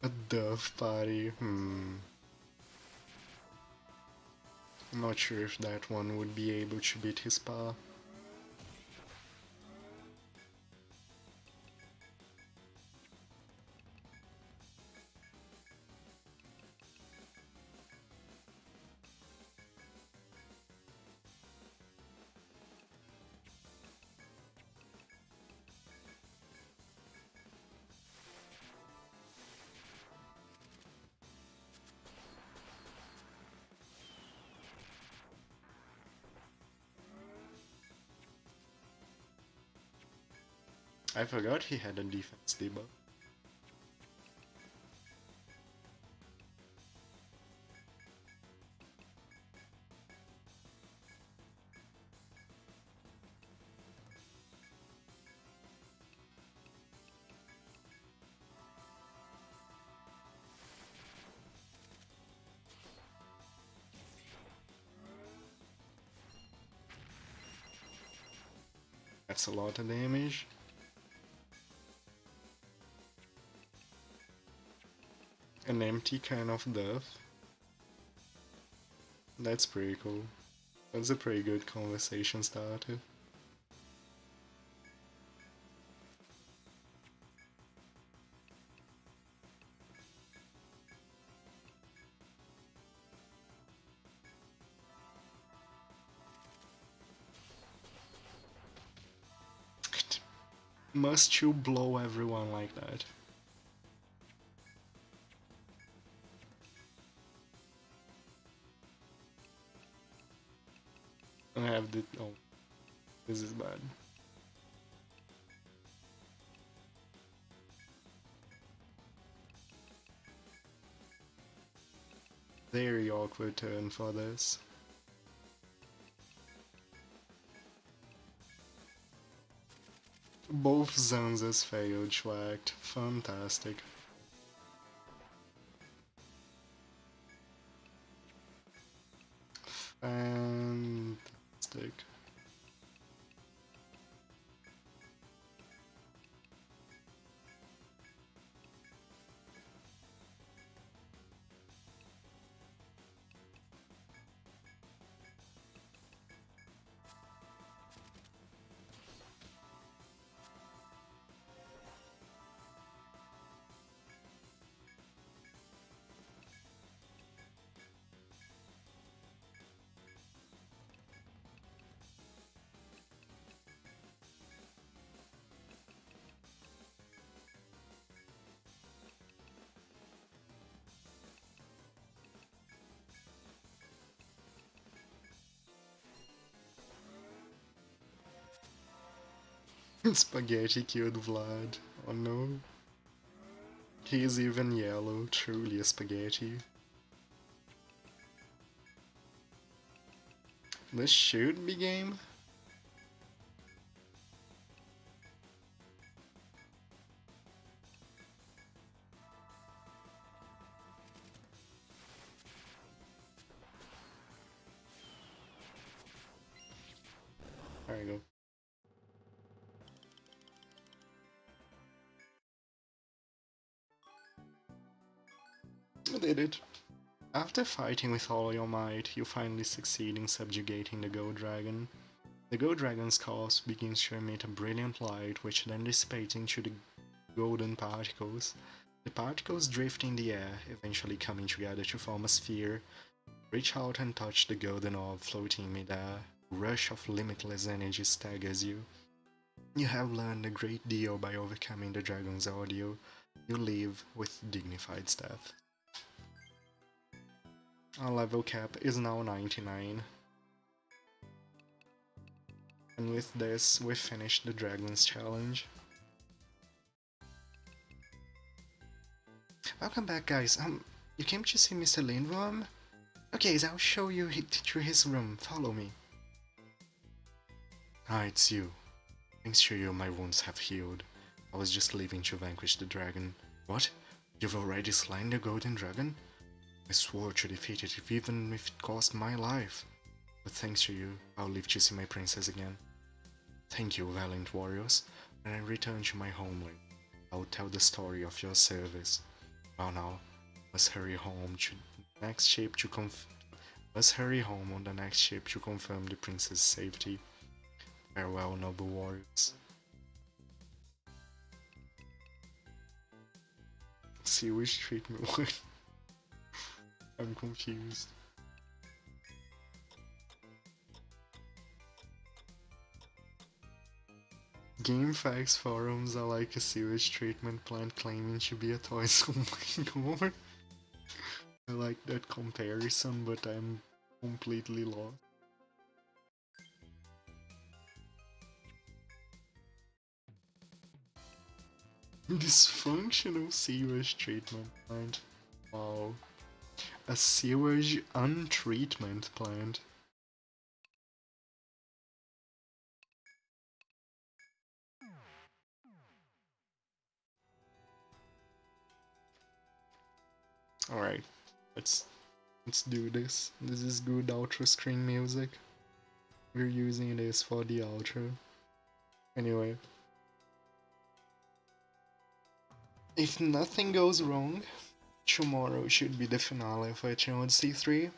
A dove party. I'm not sure if that one would be able to beat his pa. I forgot he had a defense debuff. That's a lot of damage. An empty kind of dove. That's pretty cool. That's a pretty good conversation starter. Must you blow everyone like that? I have the. Oh, this is bad. Very awkward turn for this. Both Zanzas failed to act. Fantastic. Fantastic. Spaghetti killed Vlad. Oh no. He is even yellow, truly a spaghetti. This should be game. There you go. I did it. After fighting with all your might, you finally succeed in subjugating the Gold Dragon. The Gold Dragon's cause begins to emit a brilliant light which then dissipates into the golden particles. The particles drift in the air, eventually coming together to form a sphere. Reach out and touch the golden orb floating in midair. A rush of limitless energy staggers you. You have learned a great deal by overcoming the dragon's ordeal. You leave with dignified step. Our level cap is now 99. And with this, we finished the Dragon's Challenge. Welcome back, guys. You came to see Mr. Lindworm? Okay, so I'll show you through his room. Follow me. Ah, it's you. Thanks to you, my wounds have healed. I was just leaving to vanquish the dragon. What? You've already slain the golden dragon? I swore to defeat it even if it cost my life. But thanks to you, I'll live to see my princess again. Thank you, valiant warriors. When I return to my homeland, I'll tell the story of your service. Well now, must hurry home to the next ship to must hurry home on the next ship to confirm the prince's safety. Farewell, noble warriors. See which treatment one. I'm confused. GameFAQs forums are like a sewage treatment plant claiming to be a toy. Oh my god. I like that comparison, but I'm completely lost. Dysfunctional sewage treatment plant. Wow. A sewage untreatment plant. Alright, let's do this. This is good outro screen music. We're using this for the outro. Anyway. If nothing goes wrong, tomorrow should be the finale for Etrian Odyssey 3.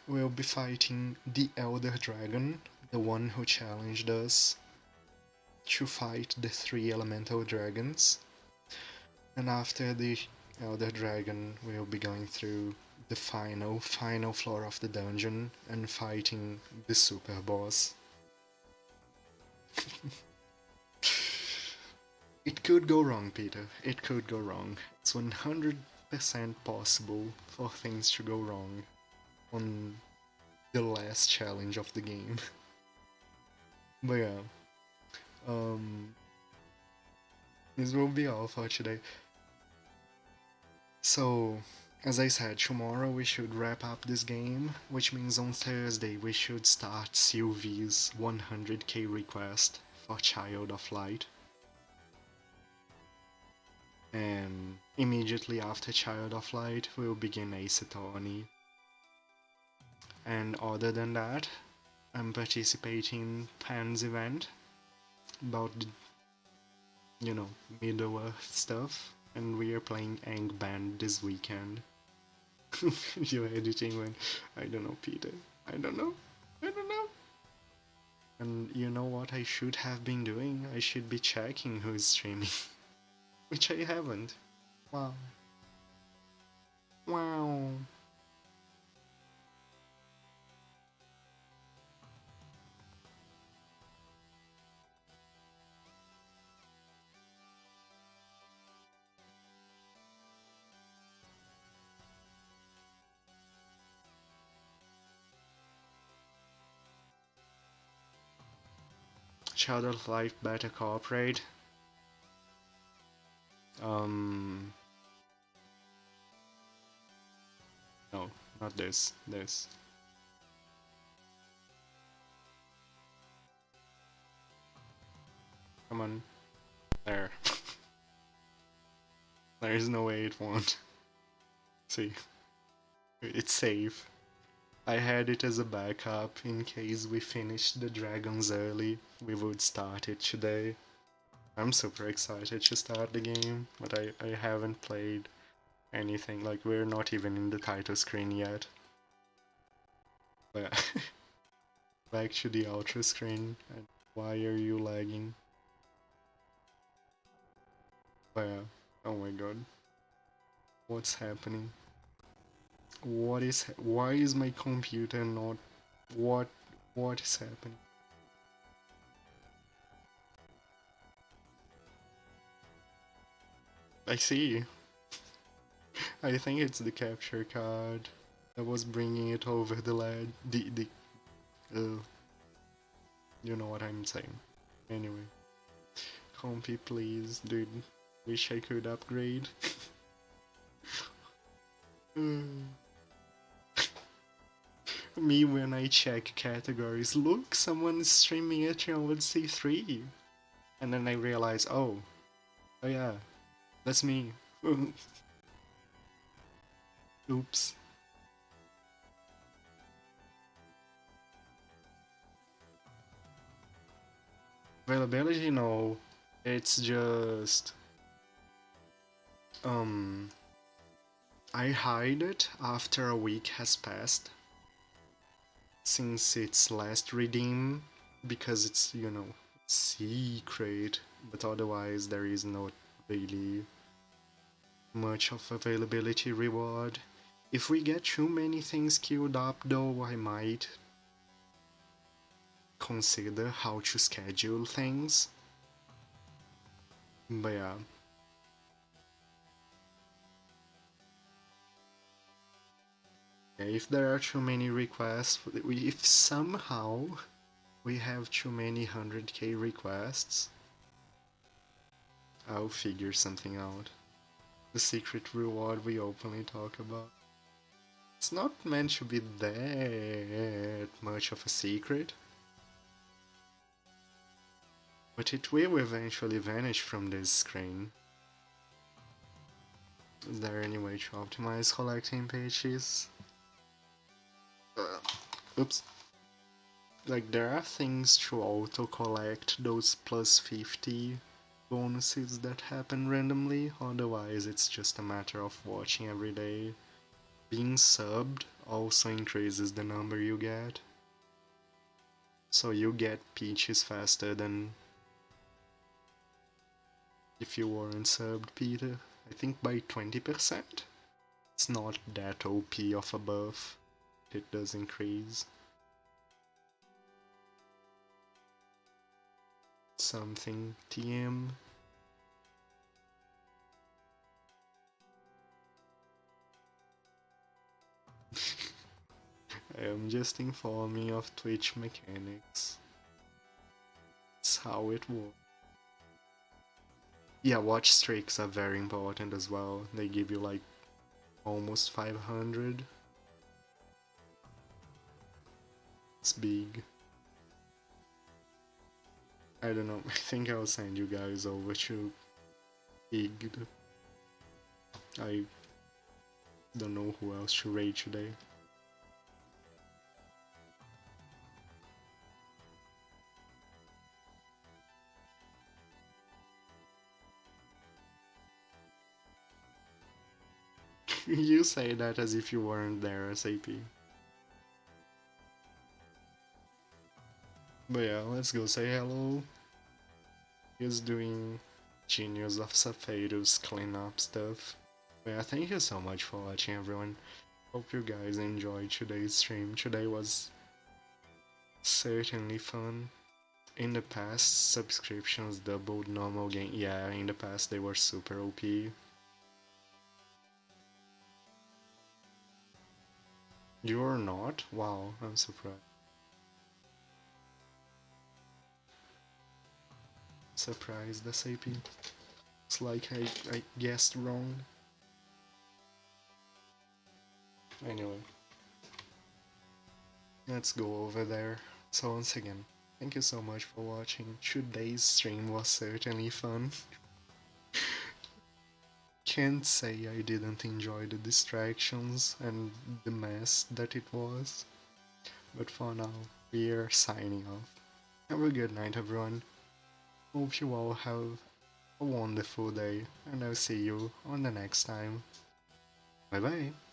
We'll be fighting the Elder Dragon, the one who challenged us to fight the 3 elemental dragons. And after the Elder Dragon, we'll be going through the final floor of the dungeon and fighting the super boss. It could go wrong, Peter. It could go wrong. It's 100% possible for things to go wrong on the last challenge of the game. But yeah, this will be all for today. So, as I said, tomorrow we should wrap up this game, which means on Thursday we should start Sylvie's 100k request for Child of Light. And immediately after Child of Light, we'll begin Ace Attorney. And other than that, I'm participating in Pan's event about the, Middle-earth stuff, and we are playing Angband this weekend. You're editing when... I don't know, Peter. I don't know. And you know what I should have been doing? I should be checking who's streaming. Which I haven't. Wow. Wow. Child of Life better cooperate. No, not this. This. Come on. There. There's no way it won't. See. It's safe. I had it as a backup in case we finished the dragons early. We would start it today. I'm super excited to start the game, but I haven't played anything. Like, we're not even in the title screen yet. But back to the outro screen. And why are you lagging? But yeah. Oh my god. What's happening? Why is my computer not... What is happening? I see. I think it's the capture card that was bringing it over the ledge. You know what I'm saying. Anyway. Compy please, dude. Wish I could upgrade. Me when I check categories, look, someone is streaming Etrian with C3. And then I realize, oh yeah, that's me. Oops. Availability, no. It's just um I hide it after a week has passed since it's last redeem because it's, secret, but otherwise there is not really much of availability reward. If we get too many things queued up though, I might consider how to schedule things. But yeah. If there are too many requests, if somehow we have too many 100k requests, I'll figure something out. The secret reward we openly talk about. It's not meant to be that much of a secret, but it will eventually vanish from this screen. Is there any way to optimize collecting pages? Oops. Like, there are things to auto-collect those plus 50 bonuses that happen randomly, otherwise it's just a matter of watching every day. Being subbed also increases the number you get. So you get peaches faster than if you weren't subbed, Peter. I think by 20%. It's not that OP of a buff. It does increase. Something TM. I am just informing of Twitch mechanics. It's how it works. Yeah, watch streaks are very important as well. They give you like almost 500. It's big. I don't know, I think I'll send you guys over to Big. I don't know who else to raid today. You say that as if you weren't there, SAP. But yeah, let's go say hello. He's doing Genius of Sapphiro's cleanup stuff. But yeah, thank you so much for watching, everyone. Hope you guys enjoyed today's stream. Today was certainly fun. In the past, subscriptions doubled normal game. Yeah, in the past they were super OP. You're not? Wow, I'm surprised. Surprised, SAP. It's like I guessed wrong. Anyway, let's go over there. So once again, thank you so much for watching. Today's stream was certainly fun. Can't say I didn't enjoy the distractions and the mess that it was. But for now, we are signing off. Have a good night, everyone. Hope you all have a wonderful day, and I'll see you on the next time. Bye bye.